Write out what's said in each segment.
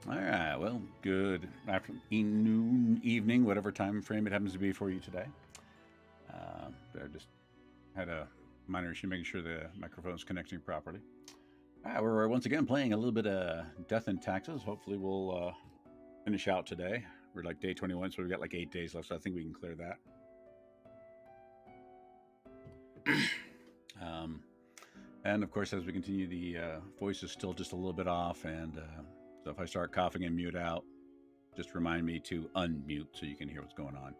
All right. Well, good afternoon, evening, whatever time frame it happens to be for you today. I just had a minor issue making sure the microphone's connecting properly. All right, we're once again playing a little bit of Death and Taxes. Hopefully, we'll finish out today. We're like day 21, so we've got like 8 days left, so I think we can clear that. And of course, as we continue, the voice is still just a little bit off, and so if I start coughing and mute out, just remind me to unmute so you can hear what's going on.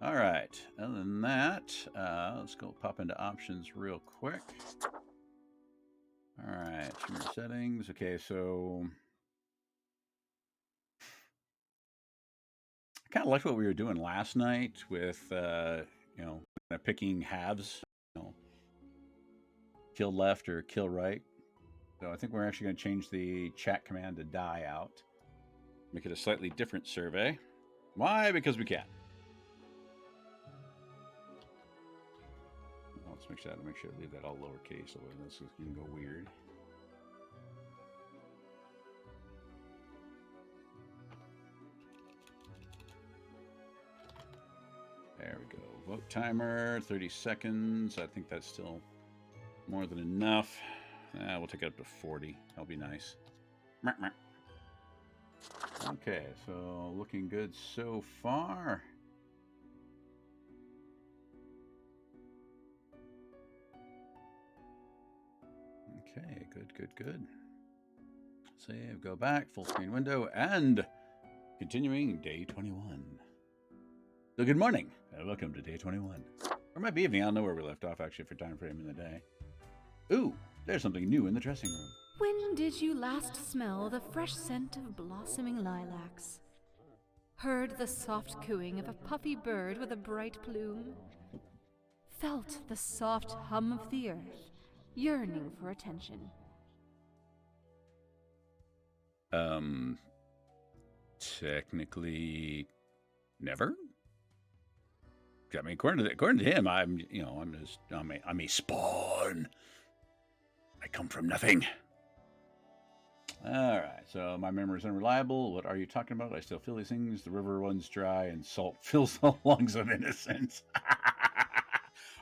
All right. Other than that, let's go pop into options real quick. All right. Streamer settings. Okay, so I kind of liked what we were doing last night with, picking halves, kill left or kill right. So I think we're actually going to change the chat command to die out. Make it a slightly different survey. Why? Because we can. Let's make sure I leave that all lowercase, so this can go weird. There we go. Vote timer, 30 seconds. I think that's still more than enough. We'll take it up to 40. That'll be nice. Okay, so looking good so far. Okay, good. Save, go back, full screen window, and continuing day 21. So good morning, and welcome to day 21. Or might be evening, I don't know where we left off actually for time frame in the day. Ooh, there's something new in the dressing room. When did you last smell the fresh scent of blossoming lilacs? Heard the soft cooing of a puffy bird with a bright plume? Felt the soft hum of the earth, yearning for attention? Technically, never. I mean, according to him, I'm a spawn. I come from nothing. All right, so my memory is unreliable. What are you talking about? I still feel these things. The river runs dry and salt fills the lungs of innocence.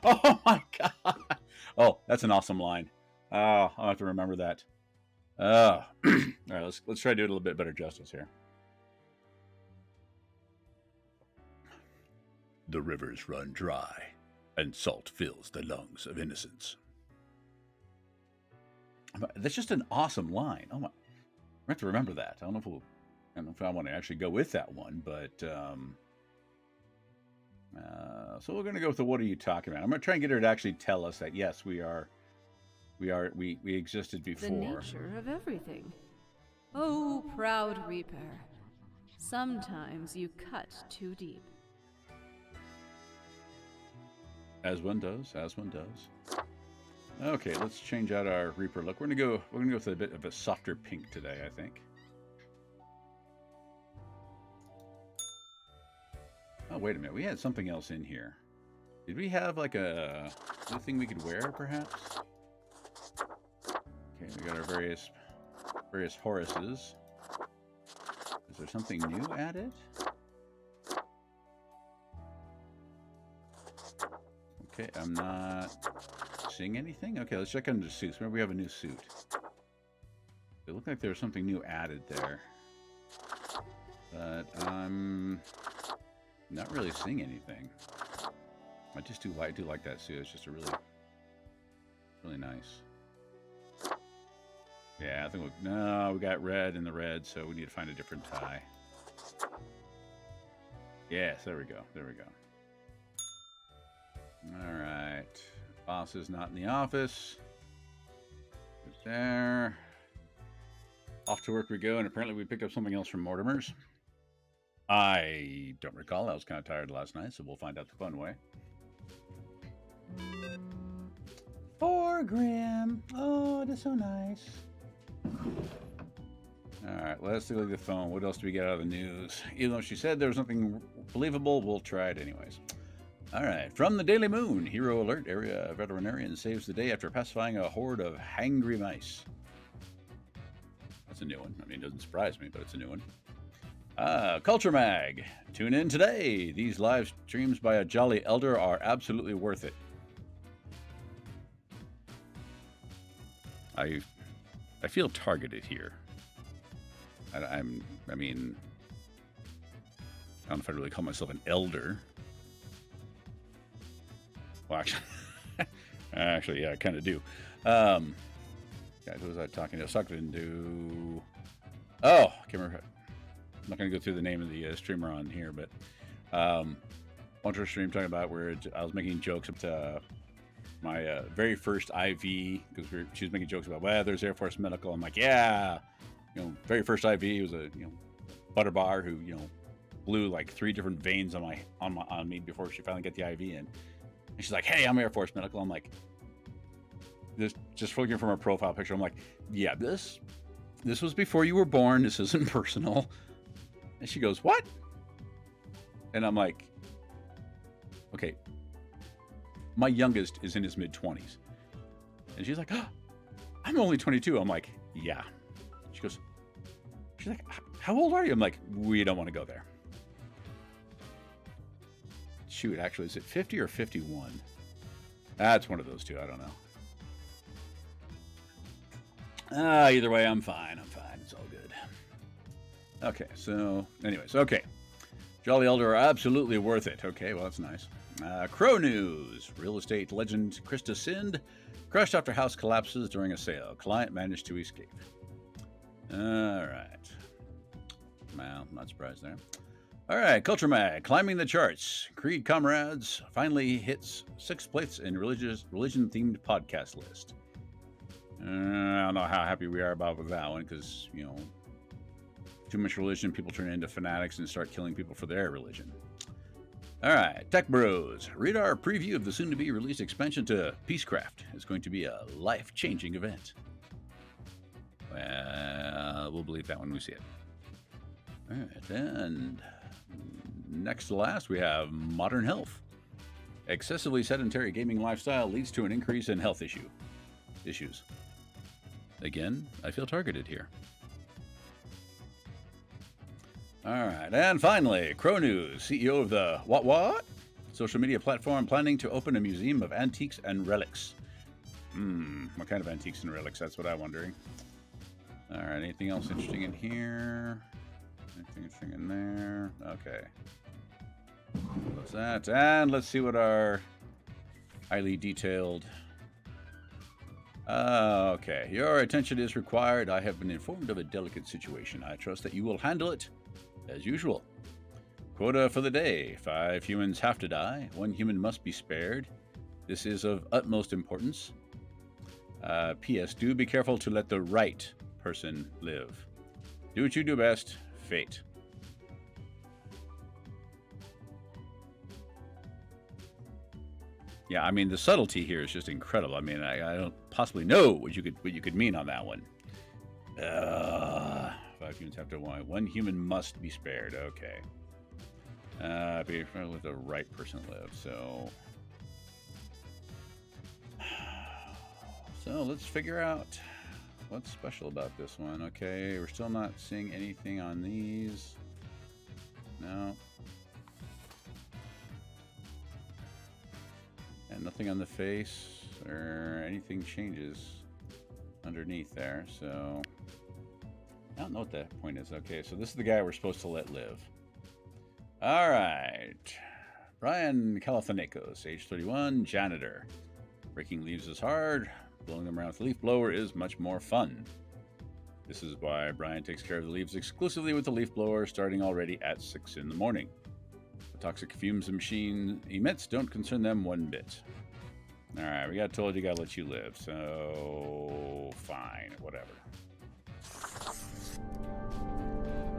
Oh my god! Oh, that's an awesome line. Oh, I'll have to remember that. All right, let's try to do it a little bit better justice here. The rivers run dry, and salt fills the lungs of innocence. That's just an awesome line. Oh my! I have to remember that. I don't know if I want to actually go with that one, but so we're going to go with the "What are you talking about?" I'm going to try and get her to actually tell us that yes, we existed before. The nature of everything. Oh, proud reaper. Sometimes you cut too deep. As one does. Okay, let's change out our Reaper look. We're gonna go with a bit of a softer pink today, I think. Oh, wait a minute. We had something else in here. Did we have like a thing we could wear, perhaps? Okay, we got our various Horaces. Is there something new added? Okay, I'm not seeing anything. Okay, let's check under the suits. Maybe we have a new suit. It looked like there was something new added there. But I'm not really seeing anything. I do like that suit. It's just a really nice. Yeah, I think we got red in the red, so we need to find a different tie. Yes, there we go. All right. Boss is not in the office. There. Off to work we go, and apparently we picked up something else from Mortimer's. I don't recall. I was kind of tired last night, so we'll find out the fun way. 4 Grim. Oh, that's so nice. All right, let's look at the phone. What else do we get out of the news? Even though she said there was nothing believable, we'll try it anyways. All right, from the Daily Moon, hero alert, area veterinarian saves the day after pacifying a horde of hangry mice. a new one. I mean, it doesn't surprise me, but it's a new one. Culture Mag. Tune in today. These live streams by a jolly elder are absolutely worth it. I feel targeted here. I mean, I don't know if I really call myself an elder. Well, actually, yeah, I kind of do. Guys, what was I talking to? I was talking to... Oh, I can't remember. I'm not going to go through the name of the streamer on here, but went to a stream talking about where I was making jokes about my very first IV, because she was making jokes about, well, there's Air Force Medical. I'm like, yeah, very first IV was a butter bar who blew like 3 different veins on me before she finally got the IV in. And she's like, hey, I'm Air Force Medical. I'm like, this just looking from her profile picture. I'm like, yeah, this was before you were born. This isn't personal. And she goes, what? And I'm like, okay, my youngest is in his mid-20s. And she's like, oh, I'm only 22. I'm like, yeah. She's like, how old are you? I'm like, we don't want to go there. Shoot, actually, is it 50 or 51? That's one of those two. I don't know. Either way, I'm fine. It's all good. Okay, so anyways, okay. Jolly Elder are absolutely worth it. Okay, well, that's nice. Crow news. Real estate legend Krista Sind crushed after house collapses during a sale. Client managed to escape. All right. Well, not surprised there. All right, Culture Mag. Climbing the charts. Creed Comrades finally hits 6th place in religion-themed podcast list. I don't know how happy we are about with that one because, too much religion, people turn into fanatics and start killing people for their religion. All right, Tech Bros. Read our preview of the soon-to-be-released expansion to Peacecraft. It's going to be a life-changing event. Well, we'll believe that when we see it. All right, and next to last, we have Modern Health. Excessively sedentary gaming lifestyle leads to an increase in health issues. Again, I feel targeted here. All right, and finally, Crow News, CEO of the what? Social media platform planning to open a museum of antiques and relics. What kind of antiques and relics? That's what I'm wondering. All right, anything else interesting in here? Anything interesting in there? Okay. What's that? And let's see what our highly detailed... okay, your attention is required. I have been informed of a delicate situation. I trust that you will handle it as usual. Quota for the day. 5 humans have to die. 1 human must be spared. This is of utmost importance. P.S. Do be careful to let the right person live. Do what you do best. Fate. Yeah, I mean, the subtlety here is just incredible. I mean, I don't possibly know what you could mean on that one. 5 humans have to die. 1 human must be spared. Okay. Be careful with the right person live. So let's figure out what's special about this one. Okay, we're still not seeing anything on these. No. And nothing on the face or anything changes underneath there. So I don't know what that point is. Okay, so this is the guy we're supposed to let live. All right. Brian Calafanecos, age 31, janitor. Breaking leaves is hard. Blowing them around with a leaf blower is much more fun. This is why Brian takes care of the leaves exclusively with the leaf blower, starting already at 6 in the morning. The toxic fumes the machine emits don't concern them one bit. All right, we got told you gotta let you live, so fine, whatever.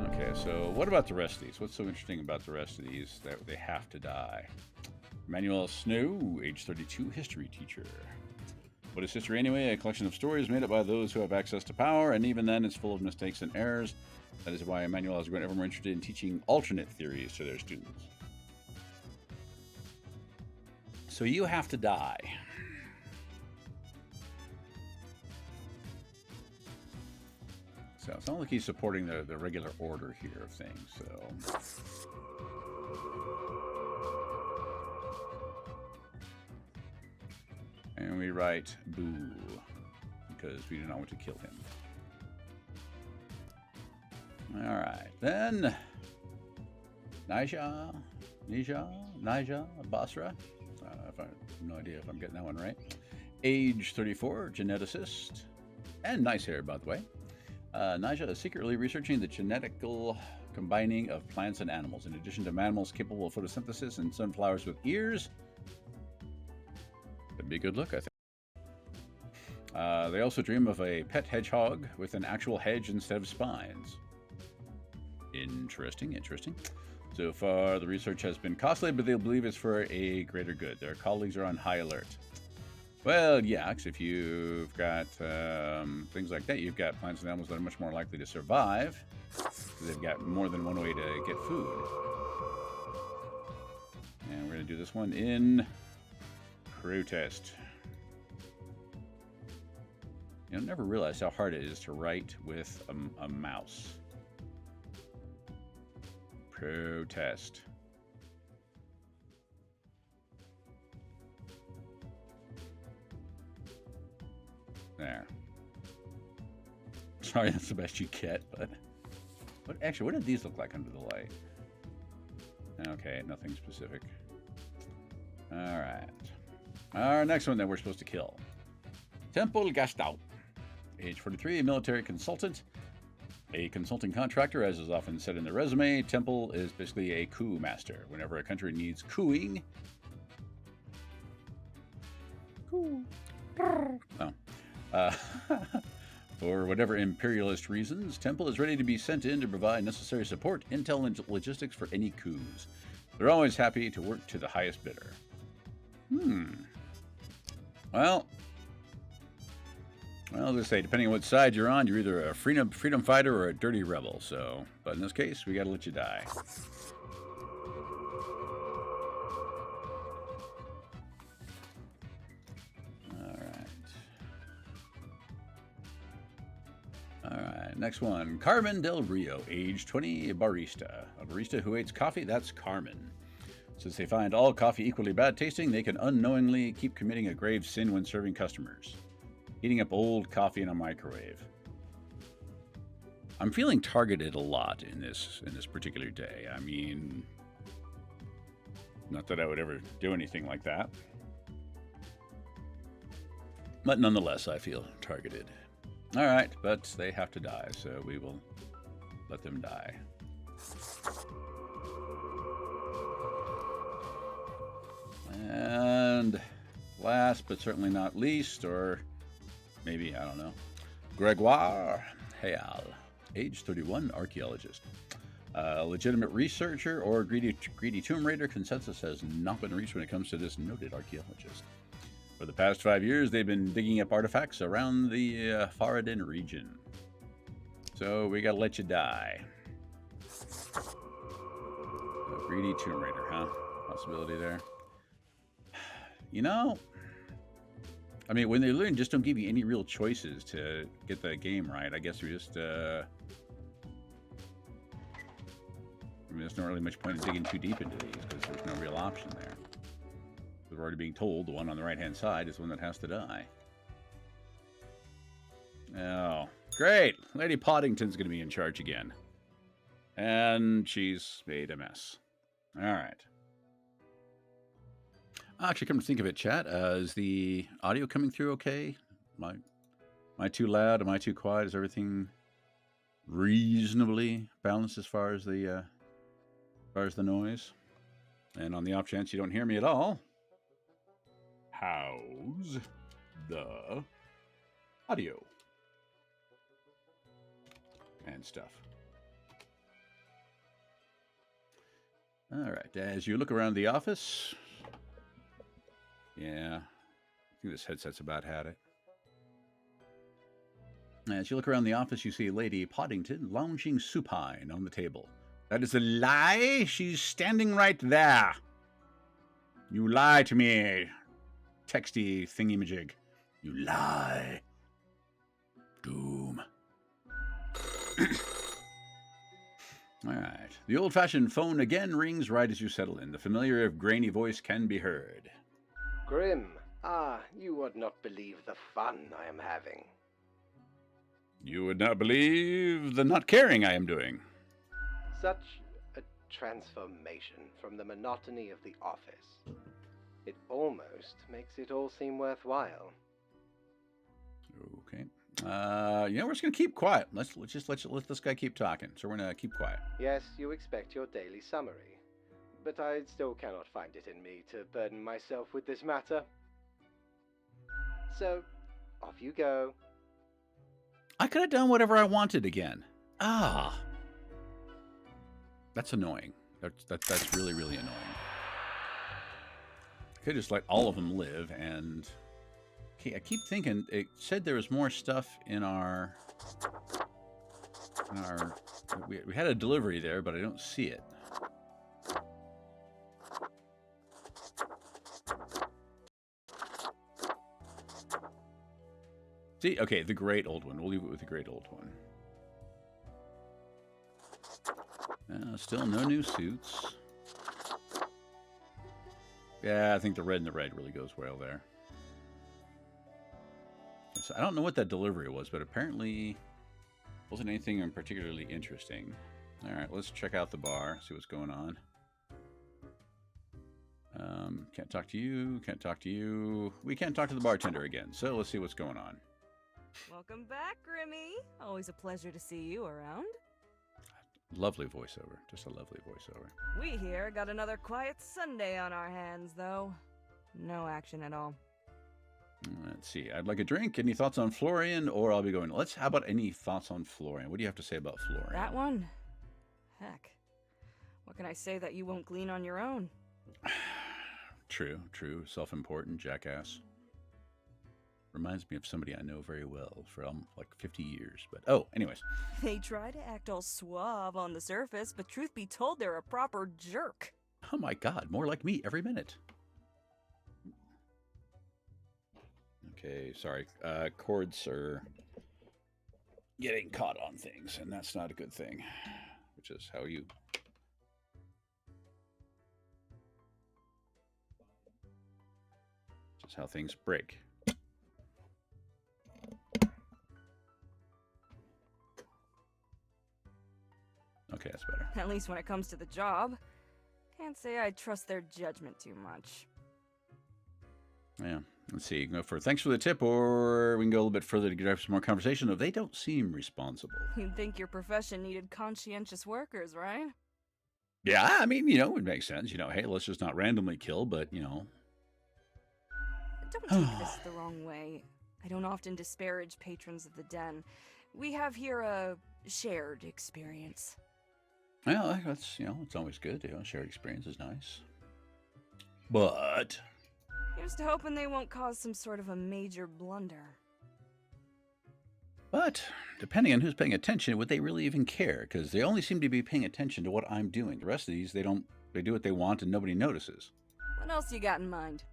Okay, so what about the rest of these? What's so interesting about the rest of these that they have to die? Emmanuel Snow, age 32, history teacher. What is history anyway? A collection of stories made up by those who have access to power, and even then it's full of mistakes and errors. That is why Emmanuel has grown ever more interested in teaching alternate theories to their students. So you have to die. So it's not like he's supporting the regular order here of things, so... And we write boo, because we do not want to kill him. Alright, then... Nija, Basra. I have no idea if I'm getting that one right. Age 34, geneticist. And nice hair, by the way. Nija is secretly researching the genetical combining of plants and animals. In addition to mammals capable of photosynthesis and sunflowers with ears. That'd be a good look, I think. They also dream of a pet hedgehog with an actual hedge instead of spines. Interesting, interesting. So far, the research has been costly, but they believe it's for a greater good. Their colleagues are on high alert. Well, yeah, because if you've got things like that, you've got plants and animals that are much more likely to survive. Because they've got more than one way to get food. And we're going to do this one in protest. You know, I never realized how hard it is to write with a mouse. Protest. There. Sorry, that's the best you get, but... Actually, what did these look like under the light? Okay, nothing specific. Alright. Our next one that we're supposed to kill. Temple Gastau. Age 43, military consultant. A consulting contractor, as is often said in the resume. Temple is basically a coup master. Whenever a country needs cooing... for whatever imperialist reasons, Temple is ready to be sent in to provide necessary support, intel, and logistics for any coups. They're always happy to work to the highest bidder. Well, as I say, depending on what side you're on, you're either a freedom fighter or a dirty rebel. So, but in this case, we got to let you die. All right, next one. Carmen Del Rio, age 20, barista. A barista who hates coffee, that's Carmen. Since they find all coffee equally bad tasting, they can unknowingly keep committing a grave sin when serving customers. Heating up old coffee in a microwave. I'm feeling targeted a lot in this particular day. I mean, not that I would ever do anything like that. But nonetheless, I feel targeted. All right, but they have to die, so we will let them die. And last but certainly not least, or maybe, I don't know, Gregoire Hayal, age 31, archaeologist. A legitimate researcher or greedy tomb raider, consensus has not been reached when it comes to this noted archaeologist. For the past 5 years, they've been digging up artifacts around the Faradin region. So we gotta let you die. A greedy tomb raider, huh? Possibility there. You know, I mean, when they learn, just don't give you any real choices to get the game right. I guess we just, I mean, there's not really much point in digging too deep into these because there's no real option there. We're already being told the one on the right-hand side is the one that has to die. Oh, great. Lady Poddington's going to be in charge again. And she's made a mess. All right. Actually, come to think of it, chat, is the audio coming through okay? Am I too loud? Am I too quiet? Is everything reasonably balanced as far as the noise? And on the off chance you don't hear me at all, how's the audio and stuff? All right, as you look around the office, yeah, I think this headset's about had it. As you look around the office, you see Lady Poddington lounging supine on the table. That is a lie. She's standing right there. You lie to me, texty thingy-majig. You lie. Doom. All right. The old-fashioned phone again rings right as you settle in. The familiar grainy voice can be heard. Grim, you would not believe the fun I am having. You would not believe the not caring I am doing. Such a transformation from the monotony of the office. It almost makes it all seem worthwhile. Okay. We're just gonna keep quiet. Let's let this guy keep talking. So we're gonna keep quiet. Yes, you expect your daily summary, but I still cannot find it in me to burden myself with this matter. So, off you go. I could have done whatever I wanted again. That's annoying. That's really, really annoying. I could just let all of them live, and I keep thinking it said there was more stuff in our we had a delivery there, but I don't see it. See, okay, the great old one. We'll leave it with the great old one. Still no new suits. Yeah, I think the red and the red really goes well there. So I don't know what that delivery was, but apparently wasn't anything particularly interesting. All right, let's check out the bar, see what's going on. Can't talk to you, can't talk to you. We can't talk to the bartender again, so let's see what's going on. Welcome back, Grimmy. Always a pleasure to see you around. Lovely voiceover, just a lovely voiceover. We here got another quiet Sunday on our hands, though. No action at all. Let's see. I'd like a drink. Any thoughts on Florian? Or I'll be going, how about any thoughts on Florian? What do you have to say about Florian? That one? Heck. What can I say that you won't glean on your own? True. Self-important jackass. Reminds me of somebody I know very well from like 50 years. But, anyways. They try to act all suave on the surface, but truth be told, they're a proper jerk. Oh my God, more like me every minute. Okay, sorry. Chords are getting caught on things, and that's not a good thing. Which is how you... Just how things break. Okay, that's better. At least when it comes to the job. Can't say I trust their judgment too much. Yeah, let's see. You can go for thanks for the tip, or we can go a little bit further to get some more conversation. Though they don't seem responsible. You'd think your profession needed conscientious workers, right? Yeah, I mean, it makes sense. Hey, let's just not randomly kill, but, Don't take this the wrong way. I don't often disparage patrons of the den. We have here a shared experience. Well, that's, it's always good. Shared experience is nice. But... Here's to hoping they won't cause some sort of a major blunder. But, depending on who's paying attention, would they really even care? Because they only seem to be paying attention to what I'm doing. The rest of these, they don't. They do what they want and nobody notices. What else you got in mind?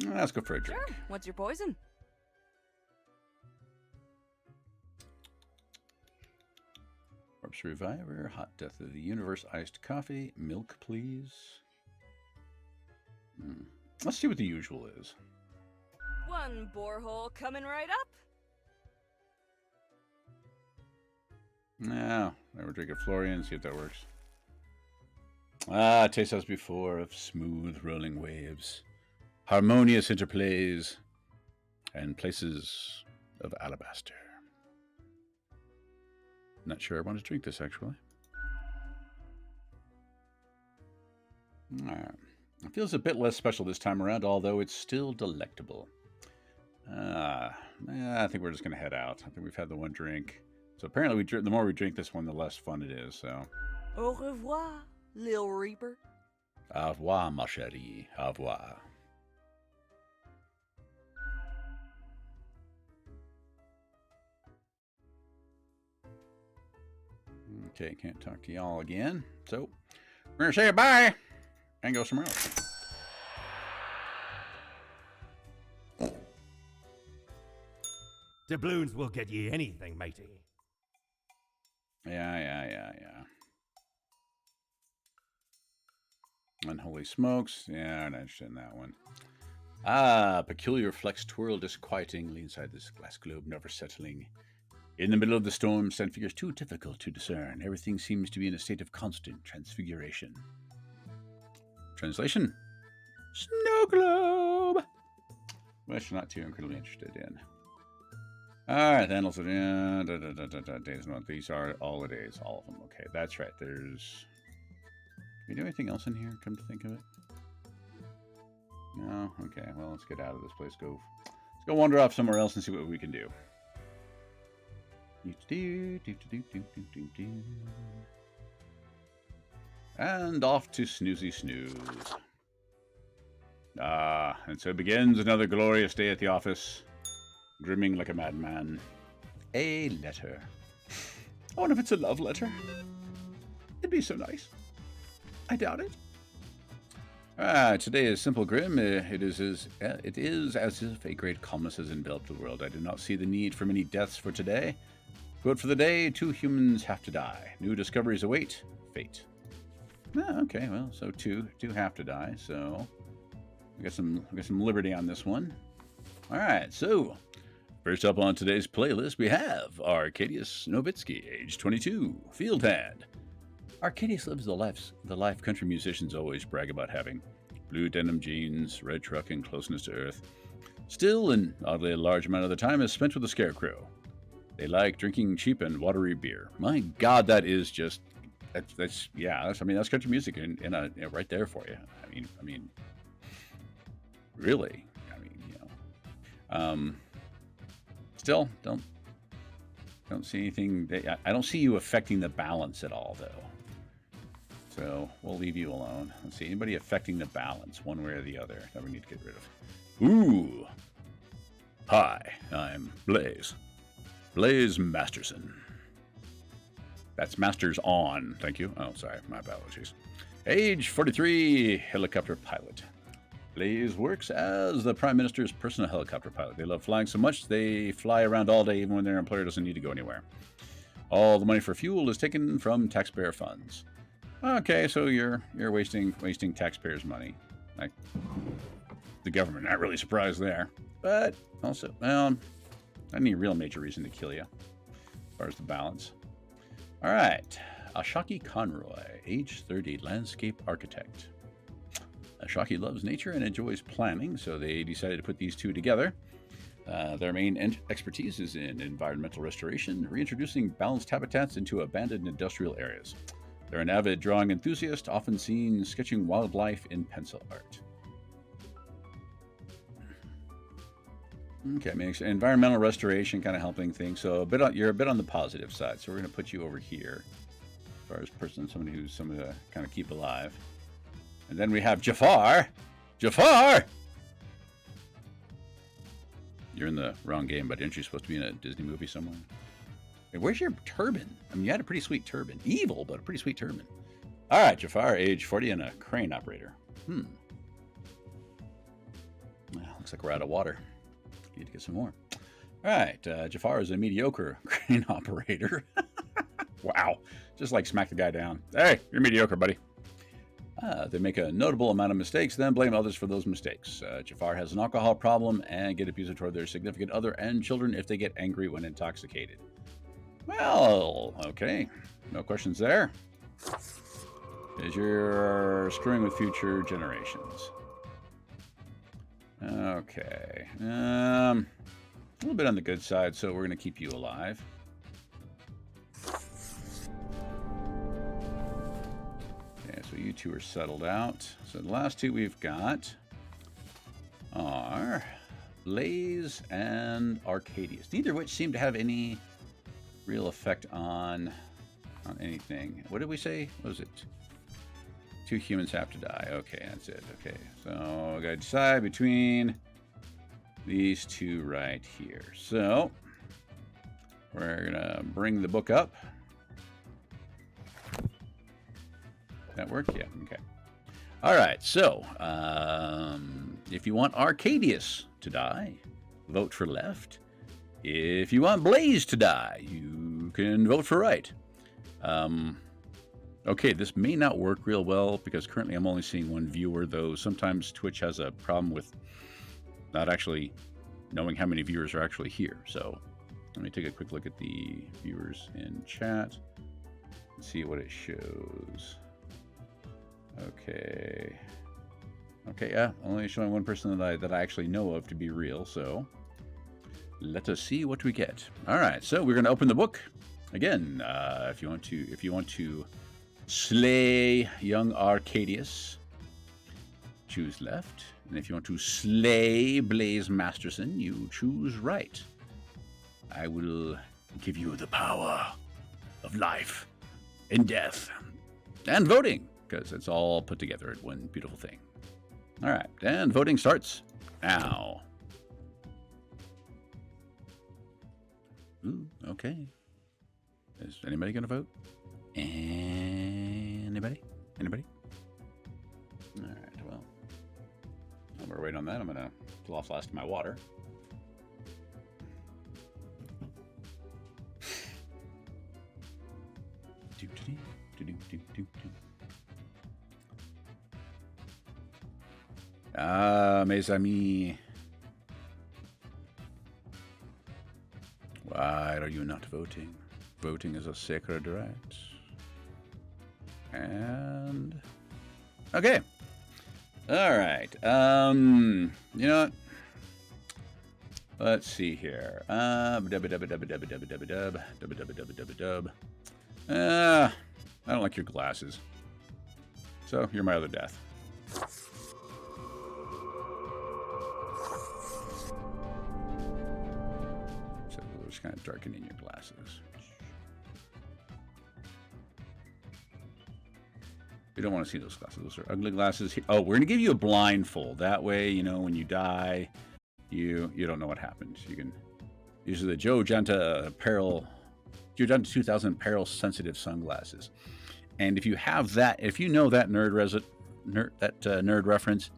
Let's go for a drink. Sure. What's your poison? Corpse Reviver, Hot Death of the Universe, Iced Coffee, Milk, please. Let's see what the usual is. One borehole coming right up. Now, we're drinking Florian, see if that works. Taste as before of smooth rolling waves, harmonious interplays, and places of alabaster. Not sure I want to drink this, actually. It feels a bit less special this time around, although it's still delectable. I think we're just going to head out. I think we've had the one drink. So apparently the more we drink this one, the less fun it is, so... Au revoir, Lil Reaper. Au revoir, ma chérie. Au revoir. Okay, can't talk to y'all again. So, we're going to say goodbye and go somewhere else. Doubloons will get ye anything, matey. Yeah. Unholy smokes. Yeah, I'm not interested in that one. Peculiar flex twirl disquietingly inside this glass globe, never settling. In the middle of the storm, stand figures too difficult to discern. Everything seems to be in a state of constant transfiguration. Translation? Snow globe! Which I'm not too incredibly interested in. Alright, then also, days, month. These are all the days, all of them. Okay, that's right. There's... Can we do anything else in here, come to think of it? No? Okay, well, let's get out of this place. Let's go wander off somewhere else and see what we can do. And off to Snoozy Snooze. And so begins another glorious day at the office. Grimming like a madman. A letter. I wonder if it's a love letter. It'd be so nice. I doubt it. Today is simple, grim. It is as if a great calmness has enveloped the world. I do not see the need for many deaths for today. Quote for the day: 2 humans have to die. New discoveries await. Fate. Okay, well, so two have to die. So we got some liberty on this one. All right, so first up on today's playlist, we have Arcadius Novitsky, age 22, field hand. Arcadius lives the life country musicians always brag about having. Blue denim jeans, red truck, and closeness to earth. Still, and oddly a large amount of the time is spent with the scarecrow. They like drinking cheap and watery beer. My God, that is just that's country music and right there for you. I mean, really. Still don't see anything. I don't see you affecting the balance at all, though. So we'll leave you alone. Let's see, anybody affecting the balance one way or the other that we need to get rid of. Ooh. Hi, I'm Blaze. Blaze Masterson. That's Masters on. Thank you. Oh, sorry. My apologies. Age 43, helicopter pilot. Blaze works as the Prime Minister's personal helicopter pilot. They love flying so much they fly around all day even when their employer doesn't need to go anywhere. All the money for fuel is taken from taxpayer funds. Okay, so you're wasting taxpayers' money. Like the government, not really surprised there. But also, well, not any real major reason to kill you, as far as the balance. All right, Ashaki Conroy, age 30, landscape architect. Ashaki loves nature and enjoys planning, so they decided to put these two together. Their main expertise is in environmental restoration, reintroducing balanced habitats into abandoned industrial areas. They're an avid drawing enthusiast, often seen sketching wildlife in pencil art. Okay, environmental restoration, kind of helping things. So you're a bit on the positive side. So we're going to put you over here, as far as somebody who's someone to kind of keep alive. And then we have Jafar. Jafar! You're in the wrong game, but aren't you supposed to be in a Disney movie somewhere? Hey, where's your turban? I mean, you had a pretty sweet turban. Evil, but a pretty sweet turban. All right, Jafar, age 40, and a crane operator. Well, looks like we're out of water. Need to get some more. All right, Jafar is a mediocre crane operator. Wow, just like smack the guy down. Hey, you're mediocre, buddy. They make a notable amount of mistakes, then blame others for those mistakes. Jafar has an alcohol problem and get abusive toward their significant other and children if they get angry when intoxicated. Well, okay. No questions there. As you're screwing with future generations. Okay. A little bit on the good side, so we're going to keep you alive. Okay, so you two are settled out. So the last two we've got are Blaze and Arcadius. Neither of which seem to have any real effect on anything. What did we say? What was it? 2 humans have to die. Okay, that's it. Okay, so I gotta decide between these two right here. So we're gonna bring the book up. That work? Yeah. Okay. All right. So if you want Arcadius to die, vote for left. If you want Blaze to die, you can vote for right. Okay, this may not work real well because currently I'm only seeing one viewer, though sometimes Twitch has a problem with not actually knowing how many viewers are actually here. So let me take a quick look at the viewers in chat and see what it shows. Okay. Okay, yeah, only showing one person that I actually know of to be real, so let us see what we get. All right, so we're going to open the book. Again, if you want to slay young Arcadius, choose left. And if you want to slay Blaze Masterson, you choose right. I will give you the power of life and death and voting, because it's all put together in one beautiful thing. All right, and voting starts now. Ooh, okay. Is anybody going to vote? Anybody? Anybody? All right, well, while we're waiting on that, I'm going to fill off the last of my water. Mes amis. Why are you not voting? Voting is a sacred right. And okay. All right. You know what? Let's see here. I don't like your glasses. So you're my other death. So we're just kind of darkening your glasses. You don't want to see those glasses. Those are ugly glasses. Oh, we're going to give you a blindfold. That way, you know, when you die, you don't know what happened. You can use the Joe Genta 2000 peril sensitive sunglasses. And if you have that, if you know that nerd reference,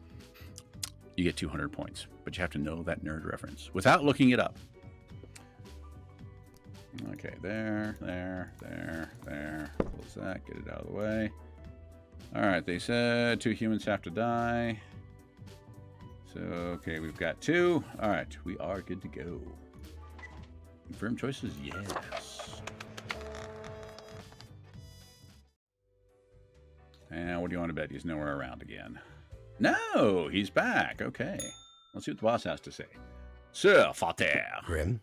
you get 200 points. But you have to know that nerd reference without looking it up. Okay, there. Close that. Get it out of the way. All right, they said 2 humans have to die. So, okay, we've got 2. All right, we are good to go. Confirmed choices? Yes. And what do you want to bet? He's nowhere around again. No, he's back. Okay. Let's see what the boss has to say. Sir Fater. Grim?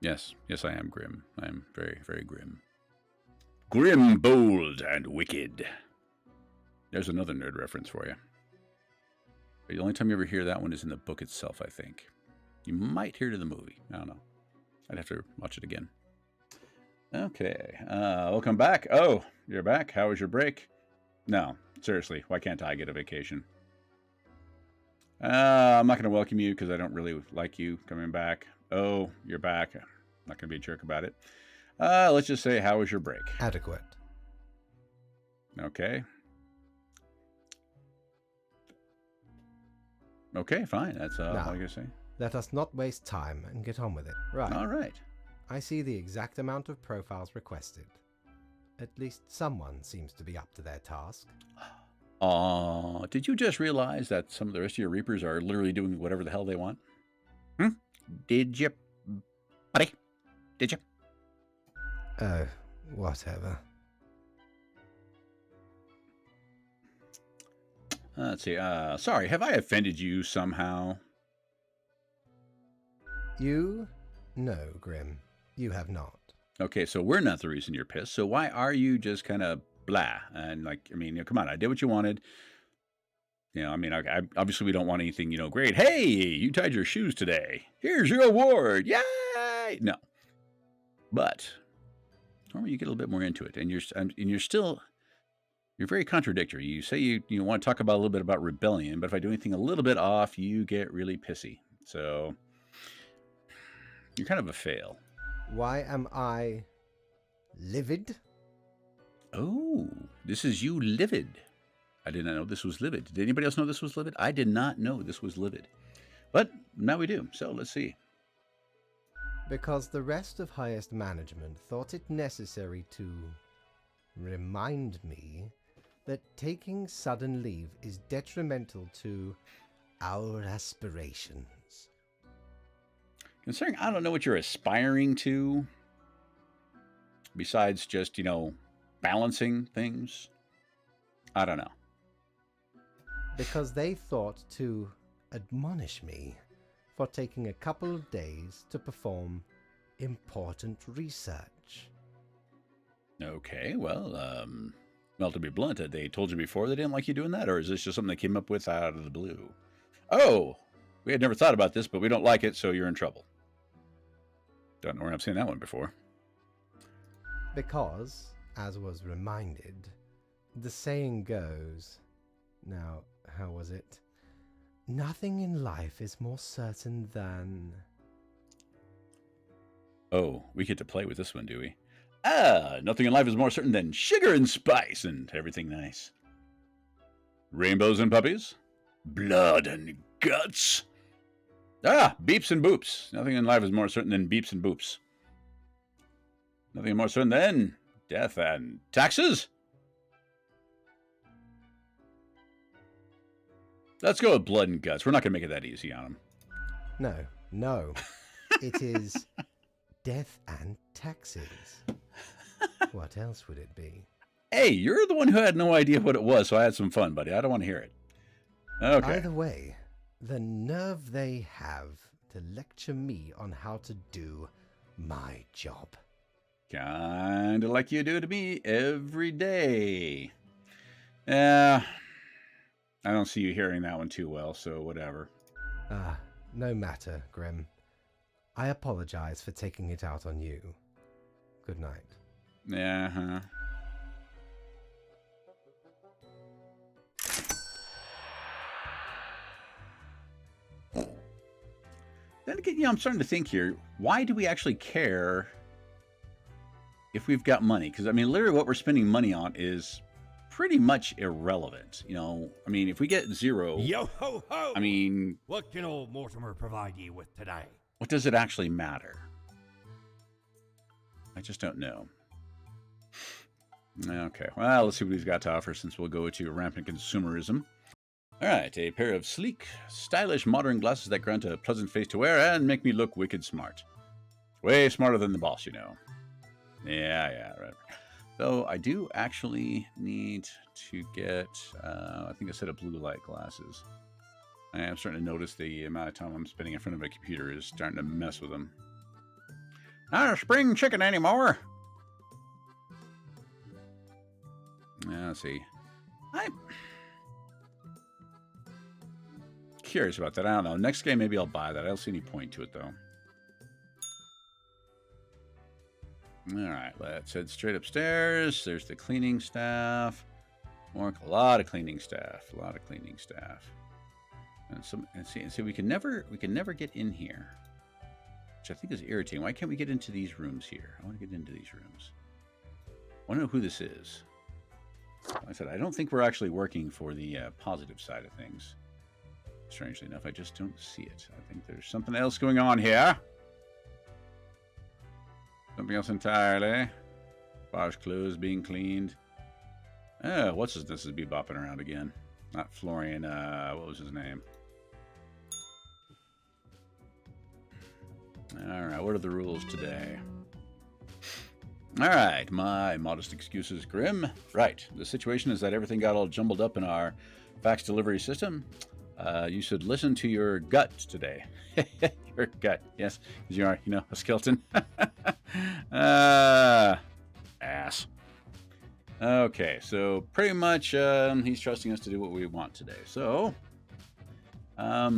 Yes, I am grim. I am very, very grim. Grim, bold, and wicked. There's another nerd reference for you. The only time you ever hear that one is in the book itself, I think. You might hear it in the movie. I don't know. I'd have to watch it again. Okay. Welcome back. Oh, you're back. How was your break? No, seriously. Why can't I get a vacation? I'm not going to welcome you because I don't really like you coming back. Oh, you're back. I'm not going to be a jerk about it. Let's just say, how was your break? Adequate. Okay. Okay, fine. That's all I gotta say. Let us not waste time and get on with it. Right. All right. I see the exact amount of profiles requested. At least someone seems to be up to their task. Did you just realize that some of the rest of your Reapers are literally doing whatever the hell they want? Did you, buddy? Did you? Oh, whatever. Let's see. Sorry, have I offended you somehow? You? No, Grim. You have not. Okay, so we're not the reason you're pissed. So why are you just kind of blah? And like, I mean, come on, I did what you wanted. You know, I mean, I obviously we don't want anything, you know, great. Hey, you tied your shoes today. Here's your award. Yay! No. But normally you get a little bit more into it, and you're still. You're very contradictory. You say you want to talk about a little bit about rebellion, but if I do anything a little bit off, you get really pissy. So you're kind of a fail. Why am I livid? Oh, this is you livid. I did not know this was livid. Did anybody else know this was livid? I did not know this was livid. But now we do. So let's see. Because the rest of highest management thought it necessary to remind me that taking sudden leave is detrimental to our aspirations. Considering I don't know what you're aspiring to, besides just, balancing things, I don't know. Because they thought to admonish me for taking a couple of days to perform important research. Okay, well, to be blunt, had they told you before they didn't like you doing that, or is this just something they came up with out of the blue? Oh, we had never thought about this, but we don't like it, so you're in trouble. Don't know where I've seen that one before. Because, as was reminded, the saying goes... Now, how was it? Nothing in life is more certain than... Oh, we get to play with this one, do we? Nothing in life is more certain than sugar and spice and everything nice. Rainbows and puppies? Blood and guts? Beeps and boops. Nothing in life is more certain than beeps and boops. Nothing more certain than death and taxes? Let's go with blood and guts. We're not going to make it that easy on them. No. It is death and taxes. What else would it be? Hey, you're the one who had no idea what it was, so I had some fun, buddy. I don't want to hear it. Okay. Either way, the nerve they have to lecture me on how to do my job. Kinda like you do to me every day. Yeah, I don't see you hearing that one too well, so whatever. No matter, Grim. I apologize for taking it out on you. Good night. Yeah, Then again, I'm starting to think here, why do we actually care if we've got money? Because, literally what we're spending money on is pretty much irrelevant. If we get zero... Yo ho ho! What can old Mortimer provide you with today? What does it actually matter? I just don't know. Okay, well, let's see what he's got to offer since we'll go to rampant consumerism. All right, a pair of sleek, stylish, modern glasses that grant a pleasant face to wear and make me look wicked smart. Way smarter than the boss, Yeah, right. So I do actually need to get, I think, a set of blue light glasses. I am starting to notice the amount of time I'm spending in front of my computer is starting to mess with them. Not a spring chicken anymore. Let's see. I'm curious about that. I don't know. Next game, maybe I'll buy that. I don't see any point to it, though. All right, let's head straight upstairs. There's the cleaning staff. A lot of cleaning staff. And see, we can never get in here, which I think is irritating. Why can't we get into these rooms here? I want to get into these rooms. I want to know who this is. Like I said, I don't think we're actually working for the positive side of things. Strangely enough, I just don't see it. I think there's something else going on here. Something else entirely. Bar's clothes being cleaned. What's this is bebopping around again. Not Florian, what was his name? Alright, what are the rules today? Alright, my modest excuses, Grim. Right, the situation is that everything got all jumbled up in our fax delivery system. You should listen to your gut today. Your gut, yes, because you are, a skeleton. Ass. Okay, so pretty much he's trusting us to do what we want today. So, I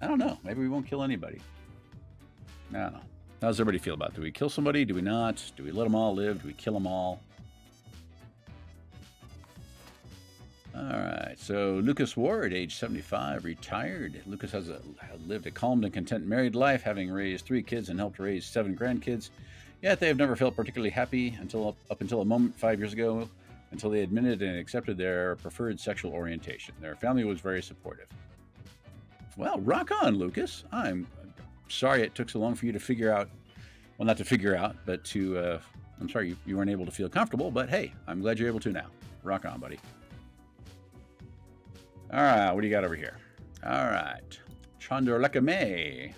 don't know. Maybe we won't kill anybody. I don't know. How does everybody feel about it? Do we kill somebody? Do we not? Do we let them all live? Do we kill them all? Alright, so Lucas Ward, age 75, retired. Lucas has lived a calm and content married life, having raised 3 kids and helped raise 7 grandkids. Yet they have never felt particularly happy up until a moment 5 years ago, until they admitted and accepted their preferred sexual orientation. Their family was very supportive. Well, rock on, Lucas. I'm sorry it took so long for you to figure out. Well, not to figure out, but to... I'm sorry you weren't able to feel comfortable, but hey, I'm glad you're able to now. Rock on, buddy. All right, what do you got over here? All right. Chandralekha May,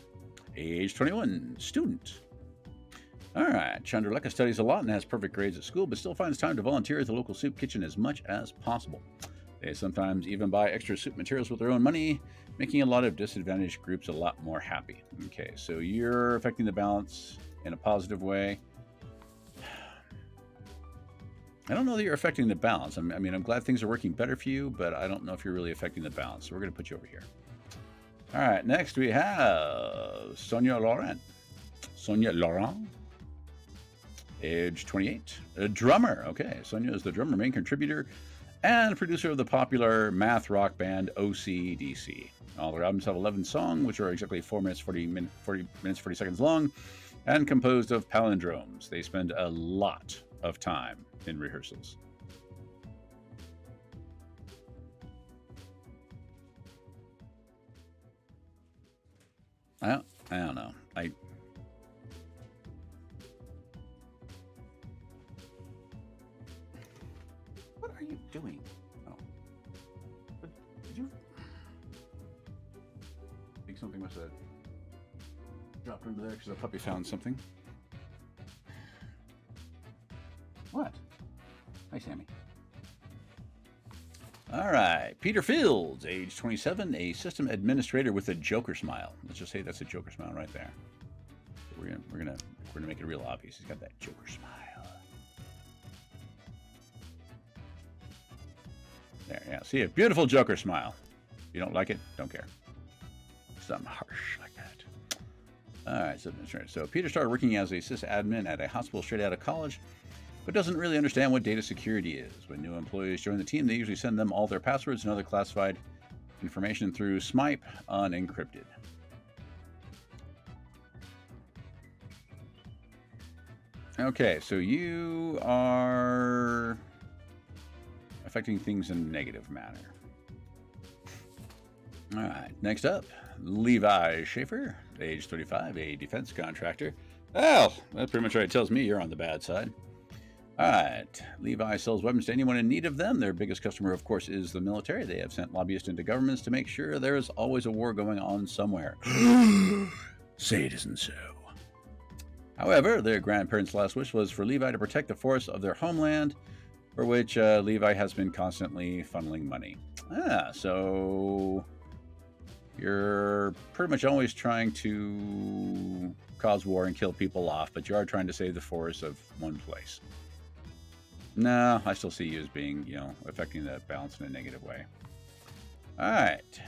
age 21, student. All right, Chandralekha studies a lot and has perfect grades at school, but still finds time to volunteer at the local soup kitchen as much as possible. They sometimes even buy extra soup materials with their own money, making a lot of disadvantaged groups a lot more happy. Okay, so you're affecting the balance in a positive way. I don't know that you're affecting the balance. I mean, I'm glad things are working better for you, but I don't know if you're really affecting the balance. So we're going to put you over here. All right, next we have Sonia Laurent. Sonia Laurent, age 28, a drummer. Okay, Sonia is the drummer, main contributor, and producer of the popular math rock band OCDC. All their albums have 11 songs, which are exactly 4 minutes, 40 minutes, 40 seconds long, and composed of palindromes. They spend a lot of time in rehearsals. I don't know. What are you doing? Oh. Did you think something must have dropped into there because the puppy found something? What? Hi, Sammy. All right. Peter Fields, age 27, a system administrator with a Joker smile. Let's just say that's a Joker smile right there. We're gonna make it real obvious. He's got that Joker smile. There, yeah. See, a beautiful Joker smile. If you don't like it, don't care. Something harsh like that. All right, so administrator. So Peter started working as a sysadmin at a hospital straight out of college, but doesn't really understand what data security is. When new employees join the team, they usually send them all their passwords and other classified information through SMIPE unencrypted. Okay, so you are affecting things in a negative manner. All right, next up, Levi Schaefer, age 35, a defense contractor. Well, that pretty much already tells me you're on the bad side. All right. Levi sells weapons to anyone in need of them. Their biggest customer, of course, is the military. They have sent lobbyists into governments to make sure there is always a war going on somewhere. Say it isn't so. However, their grandparents' last wish was for Levi to protect the forests of their homeland, for which Levi has been constantly funneling money. So you're pretty much always trying to cause war and kill people off, but you are trying to save the forests of one place. No, I still see you as being, affecting the balance in a negative way. All right.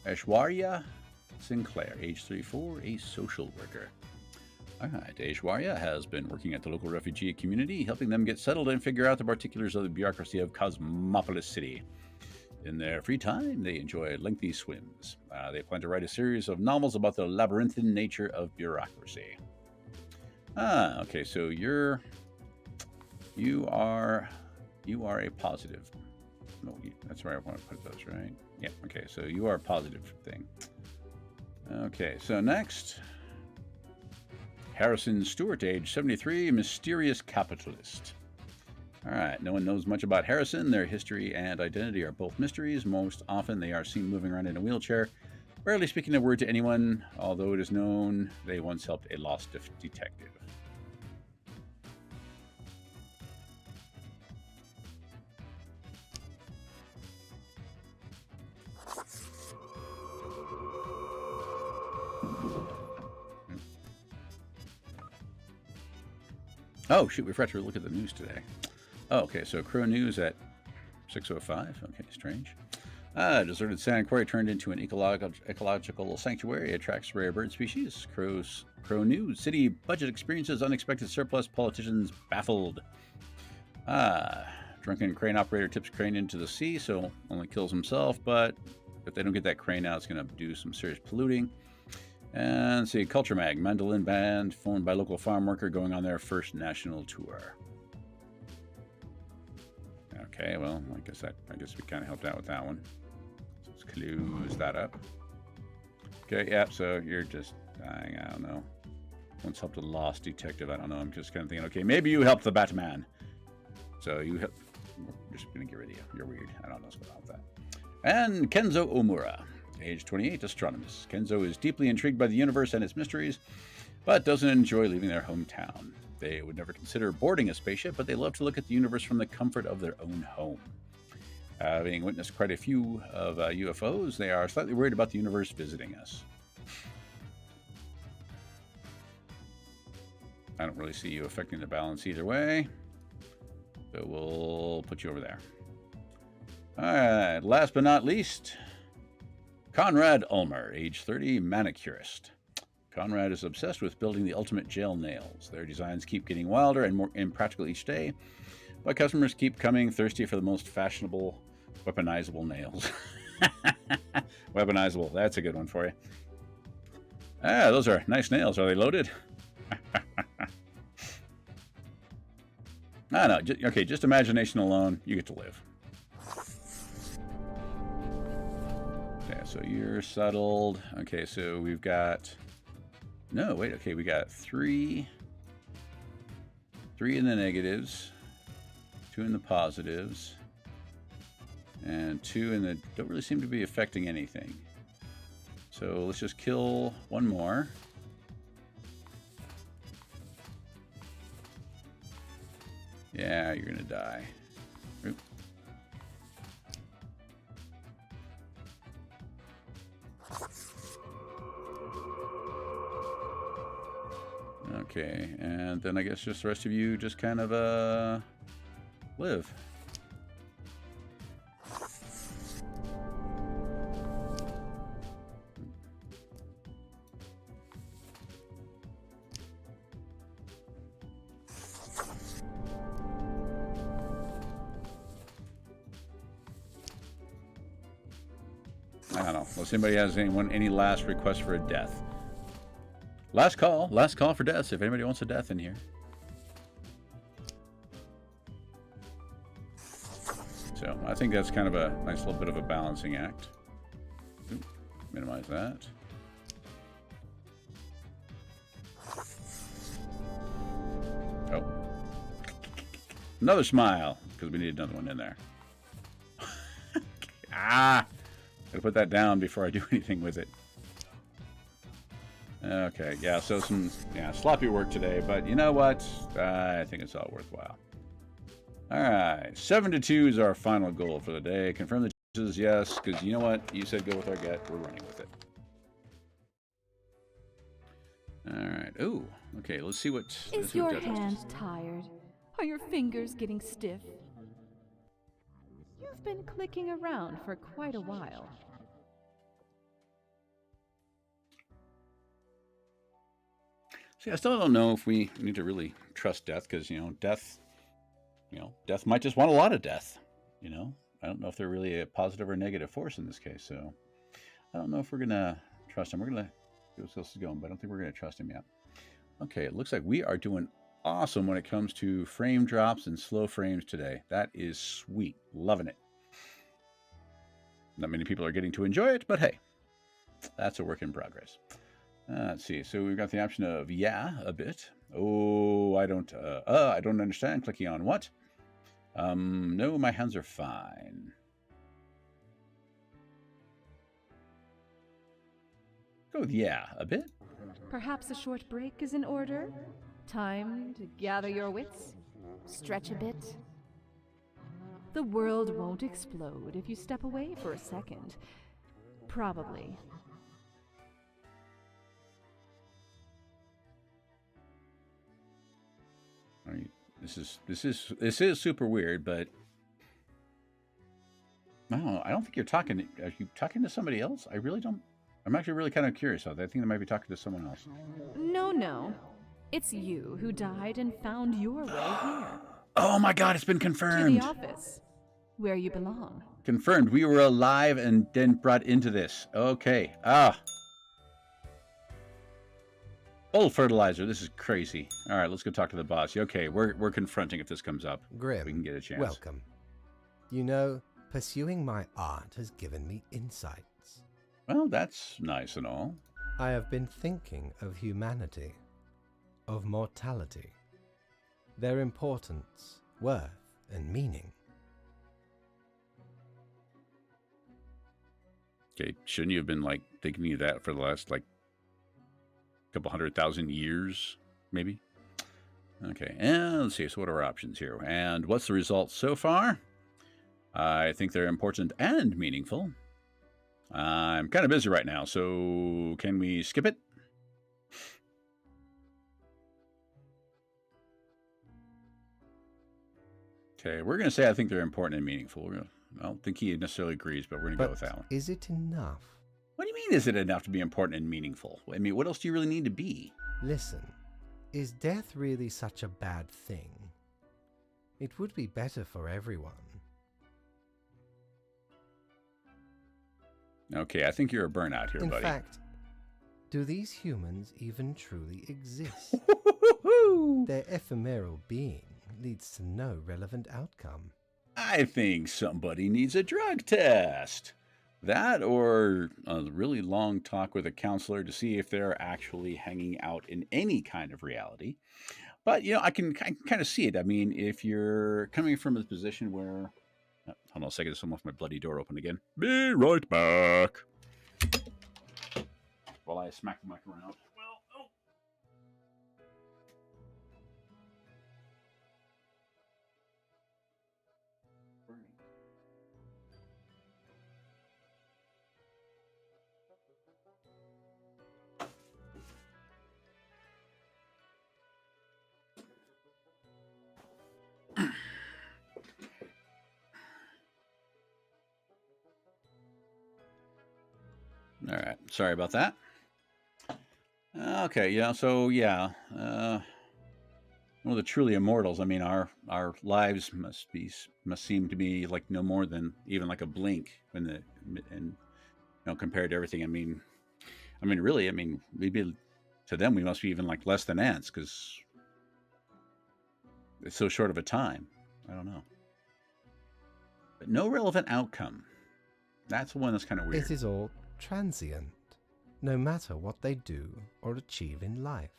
Aishwarya Sinclair, age 34, a social worker. All right. Aishwarya has been working at the local refugee community, helping them get settled and figure out the particulars of the bureaucracy of Cosmopolis City. In their free time, they enjoy lengthy swims. They plan to write a series of novels about the labyrinthine nature of bureaucracy. Okay, so you are a positive. No, that's where I want to put those, right? Yeah, okay, so you are a positive thing. Okay, so next, Harrison Stewart, age 73, mysterious capitalist. All right, no one knows much about Harrison. Their history and identity are both mysteries. Most often they are seen moving around in a wheelchair, rarely speaking a word to anyone, although it is known they once helped a lost detective. Oh, shoot, we forgot to look at the news today. Oh, okay, so Crow News at 6:05. Okay, strange. Deserted Santa Quarry turned into an ecological sanctuary, attracts rare bird species. Crow News, city budget experiences unexpected surplus, politicians baffled. Drunken crane operator tips crane into the sea, so only kills himself, but if they don't get that crane out, it's going to do some serious polluting. And see, Culture Mag, mandolin band formed by local farm worker going on their first national tour. Okay, well, I guess we kind of helped out with that one. So let's close that up. Okay, yeah, so you're just dying. I don't know. Once helped a lost detective. I don't know. I'm just kind of thinking, okay, maybe you helped the Batman. So you help. We're just going to get rid of you. You're weird. I don't know what's going on with that. And Kenzo Omura, age 28, astronomist. Kenzo is deeply intrigued by the universe and its mysteries, but doesn't enjoy leaving their hometown. They would never consider boarding a spaceship, but they love to look at the universe from the comfort of their own home. Having witnessed quite a few of UFOs, they are slightly worried about the universe visiting us. I don't really see you affecting the balance either way, so we'll put you over there. All right, last but not least, Conrad Ulmer, age 30, manicurist. Conrad is obsessed with building the ultimate gel nails. Their designs keep getting wilder and more impractical each day, but customers keep coming thirsty for the most fashionable, weaponizable nails. Weaponizable, that's a good one for you. Ah, those are nice nails. Are they loaded? I don't know. Okay, just imagination alone, you get to live. Okay, so you're settled. Okay, so we've got... No, wait, okay, we got three in the negatives, 2 in the positives, and 2 in the... Don't really seem to be affecting anything. So let's just kill one more. Yeah, you're gonna die. Oop. Okay, and then I guess just the rest of you just kind of live. I don't know. Unless anybody has any last request for a death. Last call for deaths. If anybody wants a death in here. So I think that's kind of a nice little bit of a balancing act. Oop, minimize that. Oh, another smile because we need another one in there. Gotta put that down before I do anything with it. Okay, yeah, so some sloppy work today, but you know what? I think it's all worthwhile. All right, 7-2 is our final goal for the day. Confirm the choices, yes, because you know what? You said go with our gut. We're running with it. All right. Oh, okay. Let's see what. Is your hand tired? Are your fingers getting stiff? You've been clicking around for quite a while. See, I still don't know if we need to really trust death because, death might just want a lot of death, I don't know if they're really a positive or negative force in this case, so I don't know if we're going to trust him. We're going to see what else is going, but I don't think we're going to trust him yet. Okay, it looks like we are doing awesome when it comes to frame drops and slow frames today. That is sweet. Loving it. Not many people are getting to enjoy it, but hey, that's a work in progress. Let's see. So we've got the option of a bit. Oh, I don't understand. Clicking on what? No, my hands are fine. Go with a bit. Perhaps a short break is in order? Time to gather your wits? Stretch a bit? The world won't explode if you step away for a second. Probably. This is super weird, but no, I don't think you're talking. Are you talking to somebody else? I really don't. I'm actually really kind of curious. I think they might be talking to someone else. No. It's you who died and found your way here. Oh my God, it's been confirmed. To the office, where you belong. Confirmed. We were alive and then brought into this. Okay. Bull fertilizer. This is crazy. All right, let's go talk to the boss. Okay, we're confronting if this comes up. Grim, we can get a chance. Welcome. Pursuing my art has given me insights. Well, that's nice and all. I have been thinking of humanity, of mortality, their importance, worth, and meaning. Okay, shouldn't you have been, like, thinking of that for the last, like, couple 100,000 years, maybe? Okay, and let's see, so what are our options here? And what's the result so far? I think they're important and meaningful. I'm kind of busy right now, so can we skip it? Okay, we're going to say I think they're important and meaningful. I don't think he necessarily agrees, but we're going to go with that one. Is it enough? What do you mean, is it enough to be important and meaningful? I mean, what else do you really need to be? Listen, is death really such a bad thing? It would be better for everyone. Okay, I think you're a burnout here, buddy. In fact, do these humans even truly exist? Their ephemeral being leads to no relevant outcome. I think somebody needs a drug test. That or a really long talk with a counselor to see if they're actually hanging out in any kind of reality. But, you know, I can kind of see it. I mean, if you're coming from a position where... hold on a second, someone left my bloody door open again. Be right back. While I smack the mic around. Well, oh. All right, sorry about that. Okay, yeah, so yeah, one of the truly immortals. I mean, our lives must seem to be like no more than even like a blink and you know, compared to everything. I mean, really, I mean, maybe to them we must be even like less than ants because it's so short of a time. I don't know, but no relevant outcome. That's the one that's kind of weird. It is all transient, no matter what they do or achieve in life.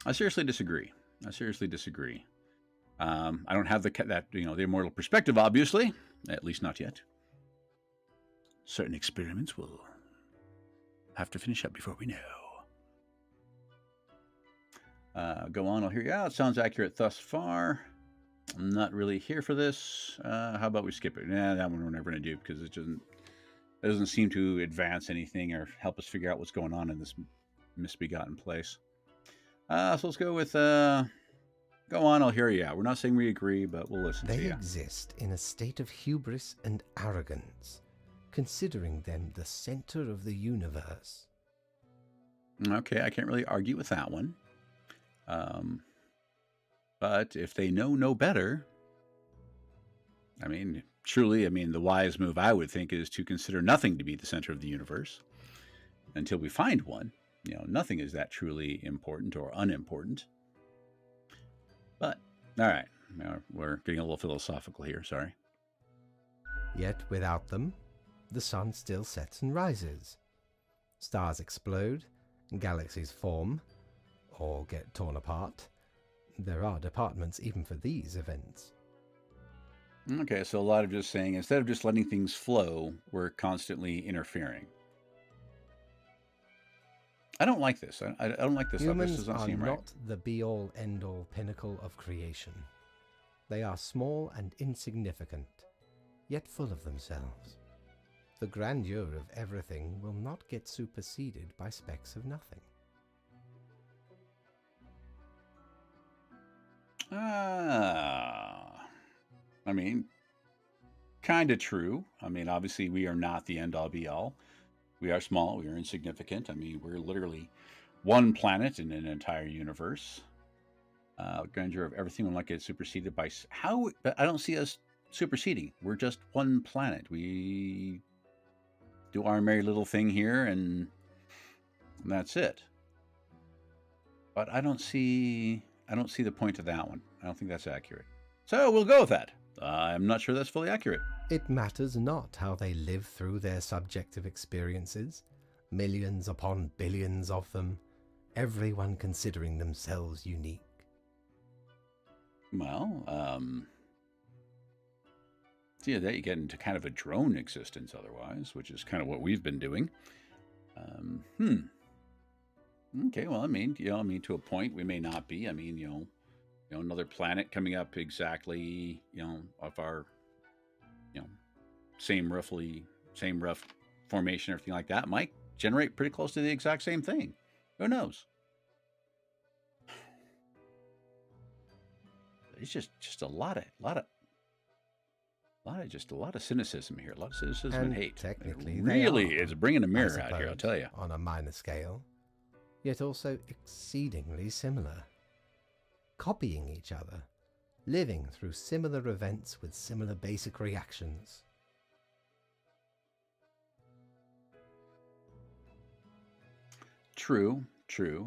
I seriously disagree. I don't have the immortal perspective, obviously, at least not yet. Certain experiments will have to finish up before we know. Go on, I'll hear you out. Sounds accurate thus far. I'm not really here for this. How about we skip it? Nah, that one we're never going to do because it doesn't seem to advance anything or help us figure out what's going on in this misbegotten place. So let's go with, go on, I'll hear you out. We're not saying we agree, but we'll listen to you. They exist in a state of hubris and arrogance, considering them the center of the universe. Okay, I can't really argue with that one. But if they know no better, I mean, truly, I mean, the wise move I would think is to consider nothing to be the center of the universe until we find one. You know, nothing is that truly important or unimportant. But, all right, we're getting a little philosophical here, sorry. Yet without them, the sun still sets and rises. Stars explode, galaxies form, or get torn apart. There are departments even for these events. Okay, so a lot of just saying, instead of just letting things flow, we're constantly interfering. I don't like this. I don't like this. Humans This doesn't are seem right. not the be-all, end-all pinnacle of creation. They are small and insignificant, yet full of themselves. The grandeur of everything will not get superseded by specks of nothing. I mean, kind of true. I mean, obviously, we are not the end-all, be-all. We are small. We are insignificant. I mean, we're literally one planet in an entire universe. Grandeur of everything will not get superseded by... How? But I don't see us superseding. We're just one planet. We do our merry little thing here, and that's it. But I don't see the point of that one. I don't think that's accurate. So we'll go with that. I'm not sure that's fully accurate. It matters not how they live through their subjective experiences, millions upon billions of them, everyone considering themselves unique. Well, yeah, that you get into kind of a drone existence otherwise, which is kind of what we've been doing. Okay, well, I mean, to a point we may not be. I mean, another planet coming up exactly, of our, same rough formation, everything like that, might generate pretty close to the exact same thing. Who knows? It's just a lot of cynicism here. A lot of cynicism and hate. Technically, really, it's bringing a mirror out here. I'll tell you. On a minor scale, yet also exceedingly similar, copying each other, living through similar events with similar basic reactions. True.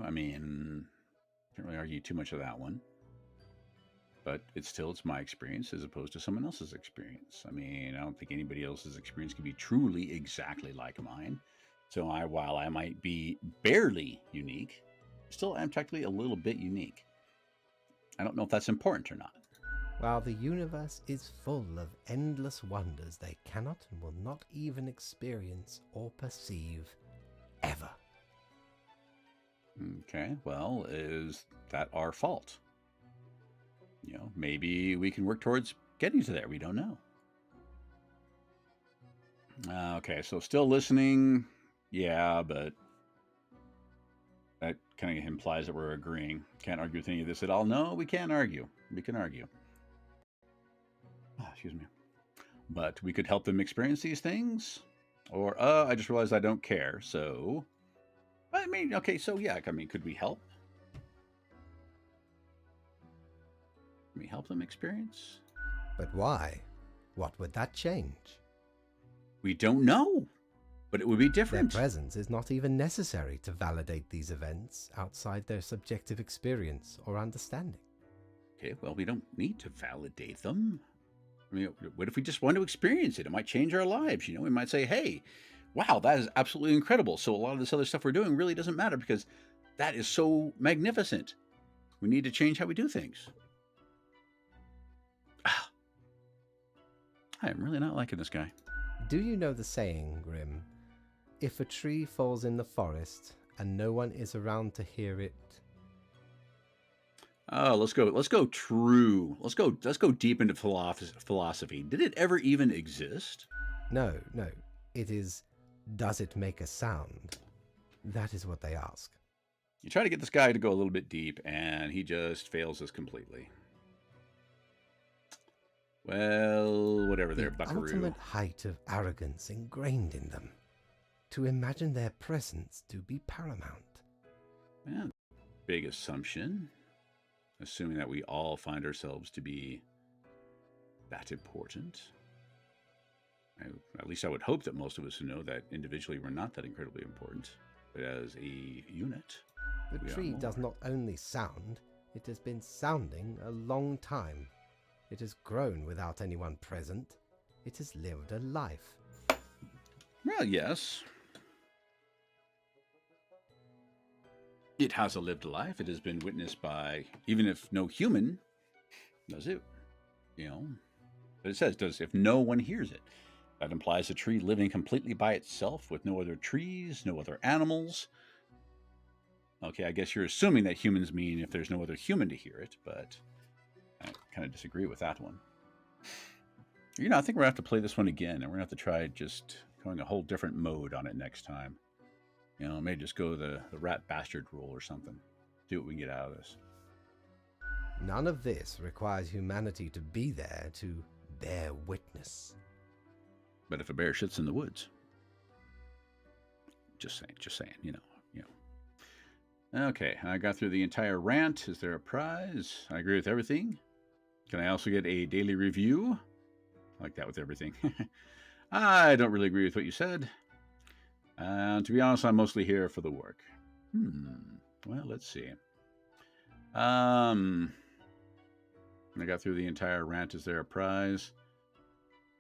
I mean, can't really argue too much of that one. But it's my experience as opposed to someone else's experience. I mean, I don't think anybody else's experience can be truly exactly like mine. So while I might be barely unique, still am technically a little bit unique. I don't know if that's important or not. While the universe is full of endless wonders they cannot and will not even experience or perceive ever. Okay, well, is that our fault? Maybe we can work towards getting to there. We don't know. Okay, so still listening. Yeah, but that kind of implies that we're agreeing. Can't argue with any of this at all. No, we can't argue. We can argue. Excuse me. But we could help them experience these things. Or, I just realized I don't care. So, I mean, okay, so yeah, I mean, could we help? Can we help them experience? But why? What would that change? We don't know, but it would be different. Their presence is not even necessary to validate these events outside their subjective experience or understanding. Okay, well, we don't need to validate them. I mean, what if we just want to experience it? It might change our lives. We might say, hey, wow, that is absolutely incredible. So a lot of this other stuff we're doing really doesn't matter because that is so magnificent. We need to change how we do things. I am really not liking this guy. Do you know the saying, Grim? If a tree falls in the forest and no one is around to hear it. Oh, let's go true. Let's go deep into philosophy. Did it ever even exist? No. It is, does it make a sound? That is what they ask. You try to get this guy to go a little bit deep, and he just fails us completely. Well, whatever there, buckaroo. The ultimate height of arrogance ingrained in them. To imagine their presence to be paramount. Yeah, big assumption. Assuming that we all find ourselves to be that important. At least I would hope that most of us know that individually we're not that incredibly important. But as a unit, the tree does not only sound, it has been sounding a long time. It has grown without anyone present. It has lived a life. Well, yes. It has a lived life. It has been witnessed by, even if no human does it, But it says, if no one hears it. That implies a tree living completely by itself with no other trees, no other animals. Okay, I guess you're assuming that humans mean if there's no other human to hear it, but I kind of disagree with that one. I think we're going to have to play this one again, and we're going to have to try just going a whole different mode on it next time. Maybe just go the rat bastard rule or something. See what we can get out of this. None of this requires humanity to be there to bear witness. But if a bear shits in the woods, just saying, Okay, I got through the entire rant. Is there a prize? I agree with everything. Can I also get a daily review? I like that with everything. I don't really agree with what you said. To be honest, I'm mostly here for the work. Well, let's see. I got through the entire rant. Is there a prize?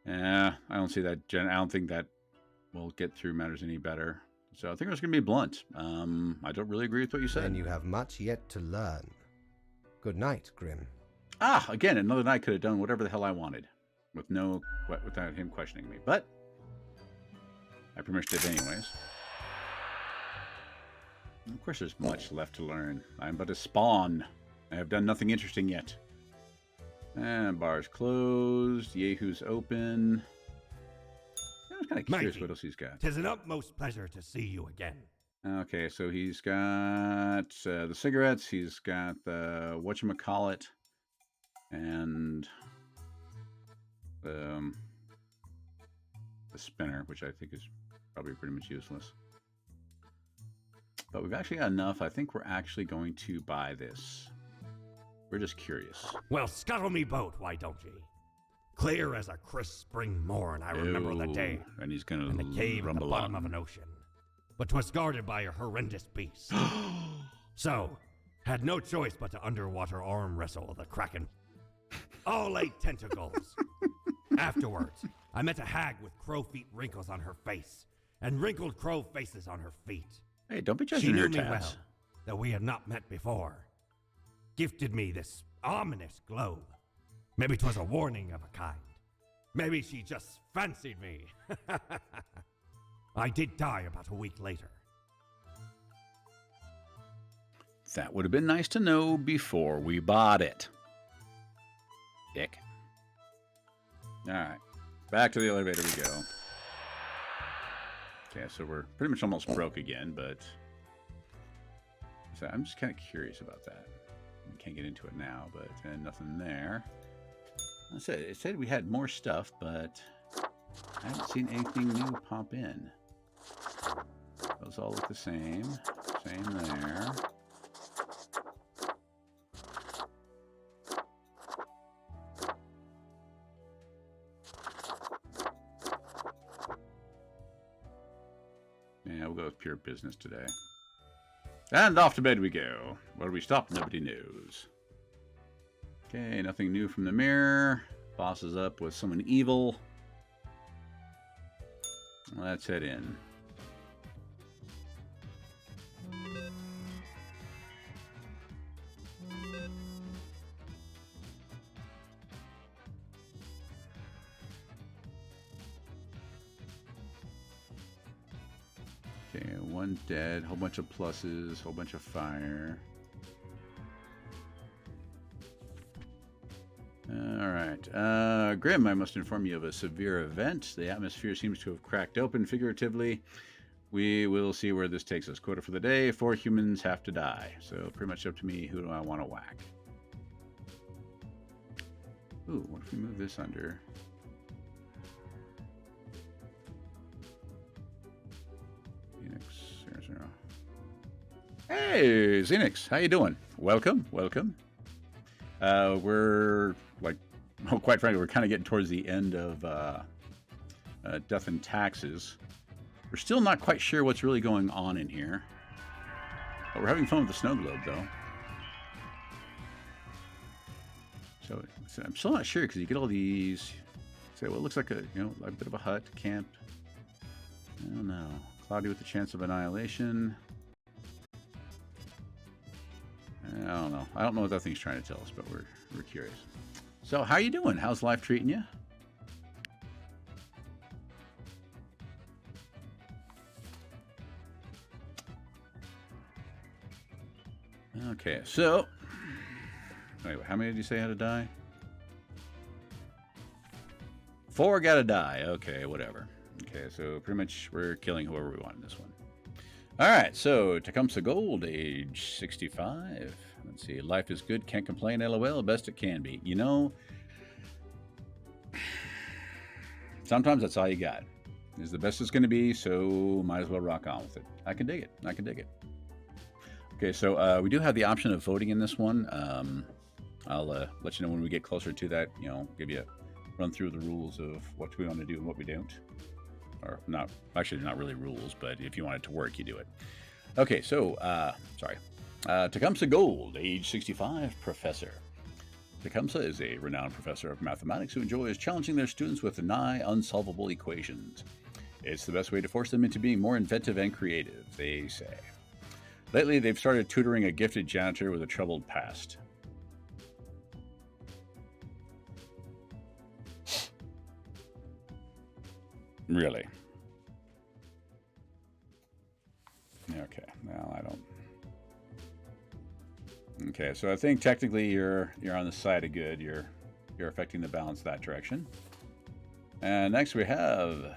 I don't see that. I don't think that will get through matters any better. So I think it's going to be blunt. I don't really agree with what you said. And you have much yet to learn. Good night, Grim. Again, another night could have done whatever the hell I wanted, without him questioning me. But I pretty much did anyways. Of course, there's much left to learn. I am but a spawn. I have done nothing interesting yet. And bar's closed. Yehu's open. I was kind of curious what else he's got. 'Tis an utmost pleasure to see you again. Okay, so he's got the cigarettes. He's got the whatchamacallit. And the spinner, which I think is probably pretty much useless. But we've actually got enough. I think we're actually going to buy this. We're just curious. Well, scuttle me boat, why don't ye? Clear as a crisp spring morn, I remember the day. And he's gonna in the cave at the bottom on. of an ocean. But 'twas guarded by a horrendous beast. So, had no choice but to underwater arm wrestle the kraken. All 8 tentacles. Afterwards, I met a hag with crow feet wrinkles on her face, and wrinkled crow faces on her feet. Hey, don't be She judging knew her me well, tats. though we had not met before. Gifted me this ominous globe. Maybe 'twas a warning of a kind. Maybe she just fancied me. I did die about a week later. That would have been nice to know before we bought it. Dick. Alright. Back to the elevator we go. Okay, so we're pretty much almost broke again, but... So I'm just kind of curious about that. We can't get into it now, but nothing there. It said we had more stuff, but I haven't seen anything new pop in. Those all look the same. Same there. Yeah, we'll go with pure business today. And off to bed we go. Where we stop, nobody knows. Okay, nothing new from the mirror. Boss is up with someone evil. Let's head in. Okay, one dead, whole bunch of pluses, whole bunch of fire. Alright, Grim, I must inform you of a severe event. The atmosphere seems to have cracked open figuratively. We will see where this takes us. Quota for the day, 4 humans have to die. So pretty much up to me, who do I want to whack? Ooh, what if we move this under? Phoenix, 0. Hey, Xenix, how you doing? Welcome, welcome. We're like, well, quite frankly, we're kind of getting towards the end of Death and Taxes. We're still not quite sure what's really going on in here, but we're having fun with the snow globe, though. So I'm still not sure because you get all these. Say, well, it looks like a a bit of a hut camp. I don't know. Cloudy with the chance of annihilation. I don't know. I don't know what that thing's trying to tell us, but we're curious. So, how you doing? How's life treating you? Okay, so anyway, how many did you say had to die? 4 gotta die. Okay, whatever. Okay, so pretty much we're killing whoever we want in this one. Alright, so Tecumseh Gold, age 65. Let's see, life is good, can't complain, LOL, best it can be. You know, sometimes that's all you got. It's the best it's going to be, so might as well rock on with it. I can dig it. I can dig it. Okay, so we do have the option of voting in this one. I'll let you know when we get closer to that, give you a run through the rules of what we want to do and what we don't. Or not, actually, they're not really rules, but if you want it to work, you do it. Okay, so, sorry. Tecumseh Gold, age 65, professor. Tecumseh is a renowned professor of mathematics who enjoys challenging their students with nigh unsolvable equations. It's the best way to force them into being more inventive and creative, they say. Lately, they've started tutoring a gifted janitor with a troubled past. Really? Okay, well, I don't... Okay, so I think technically you're on the side of good. You're affecting the balance that direction. And next we have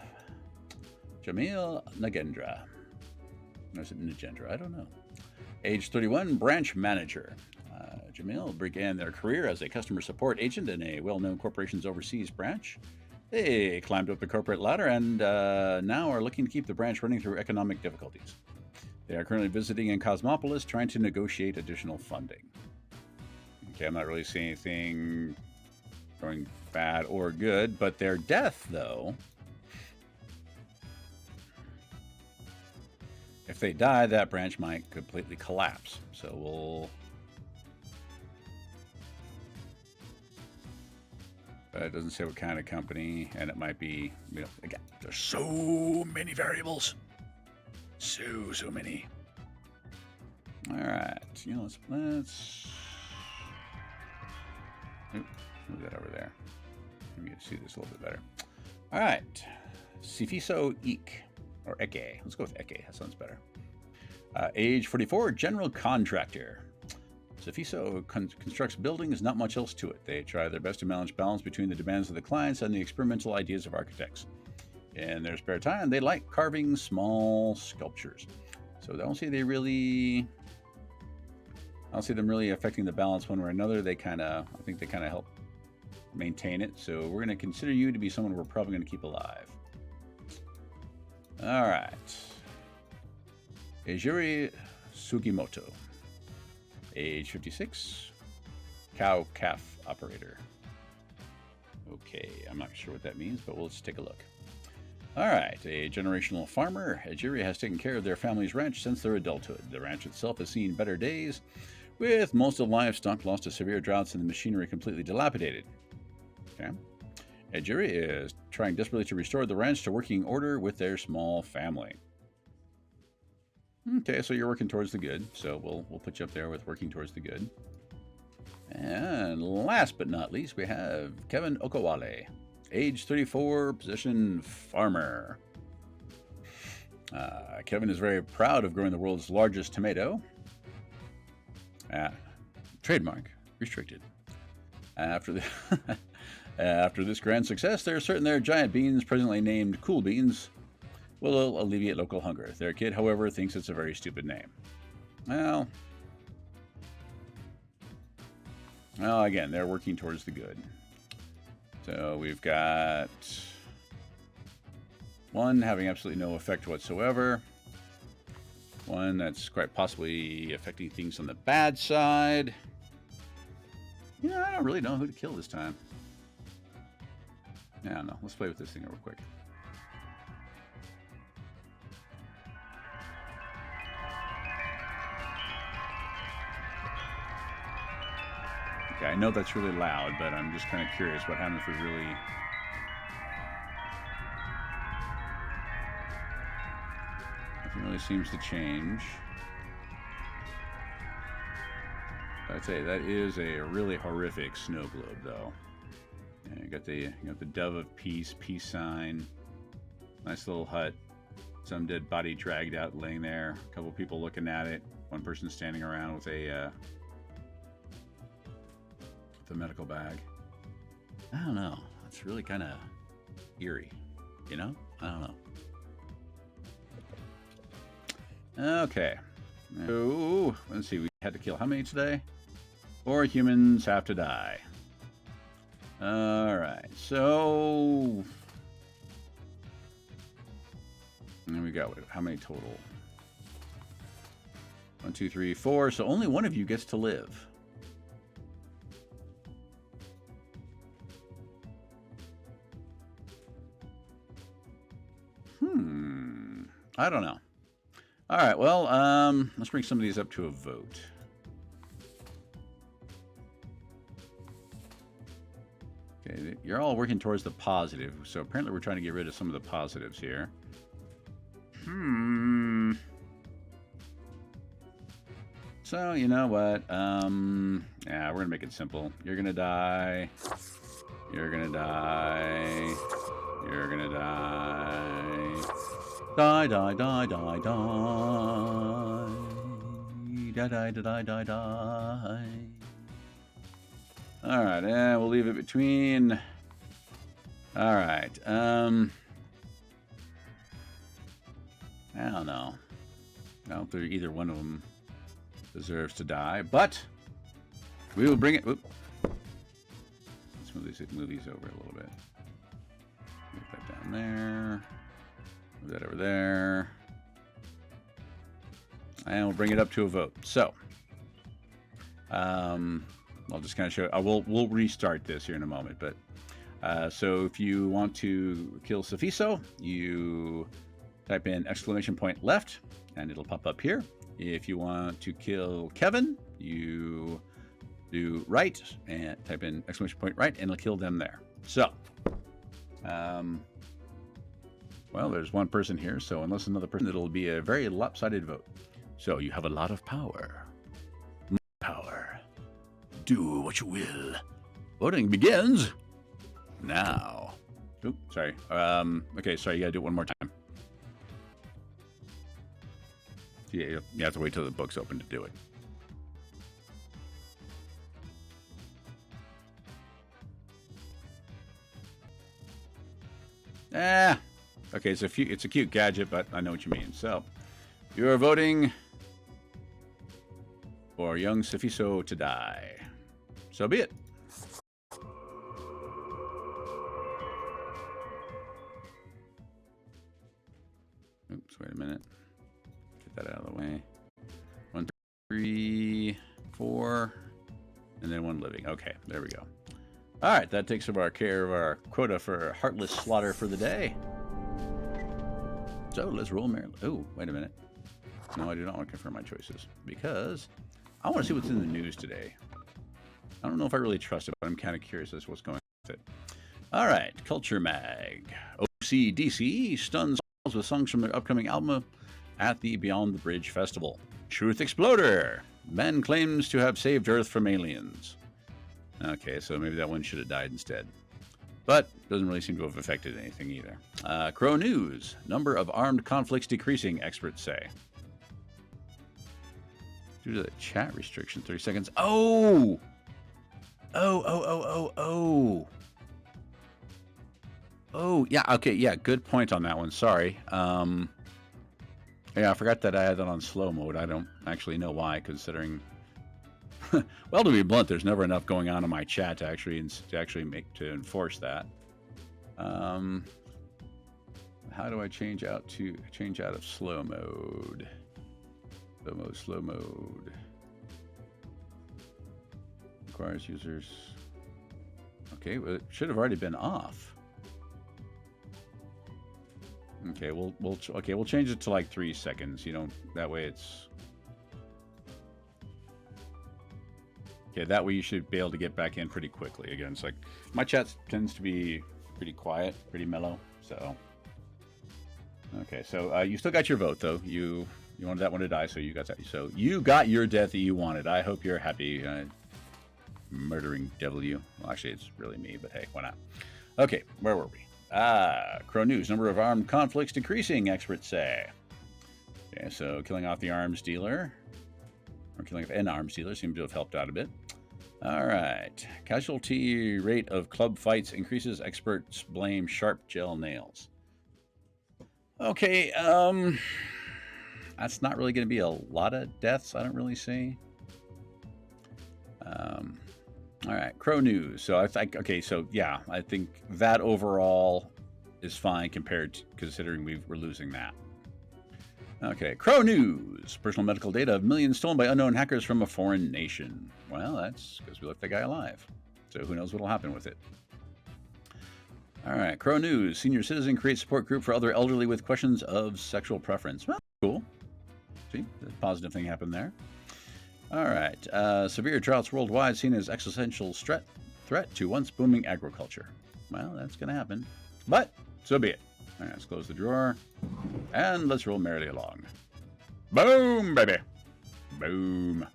Jamil Nagendra. Or is it Nagendra? I don't know. Age 31, branch manager. Jamil began their career as a customer support agent in a well-known corporation's overseas branch. They climbed up the corporate ladder and now are looking to keep the branch running through economic difficulties. They are currently visiting in Cosmopolis, trying to negotiate additional funding. Okay, I'm not really seeing anything going bad or good, but their death, though... If they die, that branch might completely collapse. So we'll... But it doesn't say what kind of company, and it might be, you know, again, there's so many variables. So many. All right, you know, let's move that over there. Maybe you can see this a little bit better. All right, Sifiso Eek, or Eke. Let's go with Eke. That sounds better. Age 44, general contractor. Sifiso constructs buildings, not much else to it. They try their best to manage balance between the demands of the clients and the experimental ideas of architects. In their spare time, they like carving small sculptures. So I don't see them really affecting the balance one way or another. I think they kind of help maintain it. So we're going to consider you to be someone we're probably going to keep alive. All right. Ejiri Sugimoto. Age 56. Cow calf operator. Okay, I'm not sure what that means, but let's take a look. All right, a generational farmer. Ejiri has taken care of their family's ranch since their adulthood. The ranch itself has seen better days, with most of livestock lost to severe droughts and the machinery completely dilapidated. Okay. Ejiri is trying desperately to restore the ranch to working order with their small family. Okay, so you're working towards the good. So we'll put you up there with working towards the good. And last but not least, we have Kevin Okawale. Age 34, position farmer. Kevin is very proud of growing the world's largest tomato. Trademark restricted. After this grand success, they're certain their giant beans, presently named Cool Beans, will alleviate local hunger. Their kid, however, thinks it's a very stupid name. Well, again, they're working towards the good. So we've got one having absolutely no effect whatsoever. One that's quite possibly affecting things on the bad side. Yeah, I don't really know who to kill this time. I don't know. Let's play with this thing real quick. Okay, I know that's really loud, but I'm just kind of curious what happens if we really... Nothing really seems to change. I'd say that is a really horrific snow globe, though. Yeah, you got the dove of peace sign. Nice little hut. Some dead body dragged out, laying there. A couple people looking at it. One person standing around with a medical bag. I don't know. It's really kind of eerie, you know? I don't know. Okay. So, let's see. We had to kill how many today? 4 humans have to die. Alright, so... And we got, how many total? 1, 2, 3, 4. So only one of you gets to live. I don't know. All right, well, let's bring some of these up to a vote. you're all working towards the positive. So apparently we're trying to get rid of some of the positives here. So, you know what? Yeah, we're going to make it simple. You're going to die. You're going to die. You're going to die. Die, die, die, die, die. Die, die, die, die, die. Alright, and we'll leave it between. Alright, I don't know. I don't think either one of them deserves to die, but we will bring it. Whoop. Let's move these over a little bit. Move that down there. Move that over there. And we'll bring it up to a vote. So, I'll just kind of show. We'll restart this here in a moment. But so if you want to kill Sophiso, you type in !point left, and it'll pop up here. If you want to kill Kevin, you do right and type in !point right, and it'll kill them there. So, well, there's one person here, so unless another person, it'll be a very lopsided vote. So you have a lot of power. Power. Do what you will. Voting begins now. Oop, sorry. Okay, sorry, you gotta do it one more time. Yeah, you have to wait till the book's open to do it. Okay, it's a cute gadget, but I know what you mean. So, you are voting for young Sophiso to die. So be it. Oops, wait a minute. Get that out of the way. 1, 3, 4, and then 1 living. Okay, there we go. All right, that takes care of our quota for heartless slaughter for the day. So let's roll merrily. Oh, wait a minute. No, I do not want to confirm my choices because I want to see what's in the news today. I don't know if I really trust it, but I'm kind of curious as to what's going on with it. All right, Culture Mag. OCDC stuns with songs from their upcoming album at the Beyond the Bridge Festival. Truth Exploder. Man claims to have saved Earth from aliens. Okay, so maybe that one should have died instead. But doesn't really seem to have affected anything either. Crow News. Number of armed conflicts decreasing, experts say. Due to the chat restriction, 30 seconds. Oh! Oh, yeah, okay, yeah, good point on that one. Sorry. Yeah, I forgot that I had that on slow mode. I don't actually know why, considering... well, to be blunt, there's never enough going on in my chat to actually enforce that. How do I change out of slow mode? Slow mode. Requires users. Okay, well, it should have already been off. Okay, we'll change it to like 3 seconds. You know, that way it's. Okay, that way you should be able to get back in pretty quickly. Again, it's like my chat tends to be pretty quiet, pretty mellow. So, okay, so you still got your vote though. You wanted that one to die, so you got that. So you got your death that you wanted. I hope you're happy. Murdering devil you. Well, actually, it's really me, but hey, why not? Okay, where were we? Crow News. Number of armed conflicts decreasing, experts say. Okay, so killing off the arms dealer. Or killing off an arms dealer seems to have helped out a bit. All right. Casualty rate of club fights increases. Experts blame sharp gel nails. Okay, that's not really going to be a lot of deaths, I don't really see. All right, Crow News. So I think, okay, so yeah, I think that overall is fine considering we're losing that. Okay, Crow News. Personal medical data of millions stolen by unknown hackers from a foreign nation. Well, that's because we left that guy alive. So who knows what will happen with it. All right, Crow News. Senior citizen creates support group for other elderly with questions of sexual preference. Well, cool. See, a positive thing happened there. All right. Severe droughts worldwide seen as existential threat to once booming agriculture. Well, that's going to happen. But, so be it. All right, let's close the drawer. And let's roll merrily along. Boom, baby. Boom.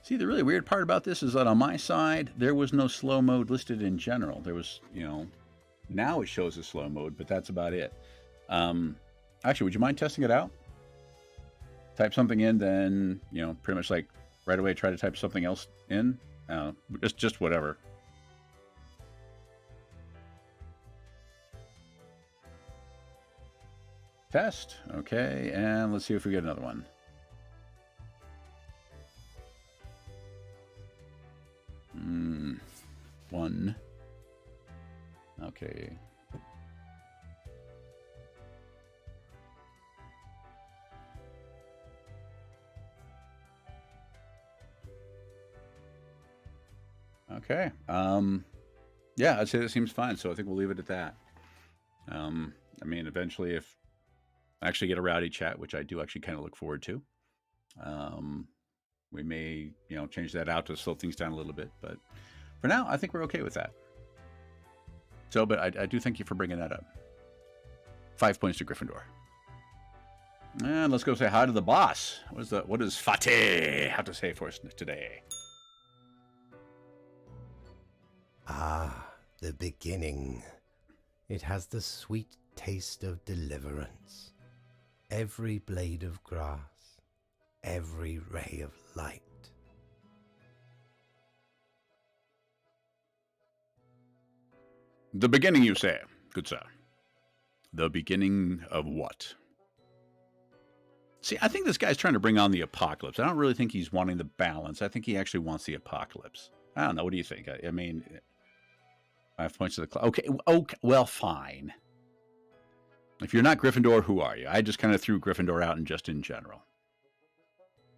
See, the really weird part about this is that on my side, there was no slow mode listed in general. There was, you know, now it shows a slow mode, but that's about it. Actually, would you mind testing it out? Type something in, then, you know, pretty much like right away try to type something else in. Just whatever. Test. Okay, and let's see if we get another one. One. Okay. Okay. Yeah, I'd say that seems fine. So I think we'll leave it at that. I mean, eventually, if I actually get a rowdy chat, which I do actually kind of look forward to, we may, you know, change that out to slow things down a little bit. But for now, I think we're okay with that. So, but I do thank you for bringing that up. 5 points to Gryffindor. And let's go say hi to the boss. What does Fatih have to say for us today? Ah, the beginning. It has the sweet taste of deliverance. Every blade of grass, every ray of light. The beginning, you say, good sir. The beginning of what? See, I think this guy's trying to bring on the apocalypse. I don't really think he's wanting the balance. I think he actually wants the apocalypse. I don't know. What do you think? I mean, 5 points to the clock. Okay, well, fine. If you're not Gryffindor, who are you? I just kind of threw Gryffindor out and just in general.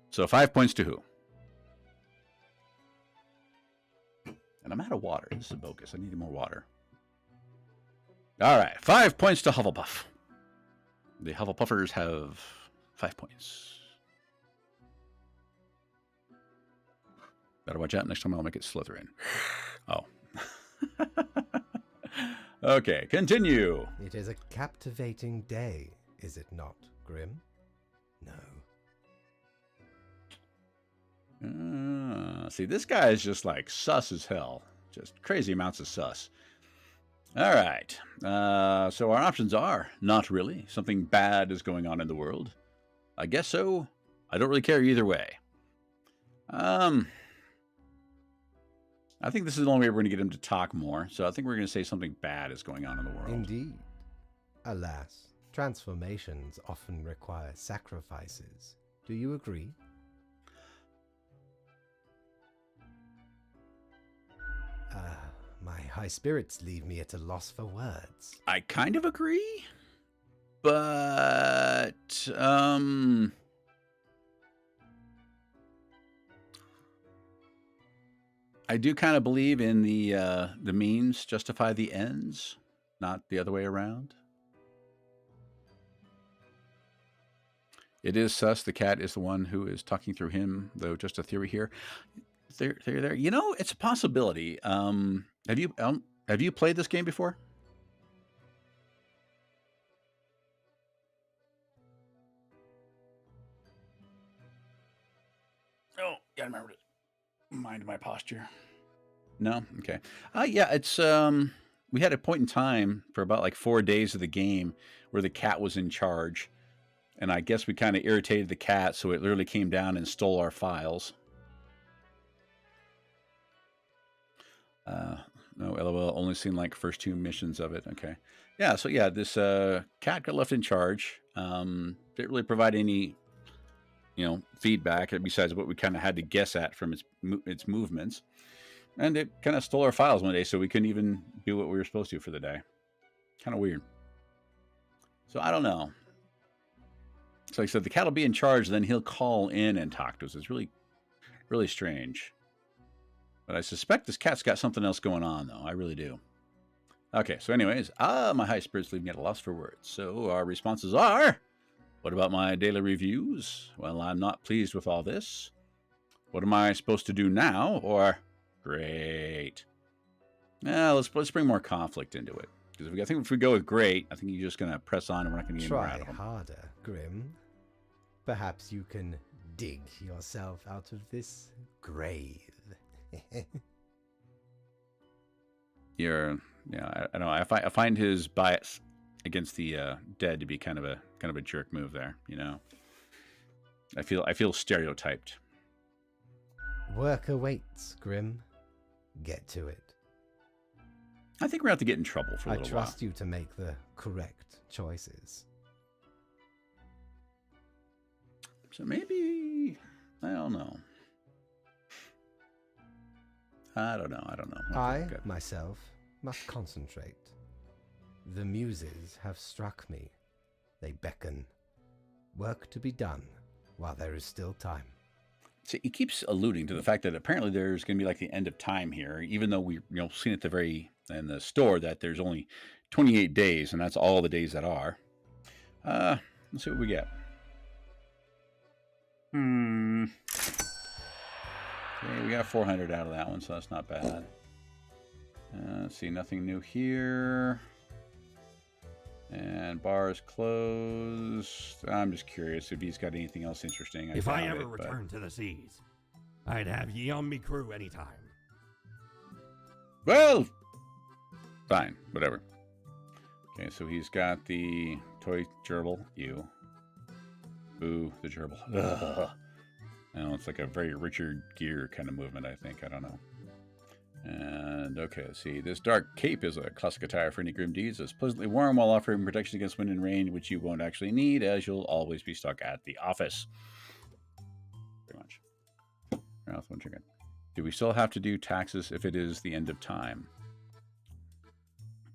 So 5 points to who? And I'm out of water. This is bogus. I need more water. All right, 5 points to Hufflepuff. The Hufflepuffers have 5 points. Better watch out. Next time I'll make it Slytherin. Oh. Okay, continue. It is a captivating day, is it not, Grim? No. See, this guy is just like sus as hell. Just crazy amounts of sus. All right. So our options are not really. Something bad is going on in the world. I guess so. I don't really care either way. I think this is the only way we're going to get him to talk more. So I think we're going to say something bad is going on in the world. Indeed. Alas, transformations often require sacrifices. Do you agree? My high spirits leave me at a loss for words. I kind of agree. But, I do kind of believe in the means justify the ends, not the other way around. It is sus. The cat is the one who is talking through him, though. Just a theory here. There. You know, it's a possibility. Have you played this game before? Oh, gotta remember to mind my posture. No? Okay. Yeah, it's we had a point in time for about like 4 days of the game where the cat was in charge. And I guess we kind of irritated the cat, so it literally came down and stole our files. No, LOL, only seen like first 2 missions of it. Okay. Yeah, so yeah, this cat got left in charge. Didn't really provide any, feedback besides what we kind of had to guess at from its movements. And it kind of stole our files one day, so we couldn't even do what we were supposed to for the day. Kind of weird. So I don't know. So like I said, the cat will be in charge, then he'll call in and talk to us. It's really, really strange. But I suspect this cat's got something else going on, though. I really do. Okay, so anyways, my high spirits leave me at a loss for words. So our responses are, what about my daily reviews? Well, I'm not pleased with all this. What am I supposed to do now? Or great. Let's bring more conflict into it. Because I think if we go with great, I think you're just gonna press on, and we're not gonna get any more out Try of them. harder, Grim. Perhaps you can dig yourself out of this grave. I don't know. I find his bias against the dead to be kind of a jerk move there. You know, I feel stereotyped. Work awaits, Grim. Get to it. I think we're going to have to get in trouble for a I little while. trust you to make the correct choices. So maybe, I don't know. I, myself, must concentrate. The muses have struck me. They beckon. Work to be done while there is still time. See, he keeps alluding to the fact that apparently there's going to be like the end of time here, even though we seen at in the store that there's only 28 days, and that's all the days that are. Let's see what we get. Okay, we got 400 out of that one, so that's not bad. Let's see, nothing new here. And bars closed. I'm just curious if he's got anything else interesting. If I ever return to the seas, I'd have ye on me crew anytime. Well, fine, whatever. Okay, so he's got the toy gerbil. Ew. Boo, the gerbil. Ugh. No, it's like a very Richard Gere kind of movement, I think. I don't know. And, okay, let's see. This dark cape is a classic attire for any grim deeds. It's pleasantly warm while offering protection against wind and rain, which you won't actually need, as you'll always be stuck at the office. Pretty much. Mouth one chicken. Do we still have to do taxes if it is the end of time?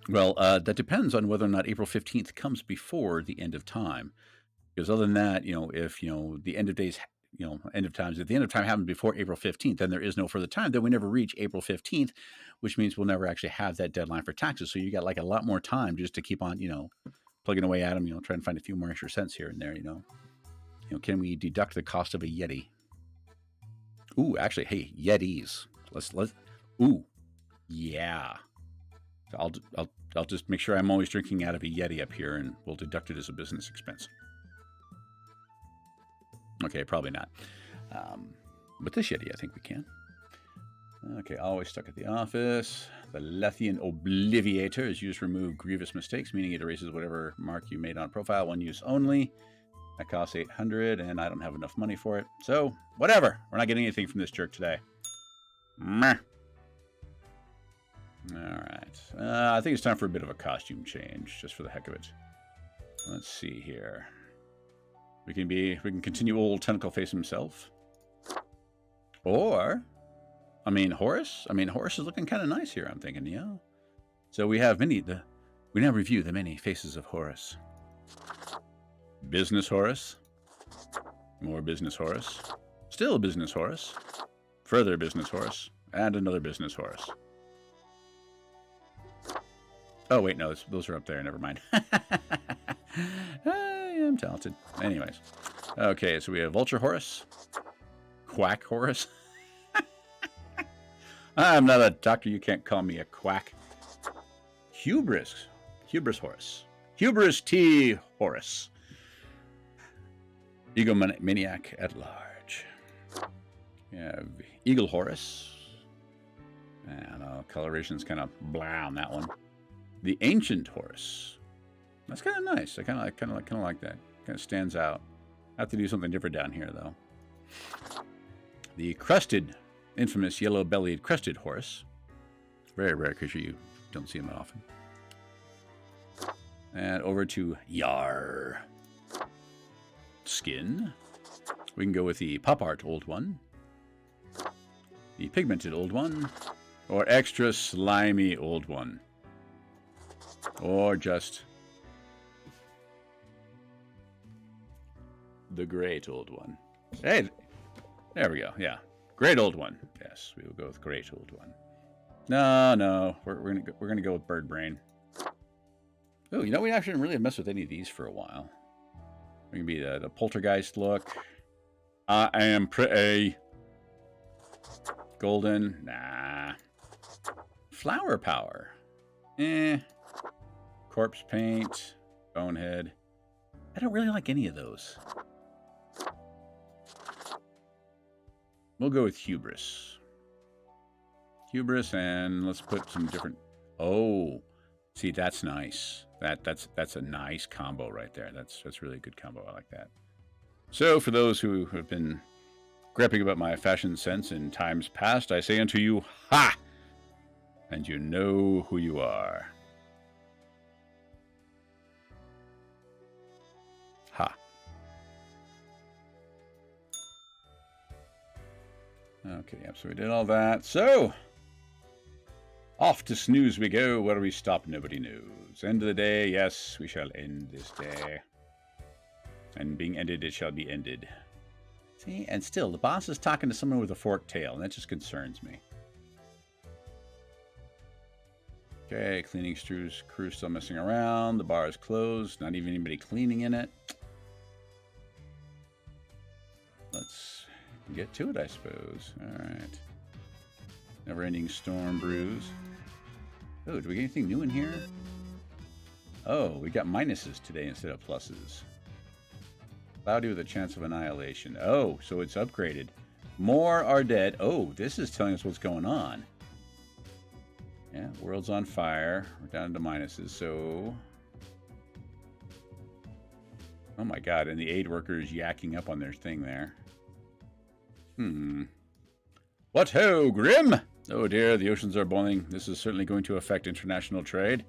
Well, that depends on whether or not April 15th comes before the end of time. Because other than that, if, the end of days... end of times. If the end of time happens before April 15th, then there is no further time. Then we never reach April 15th, which means we'll never actually have that deadline for taxes. So you got like a lot more time just to keep on, plugging away at them, trying to find a few more extra cents here and there, can we deduct the cost of a Yeti? Ooh, actually, hey, Yetis. Ooh, yeah. I'll just make sure I'm always drinking out of a Yeti up here, and we'll deduct it as a business expense. Okay, probably not. With this Yeti, I think we can. Okay, always stuck at the office. The Lethian Obliviator is used to remove grievous mistakes, meaning it erases whatever mark you made on a profile, one use only. That costs 800, and I don't have enough money for it. So, whatever. We're not getting anything from this jerk today. Meh. Alright. I think it's time for a bit of a costume change, just for the heck of it. Let's see here. We can continue old Tentacle Face himself. Or, Horace? Horace is looking kind of nice here, I'm thinking, yeah. So we have we now review the many faces of Horace. Business Horace. More business Horace. Still business Horace. Further business Horace. And another business Horace. Oh, wait, no, those are up there. Never mind. I am talented. Anyways. Okay, so we have Vulture Horace. Quack Horace. I'm not a doctor. You can't call me a quack. Hubris Horace. Hubris T. Horace. Egomaniac at large. We have Eagle Horace. And coloration's kind of blah on that one. The Ancient Horace. That's kind of nice. I kind of like that. Kind of stands out. I have to do something different down here, though. The Crested, infamous yellow-bellied Crested Horace. Very rare creature. You don't see him that often. And over to Yar. Skin. We can go with the Pop Art Old One. The Pigmented Old One. Or Extra Slimy Old One. Or just the Great Old One. Hey, there we go. Yeah, Great Old One. Yes, we will go with Great Old One. No, we're gonna go with Bird Brain. Oh, we actually didn't really mess with any of these for a while. We can be the Poltergeist look. I am pretty. Golden? Nah. Flower power? Eh. Corpse paint? Bonehead? I don't really like any of those. We'll go with hubris. Hubris, and let's put some different... Oh, see, that's nice. That's a nice combo right there. That's really a good combo. I like that. So, for those who have been griping about my fashion sense in times past, I say unto you, ha! And you know who you are. Ha. Okay, yep, so we did all that. So, off to snooze we go. Where do we stop? Nobody knows. End of the day, yes, we shall end this day. And being ended, it shall be ended. See, and still, the boss is talking to someone with a forked tail, and that just concerns me. Okay, cleaning crew still messing around. The bar is closed. Not even anybody cleaning in it. Let's get to it, I suppose. All right. Never-ending storm brews. Oh, do we get anything new in here? Oh, we got minuses today instead of pluses. Cloudy with a chance of annihilation. Oh, so it's upgraded. More are dead. Oh, this is telling us what's going on. Yeah, world's on fire. We're down to minuses, so... Oh my god, and the aid worker is yakking up on their thing there. What ho, Grim? Oh dear, the oceans are boiling. This is certainly going to affect international trade.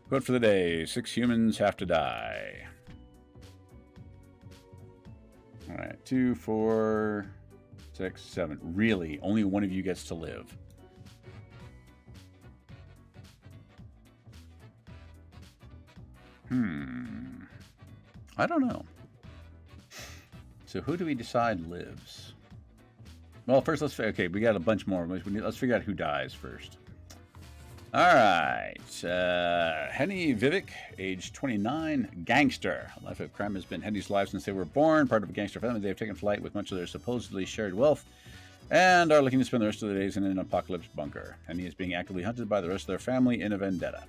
Quote for the day, 6 humans have to die. Alright, 2, 4, 6, 7. Really, only one of you gets to live. I don't know. So who do we decide lives? Well, first let's... Okay, we got a bunch more. Let's figure out who dies first. Alright. Henny Vivek, age 29, gangster. A life of crime has been Henny's life since they were born. Part of a gangster family, they have taken flight with much of their supposedly shared wealth and are looking to spend the rest of their days in an apocalypse bunker. Henny is being actively hunted by the rest of their family in a vendetta.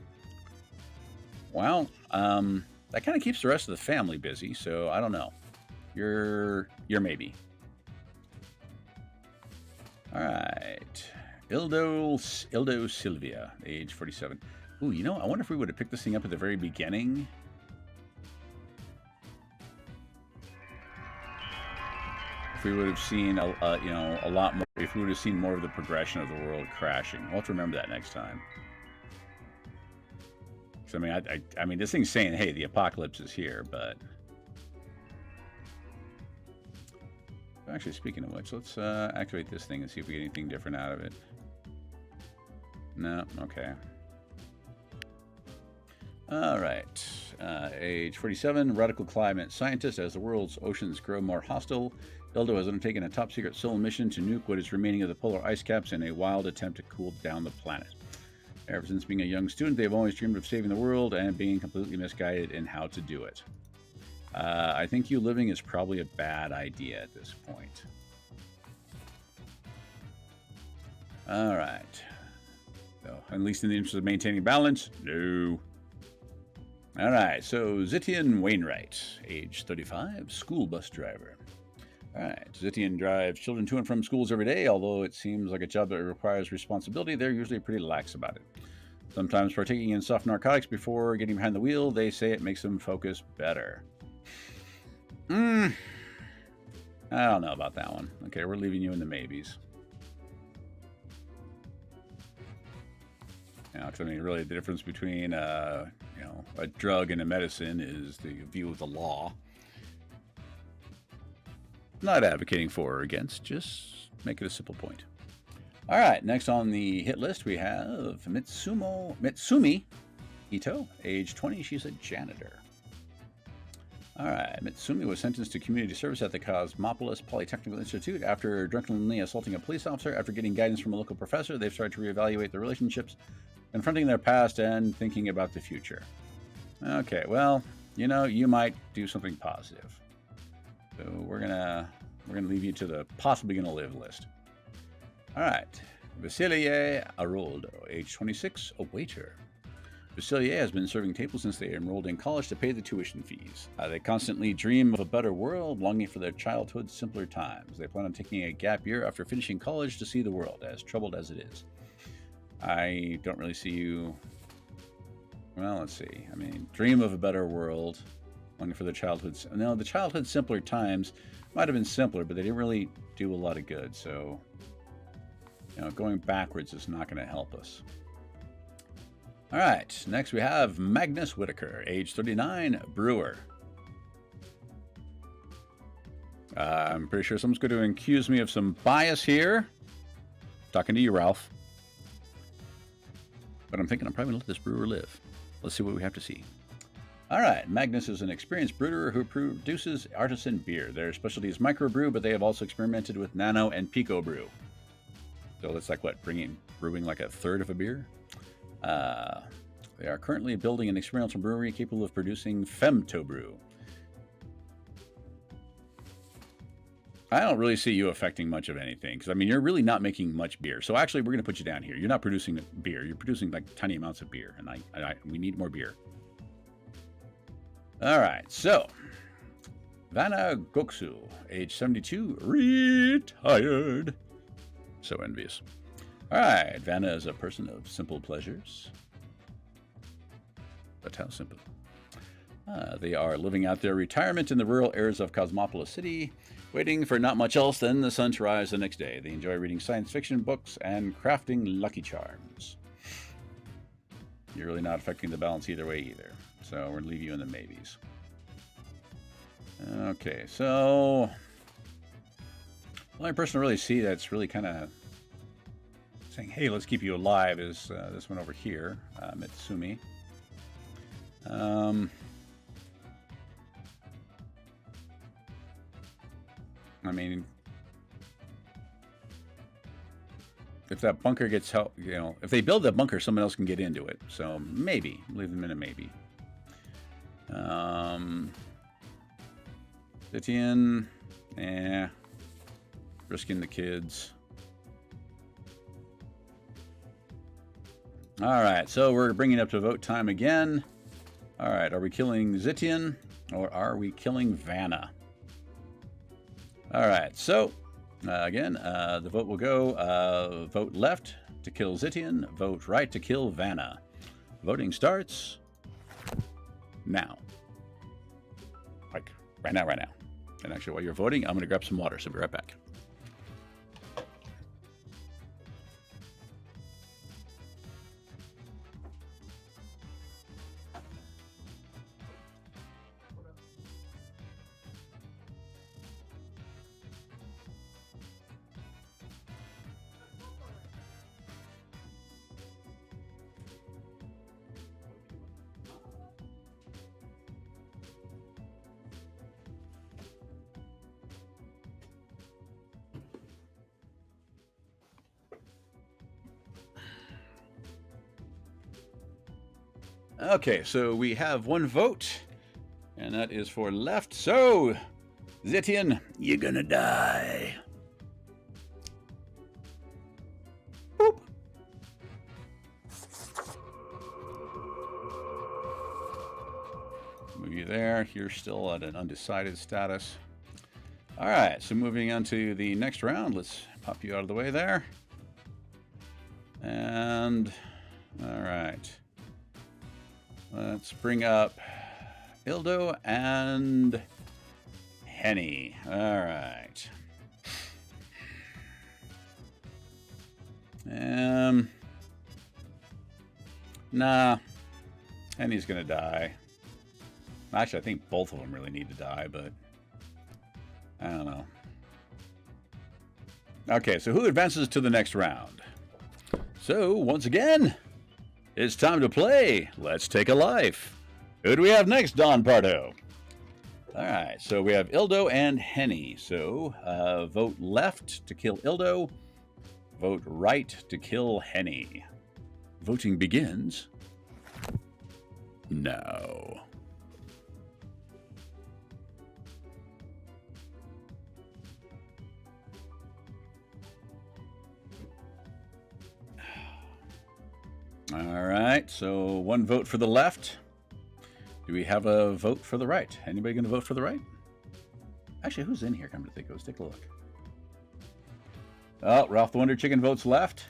Well, that kind of keeps the rest of the family busy, so I don't know. You're maybe. All right. Ildo Sylvia, age 47. Ooh, you know, I wonder if we would have picked this thing up at the very beginning. If we would have seen, a lot more, if we would have seen more of the progression of the world crashing. We'll have to remember that next time. So, I mean, this thing's saying, hey, the apocalypse is here, but... Actually, speaking of which, let's activate this thing and see if we get anything different out of it. No, okay. All right. Age 47, radical climate scientist. As the world's oceans grow more hostile, Ildo has undertaken a top-secret solo mission to nuke what is remaining of the polar ice caps in a wild attempt to cool down the planet. Ever since being a young student, they've always dreamed of saving the world and being completely misguided in how to do it. I think you living is probably a bad idea at this point. All right. So, at least in the interest of maintaining balance, no. All right, so Zitian Wainwright, age 35, school bus driver. All right, Zitian drives children to and from schools every day. Although it seems like a job that requires responsibility, they're usually pretty lax about it. Sometimes partaking in soft narcotics before getting behind the wheel, they say it makes them focus better. I don't know about that one. Okay, we're leaving you in the maybes. You know, 'cause I mean, really, the difference between a drug and a medicine is the view of the law. Not advocating for or against, just make it a simple point. All right, next on the hit list we have Mitsumi Ito, age 20. She's a janitor. All right, Mitsumi was sentenced to community service at the Cosmopolis Polytechnical Institute after drunkenly assaulting a police officer. After getting guidance from a local professor, they've started to reevaluate their relationships, confronting their past and thinking about the future. Okay, well, you might do something positive. So we're gonna leave you to the possibly gonna live list. All right. Vasilier Aroldo, age 26, a waiter. Vasilier has been serving tables since they enrolled in college to pay the tuition fees. They constantly dream of a better world, longing for their childhood's simpler times. They plan on taking a gap year after finishing college to see the world, as troubled as it is. I don't really see you... Well, let's see. I mean, dream of a better world, longing for their childhood's... No, the childhood's simpler times might have been simpler, but they didn't really do a lot of good, so... You know, going backwards is not going to help us. All right, next we have Magnus Whitaker, age 39, brewer. I'm pretty sure someone's going to accuse me of some bias here. Talking to you, Ralph. But I'm thinking I'm probably going to let this brewer live. Let's see what we have to see. All right, Magnus is an experienced brewer who produces artisan beer. Their specialty is microbrew, but they have also experimented with nano and pico brew. So that's like what, brewing like a third of a beer? They are currently building an experimental brewery capable of producing femto brew. I don't really see you affecting much of anything, because I mean, you're really not making much beer. So actually, we're going to put you down here. You're not producing beer. You're producing like tiny amounts of beer, and we need more beer. All right, so Vanna Goksu, age 72, retired. So envious. All right, Vanna is a person of simple pleasures. But how simple? They are living out their retirement in the rural areas of Cosmopolis City, waiting for not much else than the sun to rise the next day. They enjoy reading science fiction books and crafting Lucky Charms. You're really not affecting the balance either way either. So we're going to leave you in the maybes. Okay, so... The only person I really see that's really kind of saying, hey, let's keep you alive is this one over here, Mitsumi. I mean, if that bunker gets help, you know, if they build that bunker, someone else can get into it. So maybe, leave them in a maybe. Etienne, risking the kids. All right, so we're bringing it up to vote time again. All right, are we killing Zitian or are we killing Vanna? All right, so again, the vote will go vote left to kill Zitian, vote right to kill Vanna. Voting starts now. Like, right now. And actually, while you're voting, I'm going to grab some water, so I'll be right back. Okay, so we have one vote, and that is for left. So, Zitian, you're gonna die. Boop. Move you there. You're still at an undecided status. All right, so moving on to the next round. Let's pop you out of the way there. And, all right. Let's bring up Ildo and Henny. All right. Nah. Henny's gonna die. Actually, I think both of them really need to die, but I don't know. Okay, so who advances to the next round? So, once again, it's time to play Let's Take a Life. Who do we have next, Don Pardo? All right, so we have Ildo and Henny. So vote left to kill Ildo. Vote right to kill Henny. Voting begins now. All right, so one vote for the left. Do we have a vote for the right? Anybody going to vote for the right? Actually, who's in here? Come to think of it. Let's take a look. Oh, Ralph the Wonder Chicken votes left.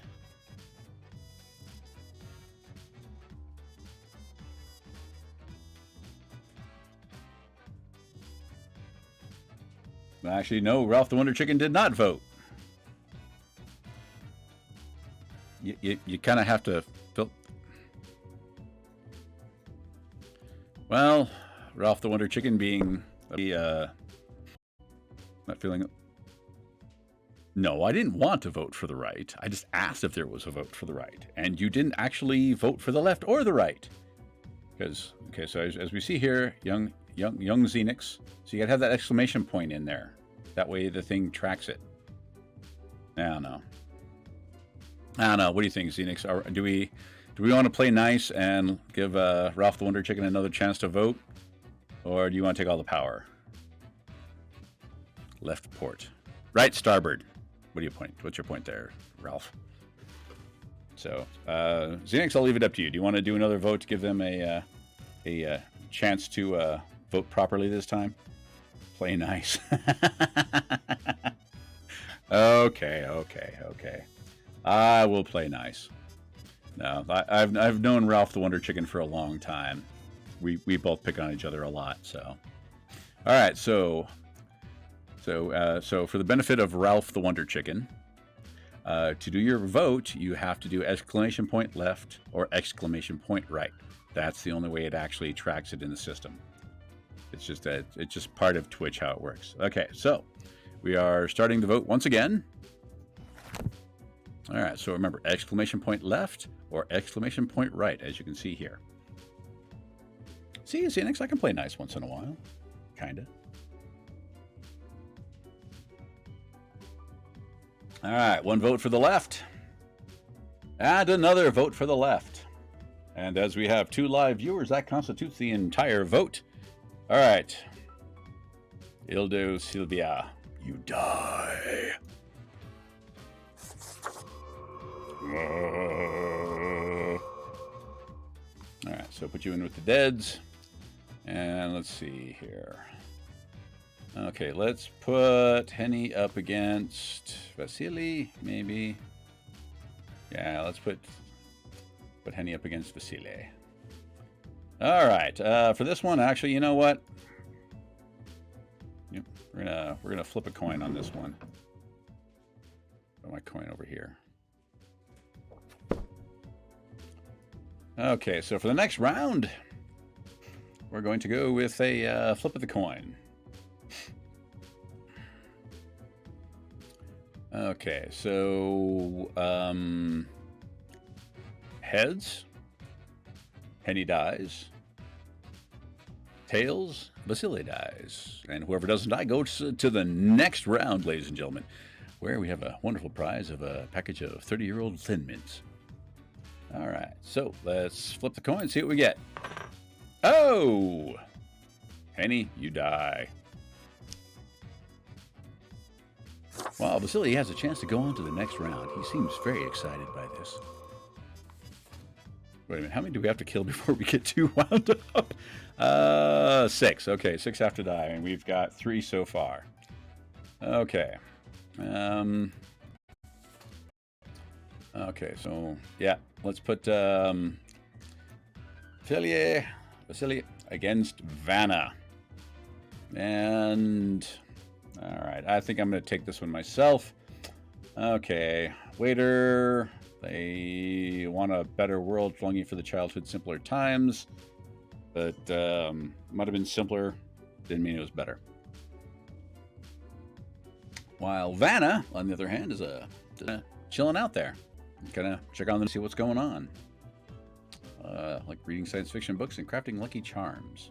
Actually, no, Ralph the Wonder Chicken did not vote. You kind of have to fill. Well, Ralph the Wonder Chicken being not feeling. No, I didn't want to vote for the right. I just asked if there was a vote for the right, and you didn't actually vote for the left or the right. Because okay, so as we see here, young Xenix, so you gotta have that exclamation point in there. That way the thing tracks it. I don't know. What do you think, Xenix? Do we want to play nice and give Ralph the Wonder Chicken another chance to vote? Or do you want to take all the power? Left port. Right starboard. What do you point? What's your point there, Ralph? So, Xenix, I'll leave it up to you. Do you want to do another vote to give them a chance to vote properly this time? Play nice. Okay. I will play nice. No, I've known Ralph the Wonder Chicken for a long time. We both pick on each other a lot. So, all right. So for the benefit of Ralph the Wonder Chicken, to do your vote, you have to do exclamation point left or exclamation point right. That's the only way it actually tracks it in the system. It's just part of Twitch how it works. Okay, so we are starting the vote once again. All right, so remember, exclamation point left or exclamation point right, as you can see here. See, Xenix, I can play nice once in a while. Kinda. All right, one vote for the left. And another vote for the left. And as we have 2 live viewers, that constitutes the entire vote. All right. Ildo Silvia, you die. All right, so put you in with the deads. And let's see here. Okay, let's put Henny up against Vasily, maybe. Yeah, let's put Henny up against Vasily. All right, for this one, actually, you know what? Yep, we're gonna flip a coin on this one. Put my coin over here. Okay, so for the next round, we're going to go with a flip of the coin. Okay, so heads, Henny dies. Tails, Vasily dies. And whoever doesn't die goes to the next round, ladies and gentlemen, where we have a wonderful prize of a package of 30-year-old Thin Mints. All right, so let's flip the coin and see what we get. Oh! Henny, you die. Wow, Vasily has a chance to go on to the next round. He seems very excited by this. Wait a minute, how many do we have to kill before we get 2 wound up? 6. Okay, 6 have to die, and we've got 3 so far. Okay. Okay, so, yeah, let's put Vasily against Vanna. And, all right, I think I'm going to take this one myself. Okay, waiter... They want a better world, longing for the childhood, simpler times. But might have been simpler, didn't mean it was better. While Vanna, on the other hand, is chilling out there. Kind of check on them, see what's going on. Like reading science fiction books and crafting lucky charms.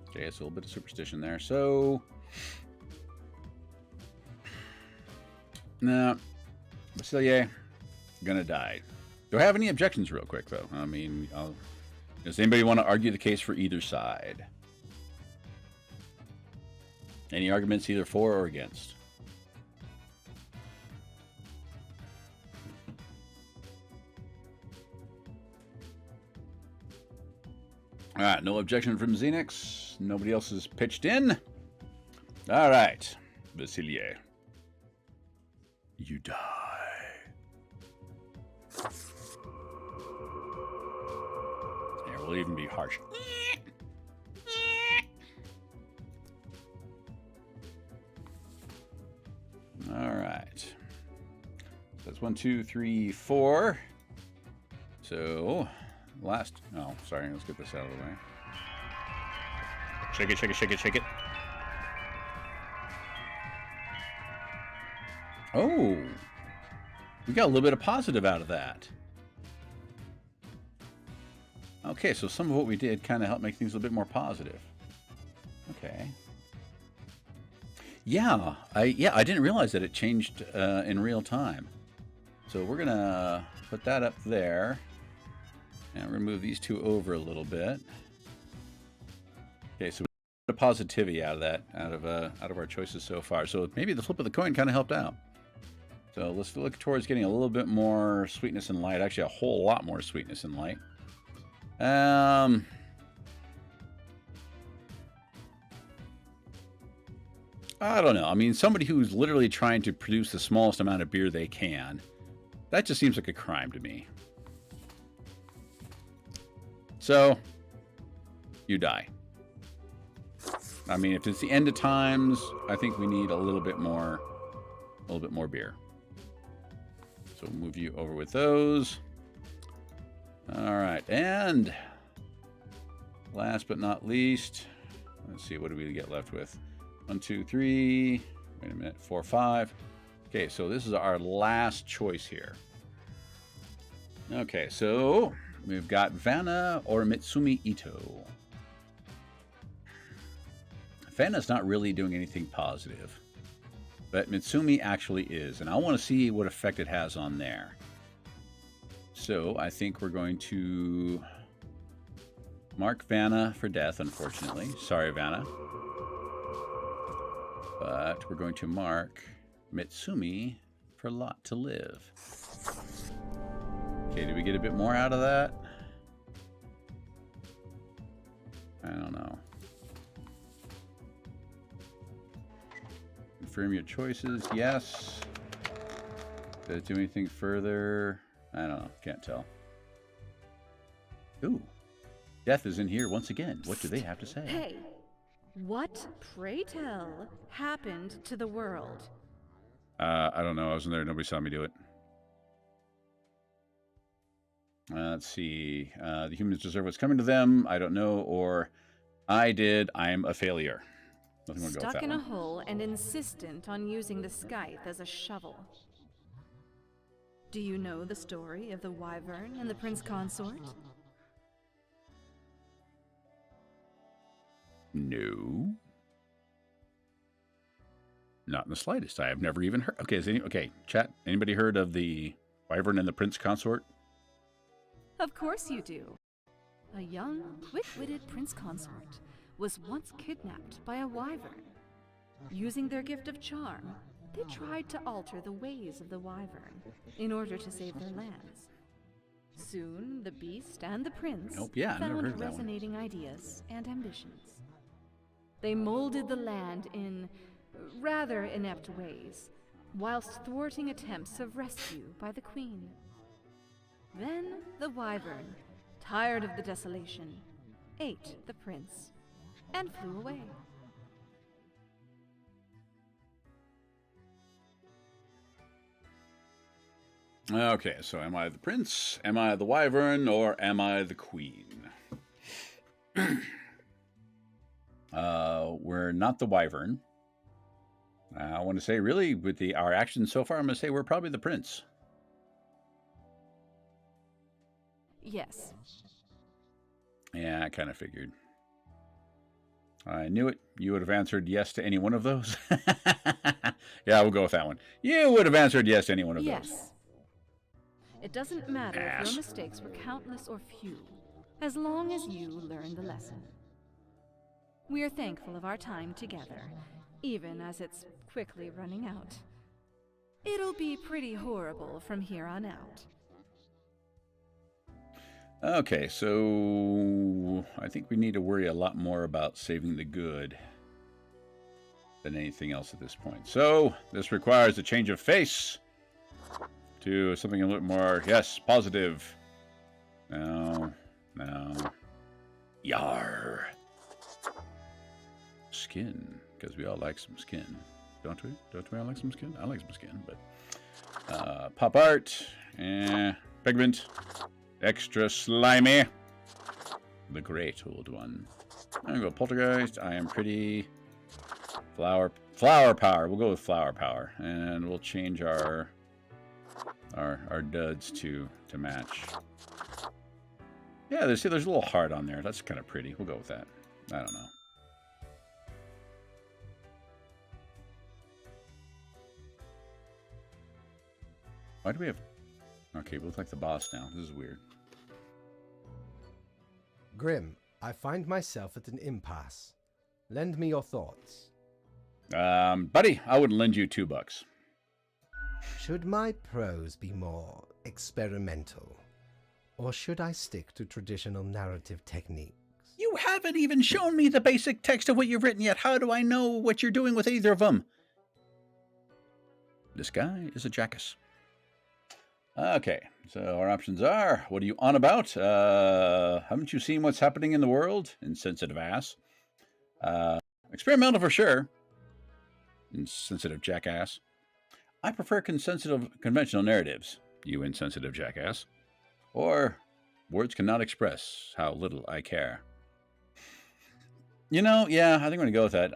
Okay, it's a little bit of superstition there. So, now, Vasily gonna die. Do I have any objections real quick, though? I mean, does anybody want to argue the case for either side? Any arguments either for or against? All right, no objection from Xenix. Nobody else has pitched in. All right, Vasilier. You die. Yeah, we'll even be harsh. All right. That's 1, 2, 3, 4. So, last. Oh, sorry. Let's get this out of the way. Shake it, shake it, shake it, shake it. Oh, we got a little bit of positive out of that. Okay, so some of what we did kind of helped make things a little bit more positive. Okay. Yeah, I didn't realize that it changed in real time. So we're gonna put that up there and remove these two over a little bit. Okay, so we got a positivity out of that, out of our choices so far. So maybe the flip of the coin kind of helped out. So let's look towards getting a little bit more sweetness and light. Actually, a whole lot more sweetness and light. I don't know. I mean, somebody who's literally trying to produce the smallest amount of beer they can, that just seems like a crime to me. So, you die. I mean, if it's the end of times, I think we need a little bit more beer. So we'll move you over with those. All right, and last but not least, let's see, what do we get left with? 1, 2, 3. Wait a minute, 4, 5. Okay, so this is our last choice here. Okay, so we've got Vanna or Mitsumi Ito. Vanna's not really doing anything positive, but Mitsumi actually is, and I want to see what effect it has on there. So I think we're going to mark Vanna for death, unfortunately. Sorry, Vanna. But we're going to mark Mitsumi for lot to live. Okay, did we get a bit more out of that? I don't know. Confirm your choices. Yes. Did it do anything further? I don't know. Can't tell. Ooh. Death is in here once again. What do they have to say? Hey, what, pray tell, happened to the world? I don't know. I wasn't there. Nobody saw me do it. Let's see. The humans deserve what's coming to them. I don't know. Or I did. I'm a failure. Nothing more to go with Stuck that in a one. hole and insistent on using the scythe as a shovel. Do you know the story of the Wyvern and the Prince Consort? No. Not in the slightest. I have never even heard. Okay, chat. Anybody heard of the Wyvern and the Prince Consort? Of course you do. A young, quick-witted Prince Consort was once kidnapped by a Wyvern. Using their gift of charm, they tried to alter the ways of the Wyvern in order to save their lands. Soon, the beast and the prince Nope, yeah, I never heard found of that one. resonating ideas and ambitions. They molded the land in rather inept ways, whilst thwarting attempts of rescue by the queen. Then the Wyvern, tired of the desolation, ate the prince and flew away. Okay, so am I the prince, am I the wyvern, or am I the queen? We're not the wyvern. I want to say, really, with our actions so far, I'm going to say we're probably the prince. Yes. Yeah, I kind of figured. I knew it. You would have answered yes to any one of those. Yeah, we'll go with that one. You would have answered yes to any one of those. Yes. It doesn't matter if your mistakes were countless or few, as long as you learn the lesson. We are thankful of our time together, even as it's quickly running out. It'll be pretty horrible from here on out. Okay, so I think we need to worry a lot more about saving the good than anything else at this point. So this requires a change of face to something a little more, yes, positive. No. Yar. Skin, because we all like some skin, don't we? Don't we all like some skin? I like some skin, but pop art, pigment, extra slimy, the great old one. I'm gonna go poltergeist. I am pretty. Flower power. We'll go with flower power, and we'll change our duds to match. Yeah, there's a little heart on there. That's kind of pretty. We'll go with that. I don't know. Why do we have... Okay, we look like the boss now. This is weird. Grim, I find myself at an impasse. Lend me your thoughts. Buddy, I would lend you $2. Should my prose be more experimental? Or should I stick to traditional narrative techniques? You haven't even shown me the basic text of what you've written yet. How do I know what you're doing with either of them? This guy is a jackass. Okay, so our options are, what are you on about? Haven't you seen what's happening in the world? Insensitive ass. Experimental for sure. Insensitive jackass. I prefer conventional narratives, you insensitive jackass. Or, words cannot express how little I care. You know, yeah, I think I'm going to go with that.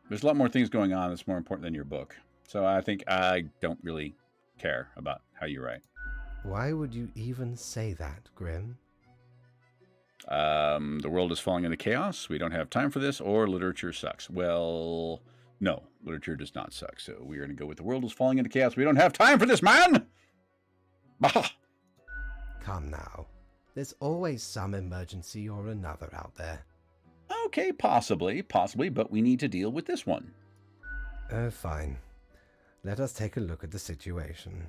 There's a lot more things going on that's more important than your book. So I think I don't really care about how you write. Why would you even say that, Grim? The world is falling into chaos. We don't have time for this, or literature sucks. Well, no, literature does not suck. So we're going to go with the world is falling into chaos. We don't have time for this, man! Bah! Come now. There's always some emergency or another out there. Okay, possibly, but we need to deal with this one. Fine. Let us take a look at the situation.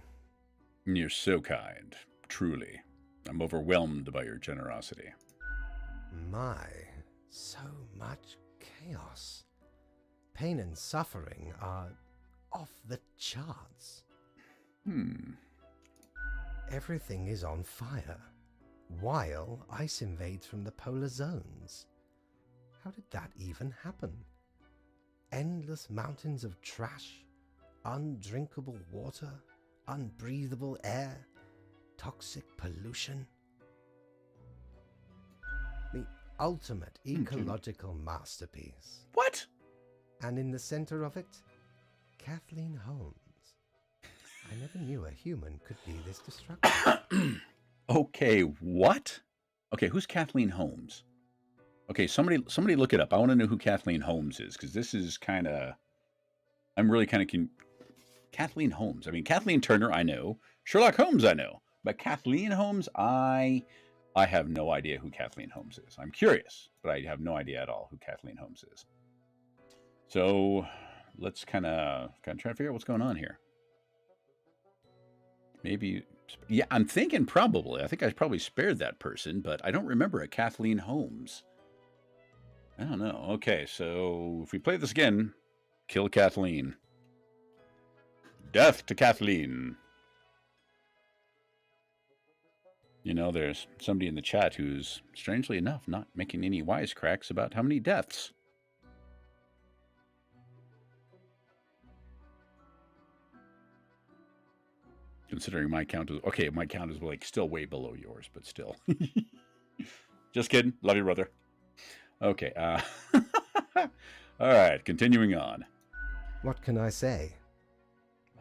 You're so kind, truly. I'm overwhelmed by your generosity. My, so much chaos. Pain and suffering are off the charts. Everything is on fire, while ice invades from the polar zones. How did that even happen? Endless mountains of trash, undrinkable water, unbreathable air, toxic pollution. The ultimate ecological masterpiece. What? And in the center of it, Kathleen Holmes. I never knew a human could be this destructive. Okay, what? Okay, who's Kathleen Holmes? Okay, somebody look it up. I want to know who Kathleen Holmes is, because this is kind of... I'm really kind of... Kathleen Holmes. I mean, Kathleen Turner, I know. Sherlock Holmes, I know. But Kathleen Holmes, I have no idea who Kathleen Holmes is. I'm curious, but I have no idea at all who Kathleen Holmes is. So, let's kind of try to figure out what's going on here. Maybe, yeah, I'm thinking probably. I think I probably spared that person, but I don't remember a Kathleen Holmes. I don't know. Okay, so if we play this again, kill Kathleen. Death to Kathleen. You know, there's somebody in the chat who's, strangely enough, not making any wisecracks about how many deaths. Considering my count is... Okay, my count is like still way below yours, but still. Just kidding. Love you, brother. Okay. All right, continuing on. What can I say?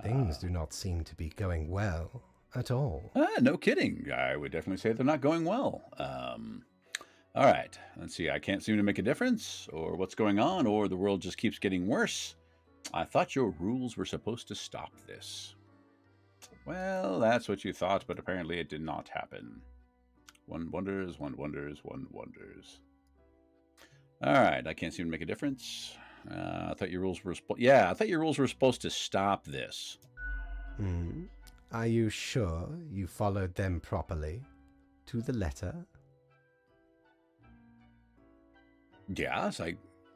Things do not seem to be going well at all. No kidding. I would definitely say they're not going well. All right. Let's see. I can't seem to make a difference, or what's going on, or the world just keeps getting worse. I thought your rules were supposed to stop this. Well, that's what you thought, but apparently it did not happen. One wonders, one wonders, one wonders. All right, I can't seem to make a difference. I thought your rules were... I thought your rules were supposed to stop this. Are you sure you followed them properly? to the letter? Yes,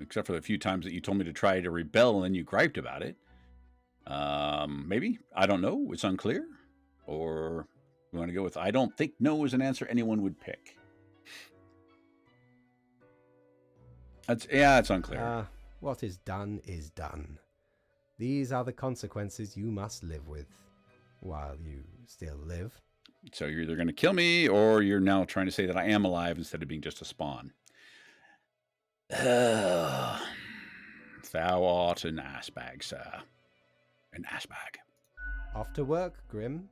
except for the few times that you told me to try to rebel and then you griped about it. Maybe? I don't know. It's unclear. Or we want to go with I don't think no is an answer anyone would pick. It's unclear. What is done is done. These are the consequences you must live with while you still live. So you're either going to kill me or you're now trying to say that I am alive instead of being just a spawn. Thou art an ass bag, sir. An ass bag. Off to work, Grim.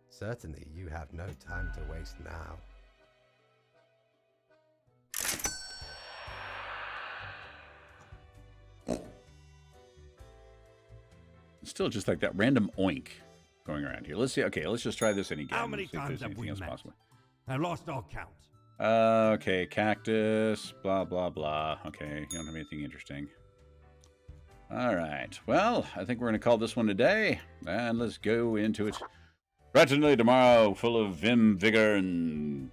Certainly you have no time to waste now. Still just like that random oink going around here. Let's see. Okay, let's just try this again. How many times have we met? I lost all count. Okay, cactus, blah, blah, blah. Okay, you don't have anything interesting. All right. Well, I think we're going to call this one a day, and let's go into it. Bright and early tomorrow, full of vim, vigor, and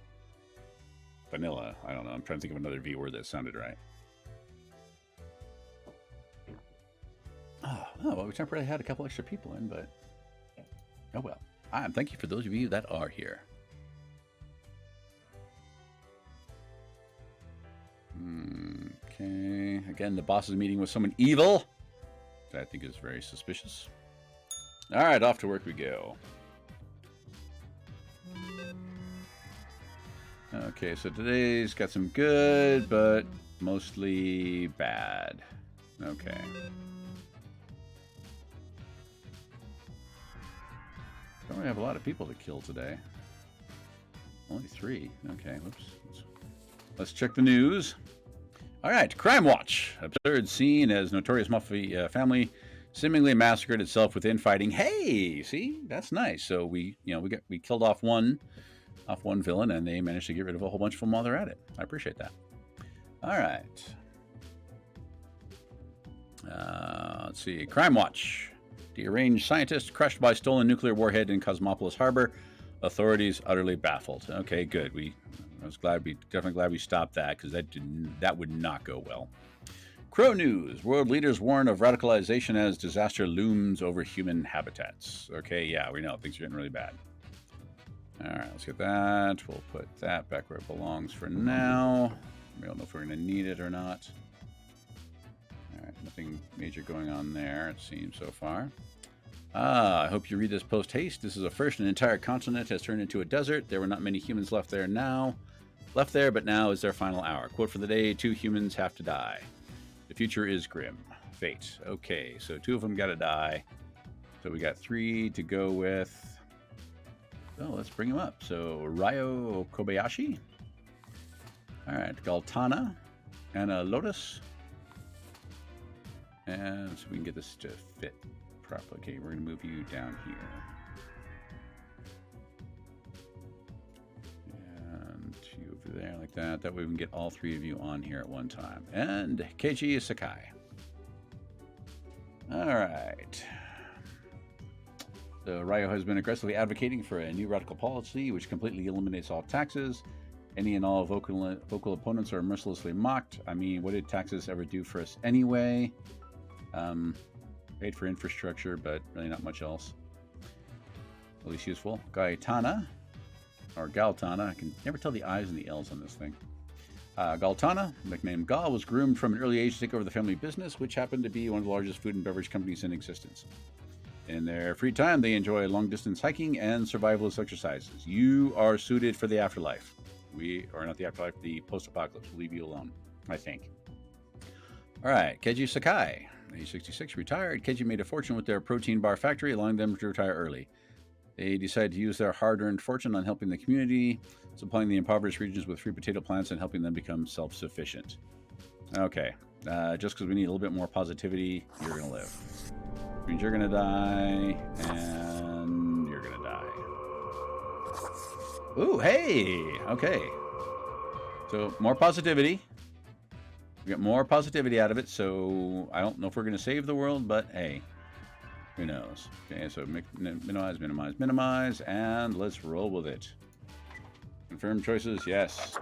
vanilla. I don't know. I'm trying to think of another V word that sounded right. Oh, well, we temporarily had a couple extra people in, but oh well. Thank you for those of you that are here. Okay. Again, the boss is meeting with someone evil, which I think is very suspicious. All right, off to work we go. Okay, so today's got some good, but mostly bad. Okay. Don't really have a lot of people to kill today. Only 3. Okay, whoops. Let's check the news. All right, Crime Watch. Absurd scene as notorious mafia family seemingly massacred itself with infighting. Hey, see, that's nice. So we killed off one villain, and they managed to get rid of a whole bunch of them while they're at it. I appreciate that. All right. Let's see. Crime Watch. Deranged scientist crushed by stolen nuclear warhead in Cosmopolis Harbor. Authorities utterly baffled. Okay, good. Definitely glad we stopped that, because that would not go well. Crow News. World leaders warn of radicalization as disaster looms over human habitats. Okay, yeah, we know things are getting really bad. All right, let's get that. We'll put that back where it belongs for now. We don't know if we're going to need it or not. All right, nothing major going on there, it seems so far. I hope you read this post-haste. This is a first an entire continent has turned into a desert. There were not many humans left there, but now is their final hour. Quote for the day, 2 humans have to die. The future is grim. Fate. Okay, so 2 of them got to die. So we got 3 to go with. Oh, let's bring them up. So Ryo Kobayashi. All right, Galtana. Anna Lotus. And so we can get this to fit properly. Okay, we're going to move you down here. And you over there like that. That way we can get all 3 of you on here at one time. And Keiji Sakai. All right. So Ryo has been aggressively advocating for a new radical policy which completely eliminates all taxes. Any and all vocal opponents are mercilessly mocked. I mean, what did taxes ever do for us anyway? Paid for infrastructure, but really not much else. At least useful. Gaetana, or Galtana. I can never tell the I's and the L's on this thing. Galtana, nicknamed Gal, was groomed from an early age to take over the family business, which happened to be one of the largest food and beverage companies in existence. In their free time, they enjoy long-distance hiking and survivalist exercises. You are suited for the afterlife. We are not the afterlife, the post-apocalypse. We'll leave you alone, I think. All right, Keiji Sakai, age 66, retired. Keiji made a fortune with their protein bar factory, allowing them to retire early. They decided to use their hard-earned fortune on helping the community, supplying the impoverished regions with free potato plants and helping them become self-sufficient. Okay, just because we need a little bit more positivity, you're going to live. Which means you're going to die, and you're going to die. Ooh, hey! Okay. So, more positivity. We get more positivity out of it, so I don't know if we're going to save the world, but hey, who knows? Okay, so minimize, minimize, minimize, and let's roll with it. Confirm choices, yes.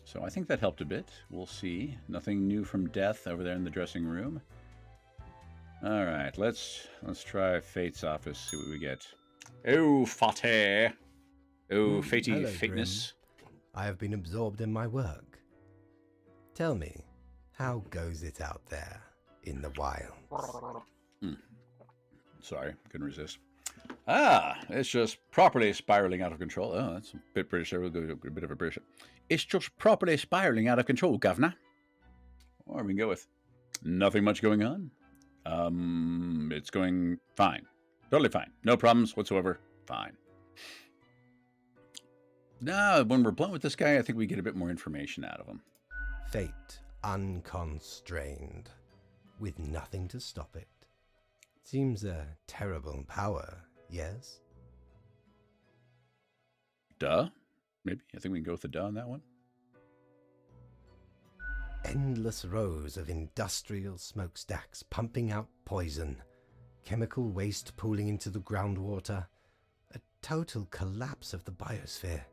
So I think that helped a bit. We'll see. Nothing new from Death over there in the dressing room. All right, let's try Fate's office. See what we get. Oh, Fate. Oh, Fatey hello, Fateness. Grim. I have been absorbed in my work. Tell me, how goes it out there in the wild? Sorry, couldn't resist. It's just properly spiraling out of control. Oh, that's a bit British there. We'll go a bit of a British. It's just properly spiraling out of control, Governor. Or we can go with nothing much going on. It's going fine. Totally fine. No problems whatsoever. Fine. Now, when we're blunt with this guy, I think we get a bit more information out of him. Fate unconstrained, with nothing to stop it. Seems a terrible power, yes? Duh? Maybe. I think we can go with the duh on that one. Endless rows of industrial smokestacks pumping out poison, chemical waste pooling into the groundwater, a total collapse of the biosphere.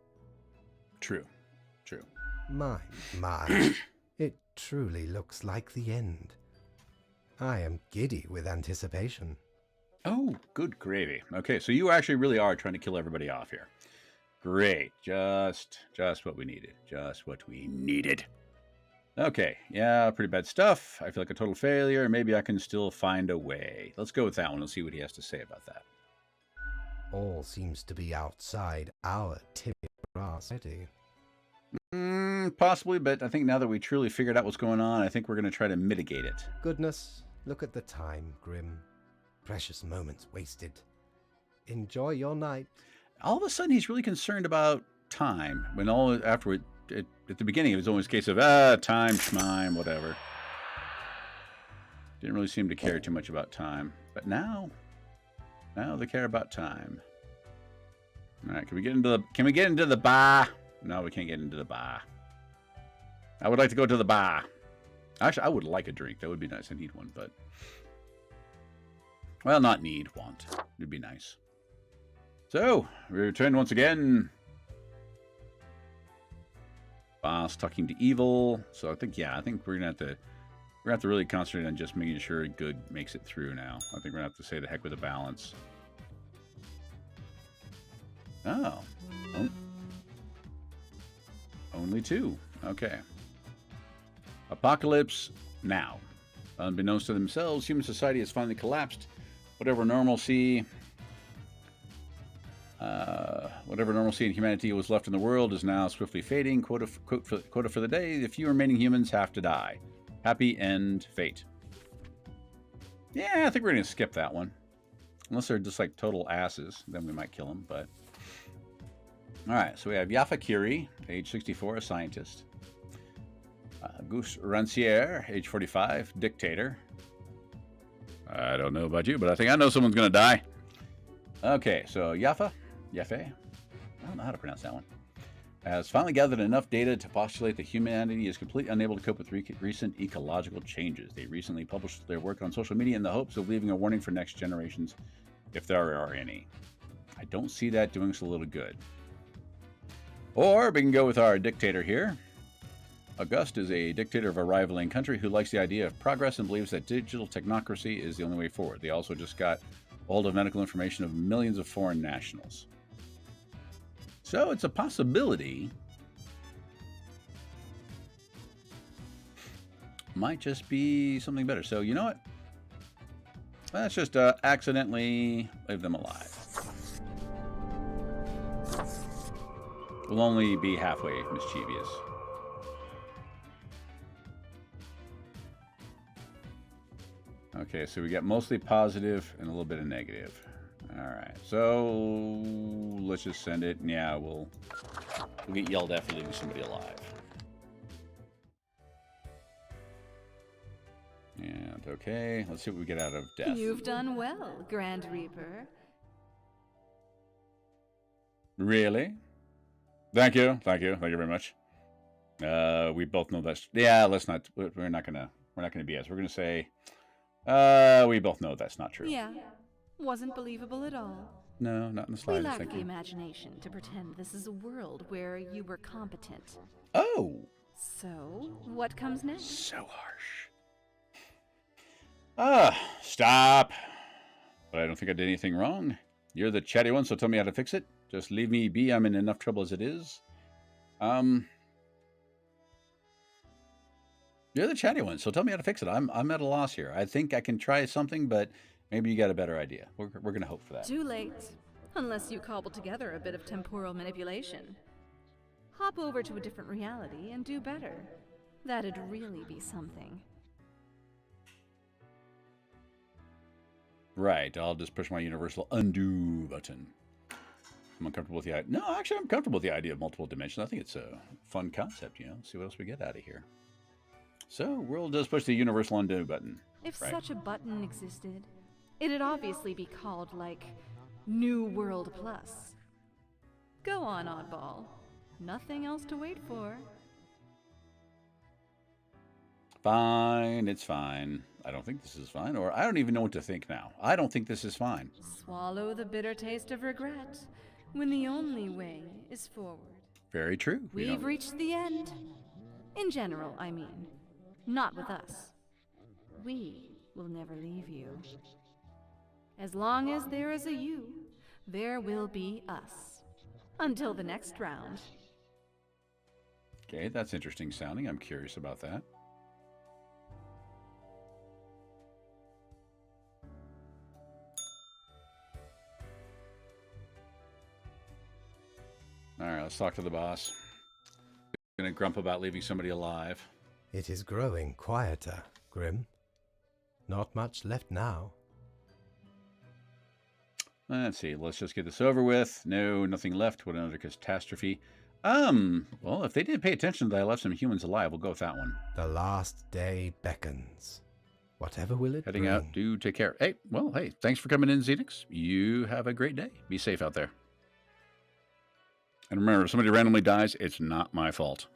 True. True. My, it truly looks like the end. I am giddy with anticipation. Oh, good gravy. Okay, so you actually really are trying to kill everybody off here. Great. Just what we needed. Just what we needed. Okay, yeah, pretty bad stuff. I feel like a total failure. Maybe I can still find a way. Let's go with that one. Let's see what he has to say about that. All seems to be outside our timidity. Possibly, but I think now that we truly figured out what's going on, I think we're going to try to mitigate it. Goodness, look at the time, Grim. Precious moments wasted. Enjoy your night. All of a sudden, he's really concerned about time. When all afterward, at the beginning, it was always a case of, time, schmime, whatever. Didn't really seem to care too much about time. But now they care about time. All right, can we get into the bar? No, we can't get into the bar. I would like to go to the bar. Actually, I would like a drink. That would be nice. I need one, but... Well, not need, want. It'd be nice. So, we return once again. Boss talking to evil. So I think we're gonna have to really concentrate on just making sure good makes it through now. I think we're gonna have to say the heck with the balance. Oh. Only 2. Okay. Apocalypse now. Unbeknownst to themselves, human society has finally collapsed. Whatever normalcy in humanity was left in the world is now swiftly fading. Quota for the day. The few remaining humans have to die. Happy end, fate. Yeah, I think we're going to skip that one. Unless they're just like total asses. Then we might kill them, but... Alright, so we have Yafa Kiri, age 64, a scientist. Gus Rancière, age 45, dictator. I don't know about you, but I think I know someone's going to die. Okay, so Yafe, I don't know how to pronounce that one, has finally gathered enough data to postulate that humanity is completely unable to cope with recent ecological changes. They recently published their work on social media in the hopes of leaving a warning for next generations, if there are any. I don't see that doing us a little good. Or we can go with our dictator here. August is a dictator of a rivaling country who likes the idea of progress and believes that digital technocracy is the only way forward. They also just got all of medical information of millions of foreign nationals. So it's a possibility. Might just be something better. So you know what? Let's just accidentally leave them alive. We'll only be halfway mischievous. Okay, so we got mostly positive and a little bit of negative. Alright, so let's just send it. Yeah, we'll get yelled at for leaving somebody alive. And okay, let's see what we get out of death. You've done well, Grand Reaper. Really? Thank you very much. We both know that's... Yeah, let's not... We're not gonna BS. We're gonna say... we both know that's not true. Yeah, wasn't believable at all. No, not in the We slightest, lack thank the you. imagination to pretend this is a world where you were competent. Oh! So, what comes next? So harsh. Stop. But I don't think I did anything wrong. You're the chatty one, so tell me how to fix it. Just leave me be. I'm in enough trouble as it is. You're the chatty one, so tell me how to fix it. I'm at a loss here. I think I can try something, but maybe you got a better idea. We're going to hope for that. Too late. Unless you cobble together a bit of temporal manipulation. Hop over to a different reality and do better. That'd really be something. Right, I'll just push my universal undo button. I'm uncomfortable with the idea. No, actually, I'm comfortable with the idea of multiple dimensions. I think it's a fun concept, you know. See what else we get out of here. So we'll just push the universal undo button. If Right. such a button existed, it'd obviously be called, like, New World Plus. Go on, oddball. Nothing else to wait for. Fine, it's fine. I don't think this is fine, or I don't even know what to think now. I don't think this is fine. Swallow the bitter taste of regret when the only way is forward. Very true. We We've don't- reached the end. In general, I mean. Not with us. We will never leave you. As long as there is a you, there will be us. Until the next round. Okay, that's interesting sounding. I'm curious about that. All right, let's talk to the boss. Gonna grump about leaving somebody alive. It is growing quieter, Grim. Not much left now. Let's see. Let's just get this over with. No, nothing left. What another catastrophe. Well, if they didn't pay attention that I left some humans alive, we'll go with that one. The last day beckons. Whatever will it Heading bring? out. Do take care. Hey, well, hey, thanks for coming in, Xenix. You have a great day. Be safe out there. And remember, if somebody randomly dies, it's not my fault.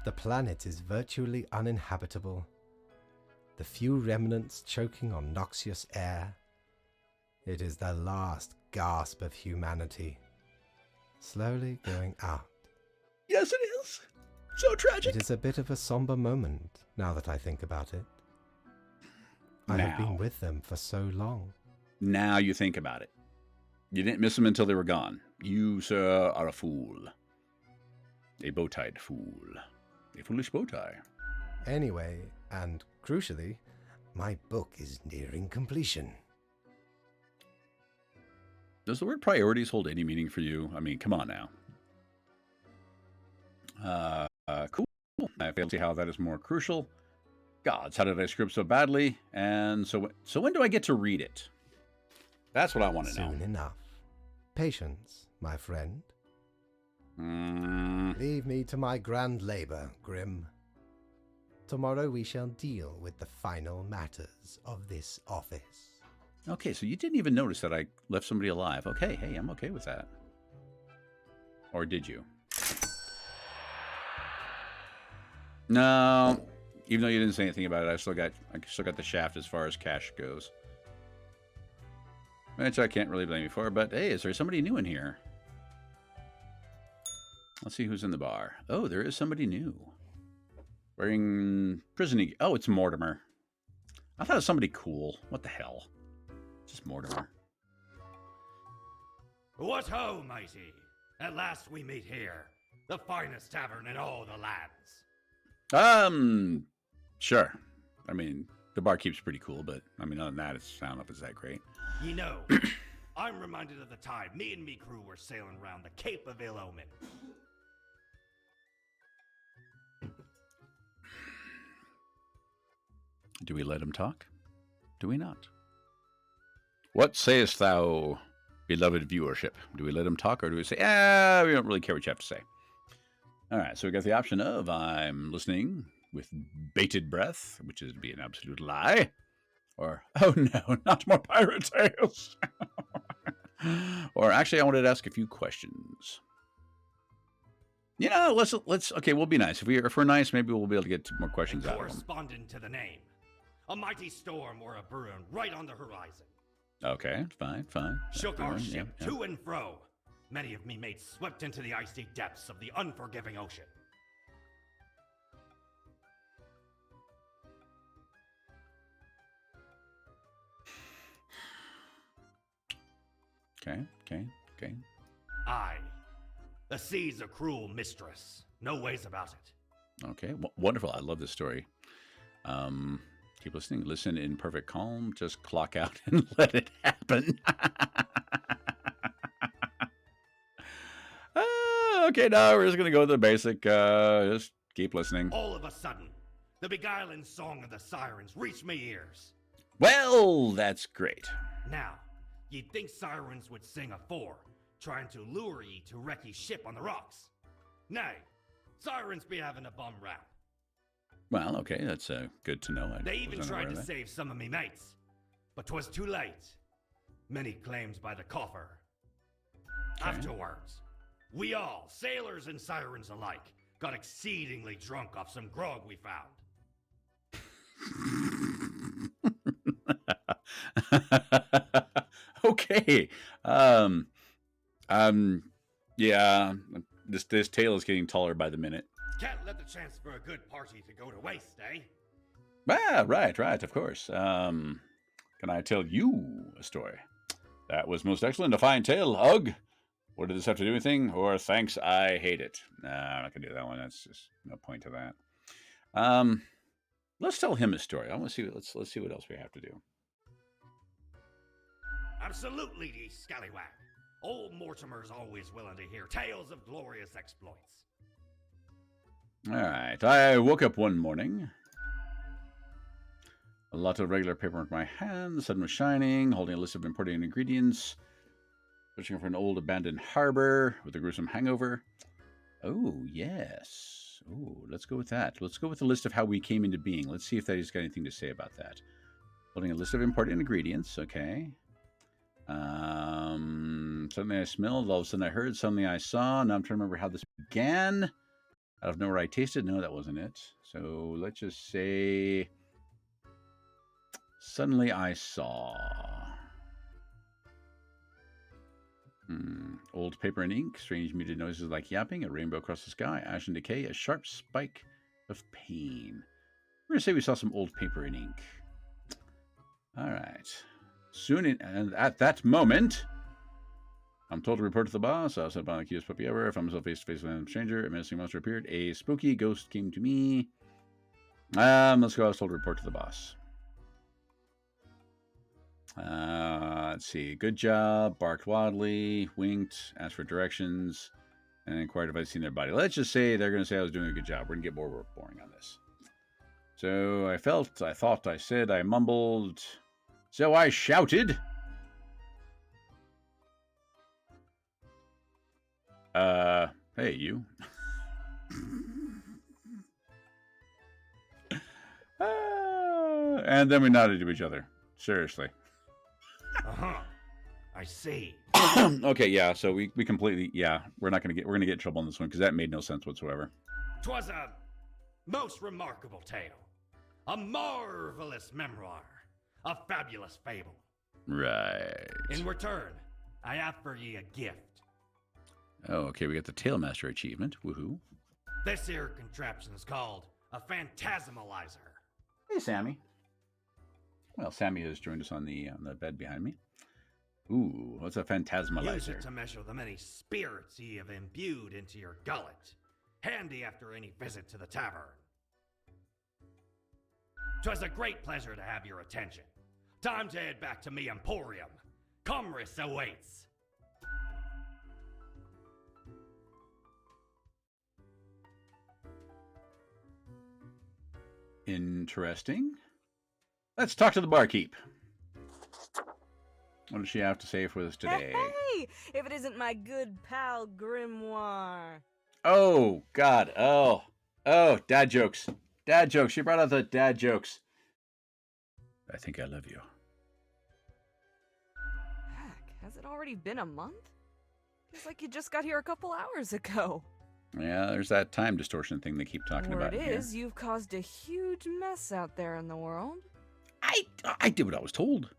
The planet is virtually uninhabitable. The few remnants choking on noxious air. It is the last gasp of humanity. Slowly going out. Yes, it is. So tragic. It is a bit of a somber moment, now that I think about it. I have Now. been with them for so long. Now you think about it. You didn't miss them until they were gone. You, sir, are a fool. A bow-tied fool. A foolish bow tie. Anyway, and crucially, my book is nearing completion. Does the word priorities hold any meaning for you? I mean, come on now. Cool. I fail to see how that is more crucial. Gods, how did I screw up so badly? And so when do I get to read it? That's what I want to know. Soon enough. Patience, my friend. Mm, Leave me to my grand labor, Grim. Tomorrow we shall deal with the final matters of this office. okay, so you didn't even notice that I left somebody alive. Okay, hey, I'm okay with that. Or did you? No, even though you didn't say anything about it, I still got the shaft as far as cash goes. Which I can't really blame you for, but hey, is there somebody new in here? Let's see who's in the bar. Oh, there is somebody new. Wearing prison. Oh, it's Mortimer. I thought it was somebody cool. What the hell? Just Mortimer. What ho, mighty! At last we meet here, the finest tavern in all the lands. Sure. I mean, the barkeep's pretty cool, but I mean, other than that, I don't know if it's that great. You know, I'm reminded of the time me and me crew were sailing around the Cape of Ill Omen. Do we let him talk? Do we not? What sayest thou, beloved viewership? Do we let him talk, or do we say, we don't really care what you have to say? All right, so we got the option of I'm listening with bated breath, which is to be an absolute lie, or, oh no, not more pirate tales. Or actually, I wanted to ask a few questions. You know, let's okay, we'll be nice. If we're nice, maybe we'll be able to get more questions And out of them. corresponding to the name, a mighty storm or a burn right on the horizon. Okay, fine, fine. Shook our Fine, ship yeah. to and fro. Many of me mates swept into the icy depths of the unforgiving ocean. Okay. Aye. The sea's a cruel mistress. No ways about it. Okay, wonderful. I love this story. Keep listening. Listen in perfect calm. Just clock out and let it happen. Okay, now we're just going to go with the basic. Just keep listening. All of a sudden, the beguiling song of the sirens reached me ears. Well, that's great. Now, you'd think sirens would sing afore, trying to lure ye to wreck ye ship on the rocks. Nay, sirens be having a bum rap. Well, okay, that's good to know. They even tried to save some of me mates, but 'twas too late. Many claims by the coffer. Okay. Afterwards, we all, sailors and sirens alike, got exceedingly drunk off some grog we found. Okay. Yeah. This tale is getting taller by the minute. Can't let the chance for a good party to go to waste, eh? Ah, right, of course. Can I tell you a story? That was most excellent. A fine tale. Ugh. What did this have to do with anything? Or thanks, I hate it. Nah, I'm not gonna do that one. That's just no point to that. Let's tell him a story. I want to see. Let's see what else we have to do. Absolutely, ye scallywag. Old Mortimer's always willing to hear tales of glorious exploits. All right. I woke up one morning. A lot of regular paper in my hand. The sun was shining, holding a list of imported ingredients. Searching for an old abandoned harbor with a gruesome hangover. Oh, yes. Oh, let's go with that. Let's go with the list of how we came into being. Let's see if that has got anything to say about that. Holding a list of imported ingredients. Okay. Something I smelled. All of a sudden I heard. Something I saw. Now I'm trying to remember how this began. Out of nowhere I tasted. No, that wasn't it. So let's just say... Suddenly I saw... Old paper and ink, strange muted noises like yapping, a rainbow across the sky, ash and decay, a sharp spike of pain. We're going to say we saw some old paper and ink. All right. And at that moment, I'm told to report to the boss. I was sent by the cutest puppy ever. I found myself face to face with a stranger. A menacing monster appeared. A spooky ghost came to me. Let's go. I was told to report to the boss. Let's see. Good job. Barked wildly. Winked. Asked for directions. And inquired if I'd seen their body. Let's just say they're going to say I was doing a good job. We're going to get more boring on this. So I thought, I said, I mumbled. So I shouted. Hey, you. And then we nodded to each other. Seriously. Uh-huh. I see. Okay, yeah, so we completely, yeah, we're gonna get in trouble on this one because that made no sense whatsoever. 'Twas a most remarkable tale. A marvelous memoir. A fabulous fable. Right. In return, I have for ye a gift. Oh, okay, we got the Tailmaster achievement. Woohoo. This here contraption's called a phantasmalizer. Hey, Sammy. Well, Sammy has joined us on the bed behind me. Ooh, what's a phantasmalizer? Use it to measure the many spirits ye have imbued into your gullet. Handy after any visit to the tavern. 'Twas a great pleasure to have your attention. Time to head back to me emporium. Commerce awaits. Interesting. Let's talk to the barkeep. What does she have to say for us today? Hey, if it isn't my good pal Grimoire. Oh, God. Oh, dad jokes. Dad jokes. She brought out the dad jokes. I think I love you. Heck, has it already been a month? Feels like you just got here a couple hours ago. Yeah, there's that time distortion thing they keep talking about. Word is, you've caused a huge mess out there in the world. I did what I was told.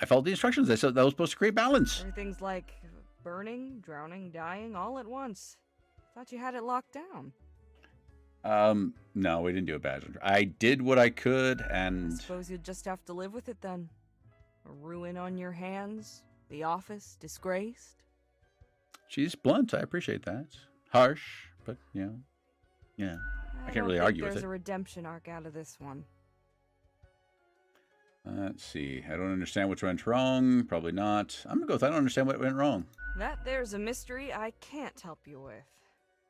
I followed the instructions. I said that was supposed to create balance. Everything's like burning, drowning, dying all at once. Thought you had it locked down. No, we didn't do a badge. I did what I could, I and suppose you'd just have to live with it then. A ruin on your hands, the office disgraced. she's blunt. I appreciate that. Harsh, but yeah. I can't really argue with There's it. a redemption arc out of this one. Let's see. I don't understand which went wrong. Probably not. I'm gonna go with I don't understand what went wrong. That there's a mystery I can't help you with.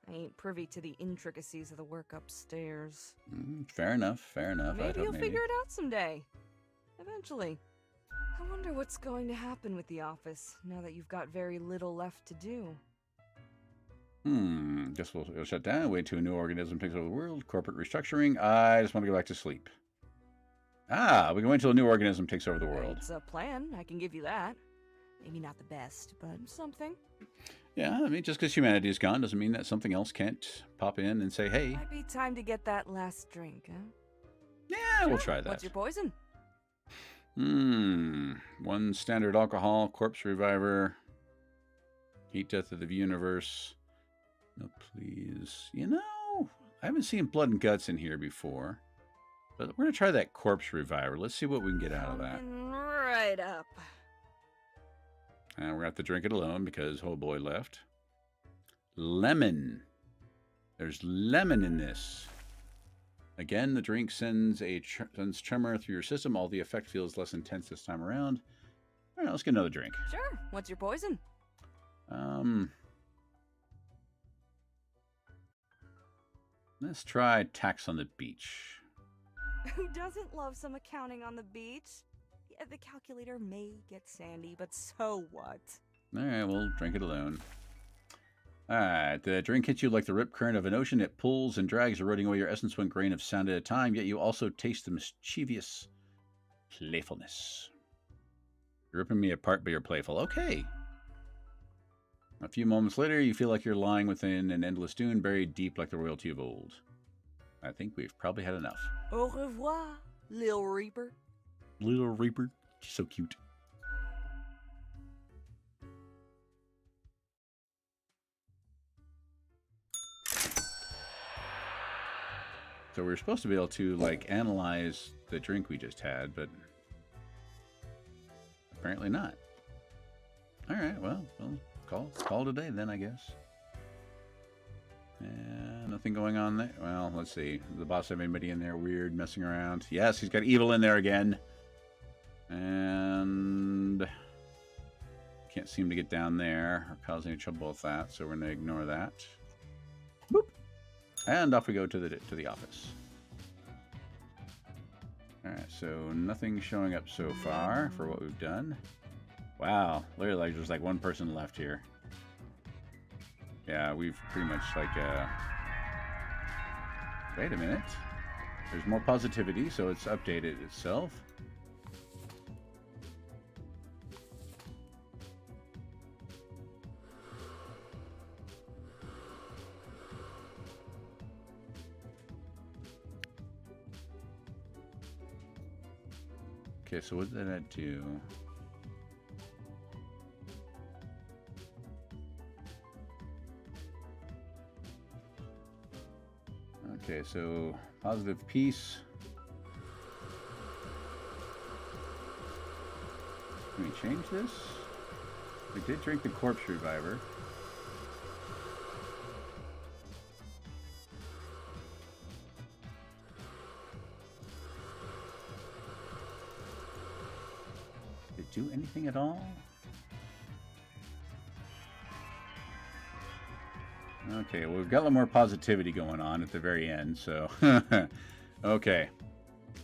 I ain't privy to the intricacies of the work upstairs. Fair enough. Fair enough. Maybe you'll figure it out someday. Eventually. I wonder what's going to happen with the office now that you've got very little left to do. Guess we'll shut down. Wait till a new organism takes over the world. Corporate restructuring. I just want to go back to sleep. We can wait till a new organism takes over the world. It's a plan. I can give you that. Maybe not the best, but something. Yeah, I mean, just because humanity is gone doesn't mean that something else can't pop in and say, hey. Might be time to get that last drink, huh? Yeah, Sure. we'll try that. What's your poison? One standard alcohol, corpse reviver, heat death of the universe. No, please. I haven't seen blood and guts in here before. But we're going to try that corpse reviver. Let's see what we can get out of that. Coming right up. And we're going to have to drink it alone because oh boy left. Lemon. There's lemon in this. Again, the drink sends sends tremor through your system. All the effect feels less intense this time around. All right, let's get another drink. Sure. What's your poison? Let's try Tax on the Beach. Who doesn't love some accounting on the beach? Yeah, the calculator may get sandy, but so what? All right, we'll drink it alone. All right, the drink hits you like the rip current of an ocean. It pulls and drags, eroding away your essence one grain of sound at a time, yet you also taste the mischievous playfulness. You're ripping me apart, but you're playful. Okay. A few moments later, you feel like you're lying within an endless dune, buried deep like the royalty of old. I think we've probably had enough. Au revoir, Lil Reaper. Little Reaper. She's so cute. So we're supposed to be able to, like, analyze the drink we just had, but apparently not. All right, well, call it a day then, I guess. And nothing going on there. Well, let's see. The boss have anybody in there weird, messing around? Yes, he's got evil in there again. And can't seem to get down there or cause any trouble with that, so we're going to ignore that. Boop. And off we go to the office. Alright, so nothing showing up so far for what we've done. Wow, literally there's like one person left here. Yeah, we've pretty much like, wait a minute. There's more positivity, so it's updated itself. Okay, so what did that do? Okay, so positive peace. Can we change this? We did drink the corpse reviver. Did it do anything at all? Okay, well, we've got a little more positivity going on at the very end, so... Okay.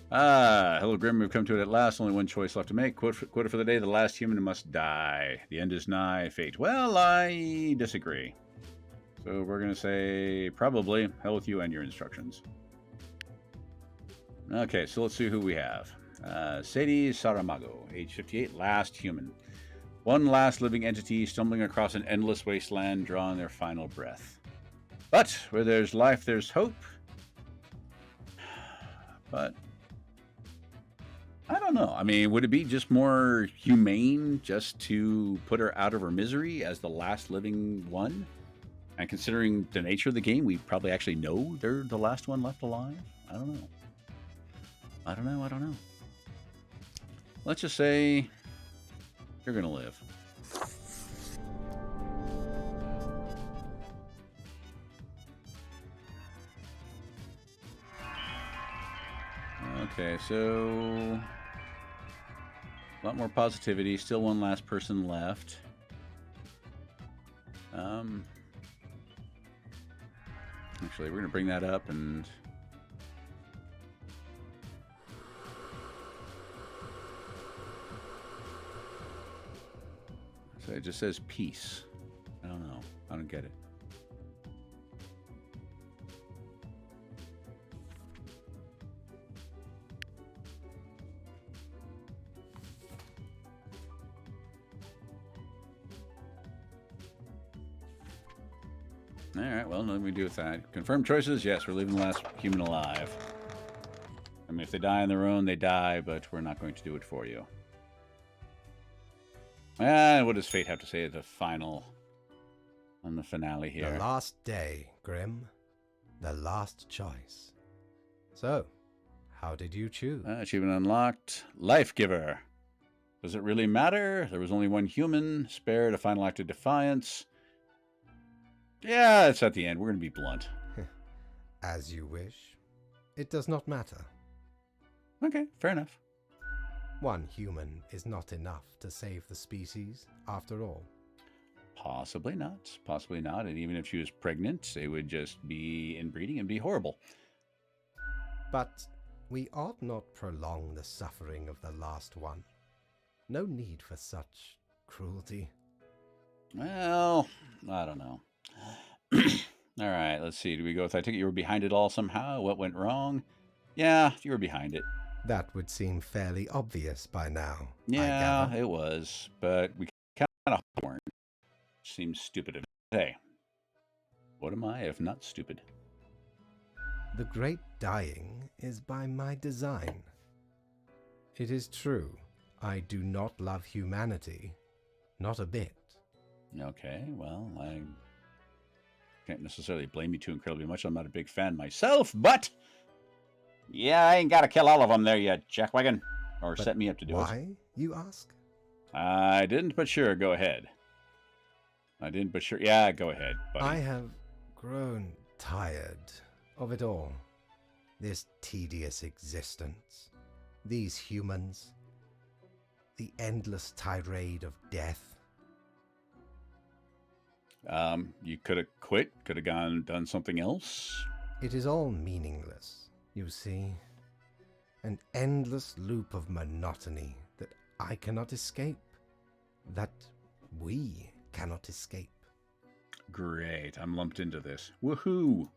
Hello, Grim. We've come to it at last. Only one choice left to make. Quote for the day. The last human must die. The end is nigh. Fate. Well, I disagree. So we're going to say, probably, hell with you and your instructions. Okay, so let's see who we have. Sadie Saramago, age 58, last human. One last living entity stumbling across an endless wasteland, drawing their final breath. But where there's life, there's hope. But I don't know. I mean, would it be just more humane just to put her out of her misery as the last living one? And considering the nature of the game, we probably actually know they're the last one left alive. I don't know. I don't know. Let's just say you're going to live. Okay, so a lot more positivity. Still one last person left. Actually, we're going to bring that up and... So it just says peace. I don't know. I don't get it. All right, well, nothing we do with that. Confirmed choices? Yes, we're leaving the last human alive. I mean, if they die on their own, they die, but we're not going to do it for you. And what does fate have to say at the final, on the finale here? The last day, Grim. The last choice. So, how did you choose? Achievement unlocked. Life Giver. Does it really matter? There was only one human. Spared a final act of defiance. Yeah, it's at the end. We're going to be blunt. As you wish. It does not matter. Okay, fair enough. One human is not enough to save the species, after all. Possibly not. Possibly not. And even if she was pregnant, it would just be inbreeding and be horrible. But we ought not prolong the suffering of the last one. No need for such cruelty. Well, I don't know. All right, let's see. Do we go with, I think you were behind it all somehow? What went wrong? Yeah, you were behind it. That would seem fairly obvious by now. Yeah, it was. But we kind of weren't. Seems stupid to say. What am I if not stupid? The great dying is by my design. It is true, I do not love humanity. Not a bit. Okay, well, I can't necessarily blame you too incredibly much. I'm not a big fan myself, but yeah, I ain't got to kill all of them there yet, jackwagon. Or But set me up to do it. Why, you ask? I didn't, but sure, go ahead. I didn't, but sure. Yeah, go ahead, buddy. I have grown tired of it all. This tedious existence. These humans. The endless tirade of death. You could have quit, could have gone and done something else. It is all meaningless, you see. An endless loop of monotony that I cannot escape. That we cannot escape. Great, I'm lumped into this. Woohoo!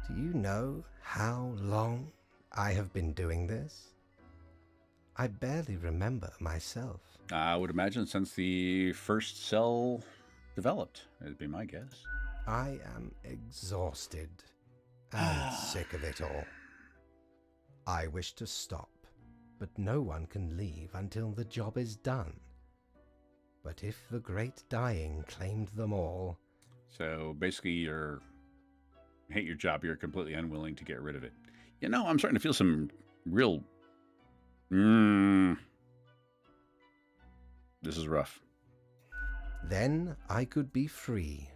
Do you know how long I have been doing this? I barely remember myself. I would imagine since the first cell developed, that'd be my guess. I am exhausted and sick of it all. I wish to stop, but no one can leave until the job is done. But if the great dying claimed them all... So basically you hate your job, you're completely unwilling to get rid of it. You know, I'm starting to feel some real... This is rough. Then I could be free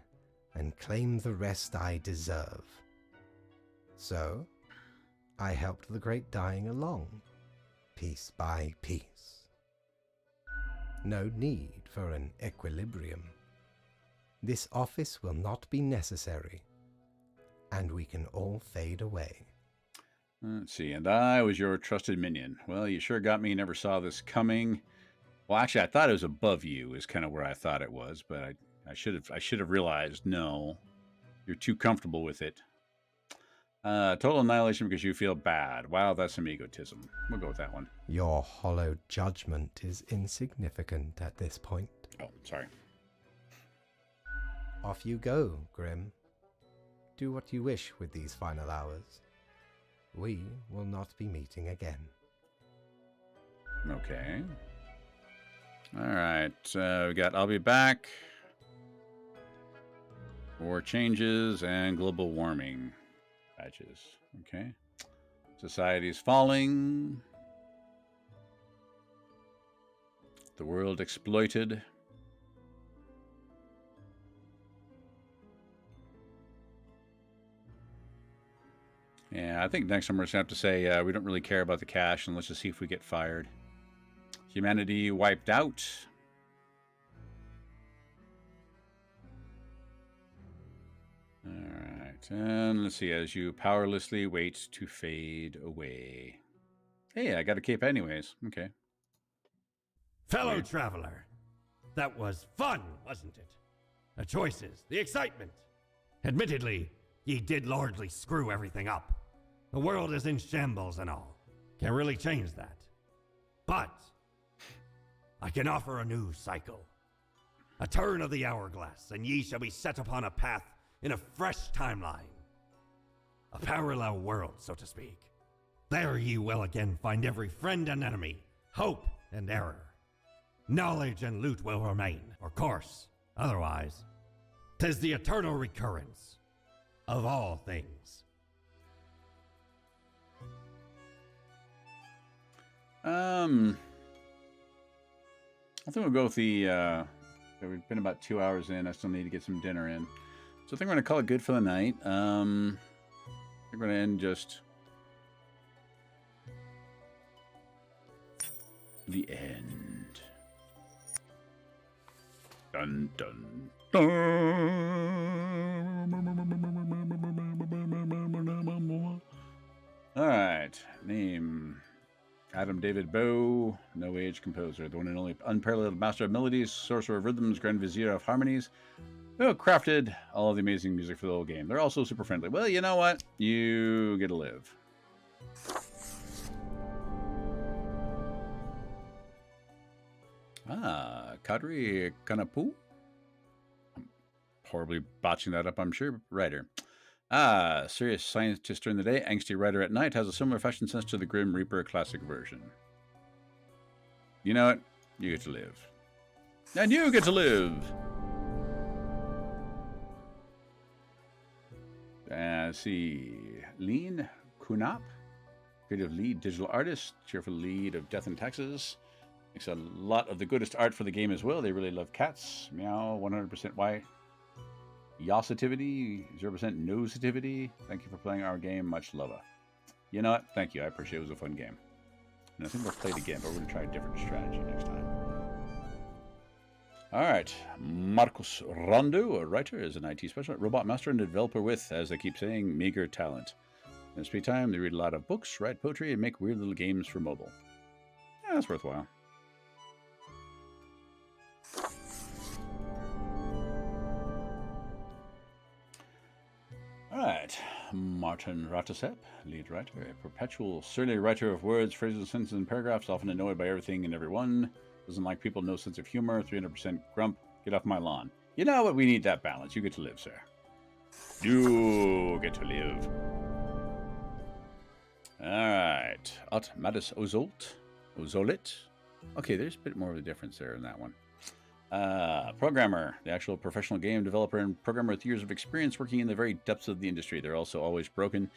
and claim the rest I deserve. So, I helped the great dying along, piece by piece. No need for an equilibrium. This office will not be necessary, and we can all fade away. Let's see, and I was your trusted minion. Well, you sure got me, never saw this coming. Well, actually, I thought it was above you is kind of where I thought it was, but I should have realized, no, you're too comfortable with it. Total annihilation because you feel bad. Wow, that's some egotism. We'll go with that one. Your hollow judgment is insignificant at this point. Oh, sorry. Off you go, Grim. Do what you wish with these final hours. We will not be meeting again. Okay. All right. We got I'll be back. War changes and global warming badges. Okay. Society's falling. The world exploited. Yeah, I think next time we're just going to have to say we don't really care about the cash and let's just see if we get fired. Humanity wiped out. Alright, and let's see, as you powerlessly wait to fade away. Hey, I got a cape anyways. Okay. Fellow traveler, that was fun, wasn't it? The choices, the excitement. Admittedly, ye did largely screw everything up. The world is in shambles and all. Can't really change that. But I can offer a new cycle. A turn of the hourglass, and ye shall be set upon a path in a fresh timeline. A parallel world, so to speak. There ye will again find every friend and enemy, hope and error. Knowledge and loot will remain, of course. Otherwise, 'tis the eternal recurrence of all things. I think we'll go with the, we've been about 2 hours in. I still need to get some dinner in. So I think we're going to call it good for the night. We're going to end just the end. Dun, dun, dun. All right. Name. Adam David Bow, no age composer, the one and only unparalleled master of melodies, sorcerer of rhythms, grand vizier of harmonies, who crafted all of the amazing music for the whole game. They're also super friendly. Well, you know what? You get to live. Kadri Kanapu? I'm horribly botching that up, I'm sure. Writer. Serious scientist during the day, angsty writer at night, has a similar fashion sense to the Grim Reaper classic version. You know what? You get to live. And you get to live! Let's see. Lean Kunap, creative lead, digital artist, cheerful lead of Death and Taxes. Makes a lot of the goodest art for the game as well. They really love cats. Meow, 100% Y. Yositivity, 0% Nositivity. Thank you for playing our game. Much love. You know what? Thank you. I appreciate it. It was a fun game. And I think we'll play it again, but we're going to try a different strategy next time. All right. Marcos Rondo, a writer, is an IT specialist, robot master, and a developer with, as they keep saying, meager talent. In their spare time, they read a lot of books, write poetry, and make weird little games for mobile. Yeah, that's worthwhile. All right, Martin Ratasep, lead writer, a perpetual surly writer of words, phrases, sentences, and paragraphs, often annoyed by everything and everyone. Doesn't like people, no sense of humor, 300% grump. Get off my lawn. You know what? We need that balance. You get to live, sir. You get to live. All right, Mattis Ozolit. Okay, there's a bit more of a difference there in that one. Programmer, the actual professional game developer and programmer with years of experience working in the very depths of the industry. They're also always broken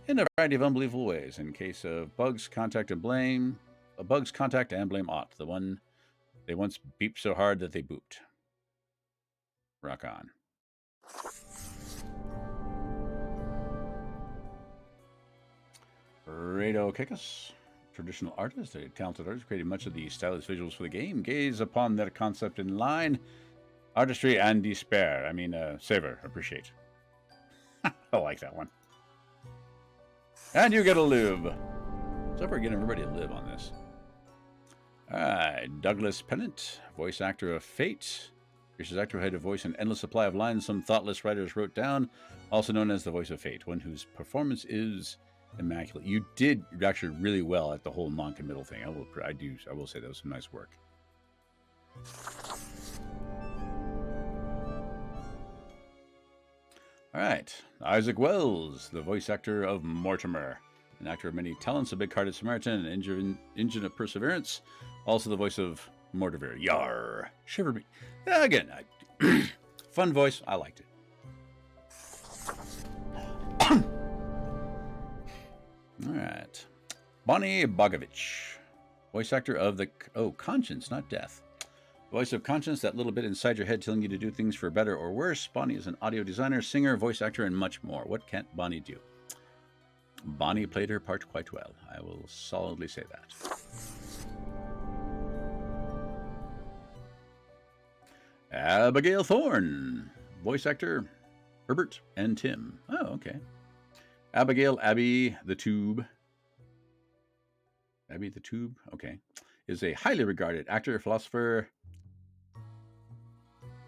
in a variety of unbelievable ways. In case of bugs, contact and blame Ott, the one they once beeped so hard that they booped. Rock on. Rado Kikus. Traditional artist, a talented artist, created much of the stylish visuals for the game. Gaze upon that concept in line, artistry and despair. I mean, savor, appreciate. I like that one. And you get to live. So we're getting everybody to live on this. All right, Douglas Pennant, voice actor of Fate. Gracious actor who had a voice an endless supply of lines some thoughtless writers wrote down, also known as the voice of Fate, one whose performance is immaculate. You did actually really well at the whole non-committal thing. I will say that was some nice work. All right, Isaac Wells, the voice actor of Mortimer. An actor of many talents, a big-hearted Samaritan, an engine of perseverance. Also the voice of Mortimer. Yar! Shiver me. Yeah, again, fun voice. I liked it. All right. Bonnie Bogovich. Voice actor of the... Oh, Conscience, not Death. Voice of Conscience, that little bit inside your head telling you to do things for better or worse. Bonnie is an audio designer, singer, voice actor, and much more. What can't Bonnie do? Bonnie played her part quite well. I will solidly say that. Abigail Thorne. Voice actor, Herbert and Tim. Oh, okay. Abigail, Abby the Tube. Abby the Tube? Okay. Is a highly regarded actor, philosopher,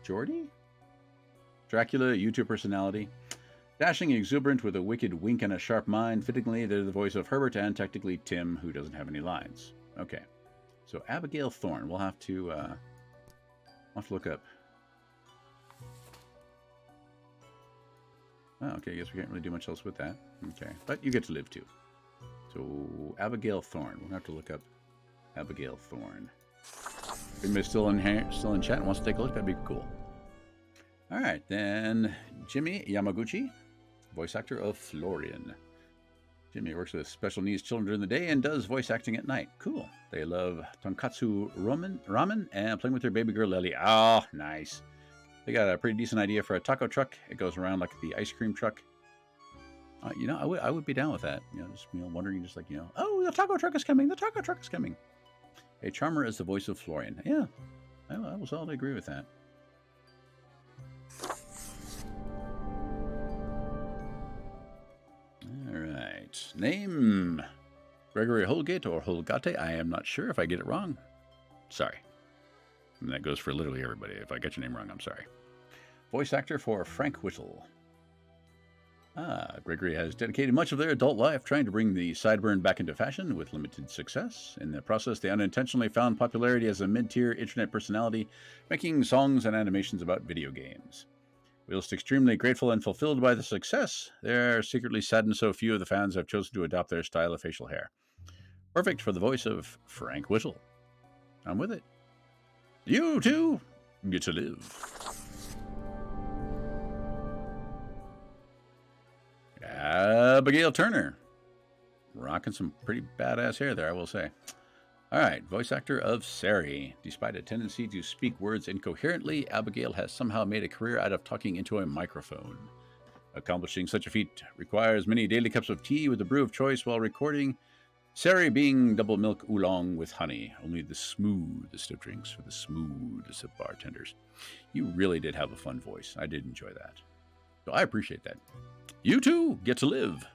Geordie? Dracula, YouTube personality. Dashing, exuberant, with a wicked wink and a sharp mind. Fittingly, they're the voice of Herbert and technically Tim, who doesn't have any lines. Okay. So Abigail Thorne. We'll have to look up. Oh, okay, I guess we can't really do much else with that. Okay. But you get to live too. So Abigail Thorne. We'll have to look up Abigail Thorne. If anybody's still in chat and wants to take a look, that'd be cool. All right, then Jimmy Yamaguchi, voice actor of Florian. Jimmy works with special needs children during the day and does voice acting at night. Cool. They love tonkatsu ramen and playing with their baby girl Lily. Oh, nice. They got a pretty decent idea for a taco truck. It goes around like the ice cream truck. You know, I would be down with that. You know, just wondering, just like, oh, the taco truck is coming. The taco truck is coming. A charmer is the voice of Florian. Yeah, I will solidly agree with that. All right. Name Gregory Holgate or Holgate. I am not sure if I get it wrong. Sorry. And that goes for literally everybody. If I get your name wrong, I'm sorry. Voice actor for Frank Whittle. Gregory has dedicated much of their adult life trying to bring the sideburn back into fashion with limited success. In the process, they unintentionally found popularity as a mid-tier internet personality, making songs and animations about video games. Whilst extremely grateful and fulfilled by the success, they're secretly saddened so few of the fans have chosen to adopt their style of facial hair. Perfect for the voice of Frank Whittle. I'm with it. You too get to live. Abigail Turner. Rocking some pretty badass hair there, I will say. All right, voice actor of Sari. Despite a tendency to speak words incoherently, Abigail has somehow made a career out of talking into a microphone. Accomplishing such a feat requires many daily cups of tea with a brew of choice while recording. Sari being double milk oolong with honey. Only the smoothest of drinks for the smoothest of bartenders. You really did have a fun voice. I did enjoy that. So I appreciate that. You too get to live.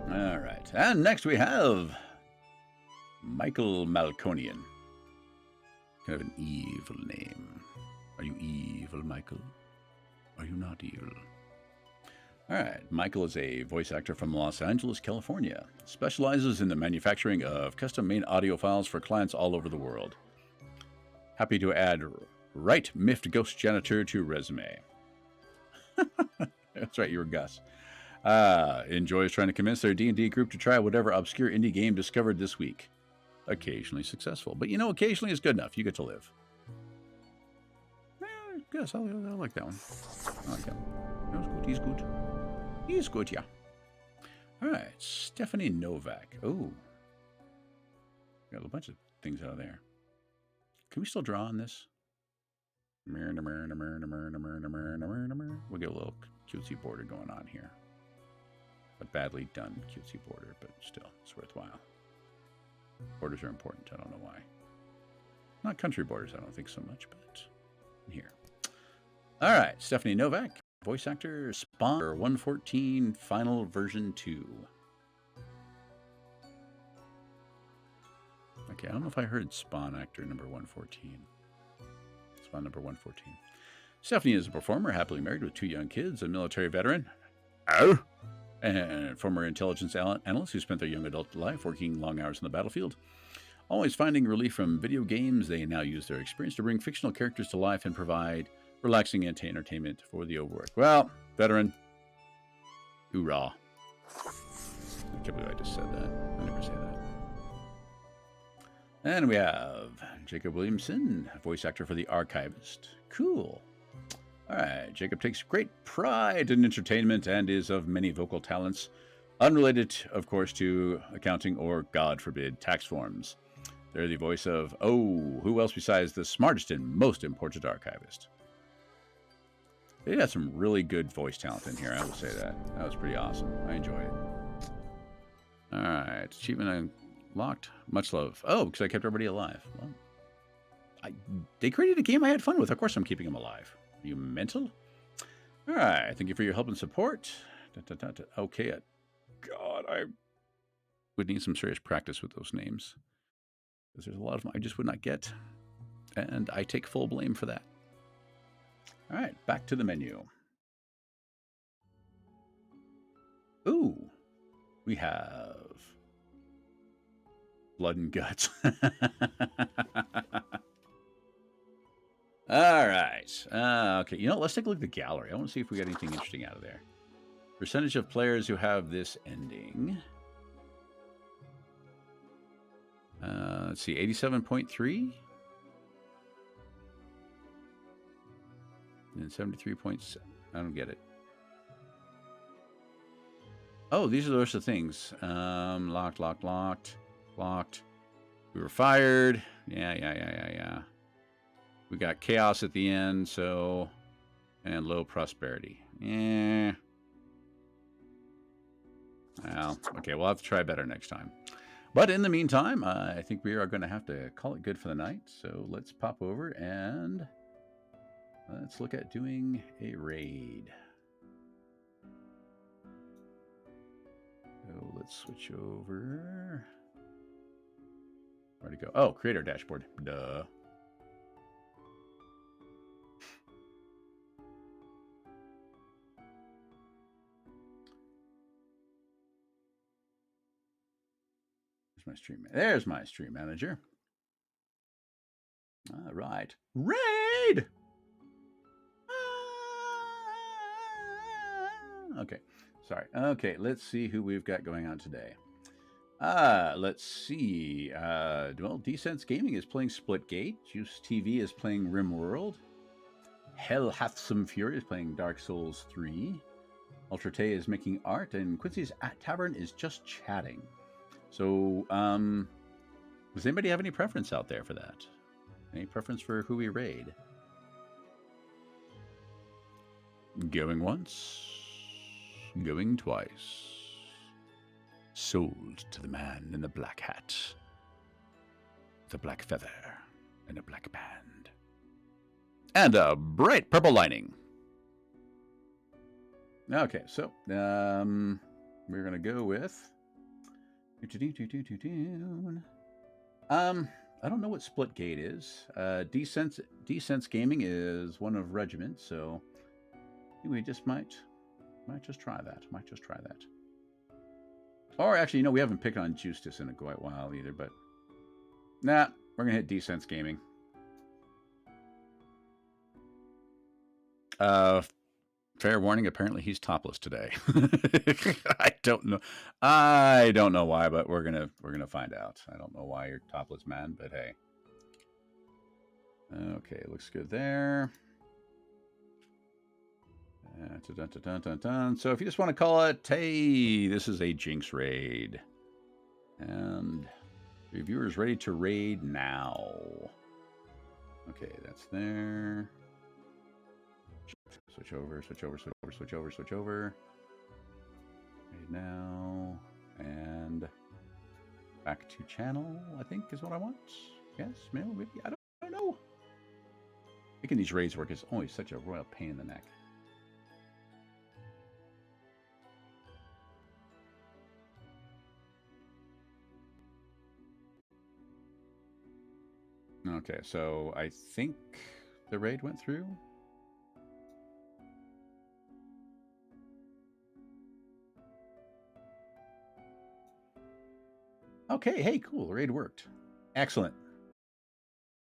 All right. And next we have Michael Malconian. Kind of an evil name. Are you evil, Michael? Are you not evil? All right. Michael is a voice actor from Los Angeles, California. Specializes in the manufacturing of custom-made audio files for clients all over the world. Happy to add Right Miffed Ghost Janitor to resume. That's right, you were Gus. Enjoys trying to convince their D&D group to try whatever obscure indie game discovered this week. Occasionally successful. But occasionally is good enough. You get to live. Gus, I like that one. I like that one. He's good. He's good, yeah. All right, Stephanie Novak. Oh. Got a bunch of things out of there. Can we still draw on this? We'll get a little cutesy border going on here. A badly done cutesy border, but still, it's worthwhile. Borders are important, I don't know why. Not country borders, I don't think so much, but here. All right, Stephanie Novak, voice actor, Spawn 114 Final Version 2. Okay, I don't know if I heard Spawn actor number 114. Spawn number 114. Stephanie is a performer, happily married with 2 young kids, a military veteran, and former intelligence analyst who spent their young adult life working long hours on the battlefield. Always finding relief from video games, they now use their experience to bring fictional characters to life and provide relaxing entertainment for the overworked. Well, veteran. Hoorah. I can't believe I just said that. I never say that. And we have Jacob Williamson, voice actor for the Archivist. Cool. All right. Jacob takes great pride in entertainment and is of many vocal talents, unrelated, of course, to accounting or, God forbid, tax forms. They're the voice of, who else besides the smartest and most important archivist? They had some really good voice talent in here, I will say that. That was pretty awesome. I enjoyed it. All right. Achievement unlocked. Much love. Oh, because I kept everybody alive. Well, they created a game I had fun with. Of course I'm keeping them alive. Are you mental? All right. Thank you for your help and support. Okay. God, I would need some serious practice with those names. Because there's a lot of them I just would not get. And I take full blame for that. All right, back to the menu. Ooh, we have blood and guts. All right. Okay, you know, let's take a look at the gallery. I want to see if we got anything interesting out of there. Percentage of players who have this ending. Let's see, 87.3. And 73.7. I don't get it. Oh, these are the rest of the things. Locked. We were fired. Yeah. We got chaos at the end, so... And low prosperity. Yeah. Well, okay, we'll have to try better next time. But in the meantime, I think we are going to have to call it good for the night. So let's pop over and... Let's look at doing a raid. So let's switch over. Where'd it go? Oh, creator dashboard. Duh. There's my stream. There's my stream manager. All right. Raid! Okay, sorry. Okay, let's see who we've got going on today. Let's see. Well, Descents Gaming is playing Splitgate. Juice TV is playing RimWorld. Hell Hath Some Fury is playing Dark Souls 3. Ultrate is making art, and Quincy's Tavern is just chatting. So, does anybody have any preference out there for that? Any preference for who we raid? Going once. Going twice. Sold to the man in the black hat. The black feather and a black band. And a bright purple lining. Okay, so we're gonna go with I don't know what Splitgate is. Descents Gaming is one of Regiment, so we just might just try that. Or actually, you know, we haven't picked on Justice in a quite while either, but nah, we're gonna hit Descents Gaming. Fair warning, apparently he's topless today. I don't know why, but we're gonna find out. I don't know why you're topless, man, but hey. Okay, looks good there. So if you just want to call it, hey, this is a Jinx raid. And reviewers ready to raid now. Okay, that's there. Switch over. Right now. And back to channel, I think is what I want. Yes, maybe. I don't know. Making these raids work is always such a royal pain in the neck. Okay, so I think the raid went through. Okay, hey, cool. The raid worked. Excellent.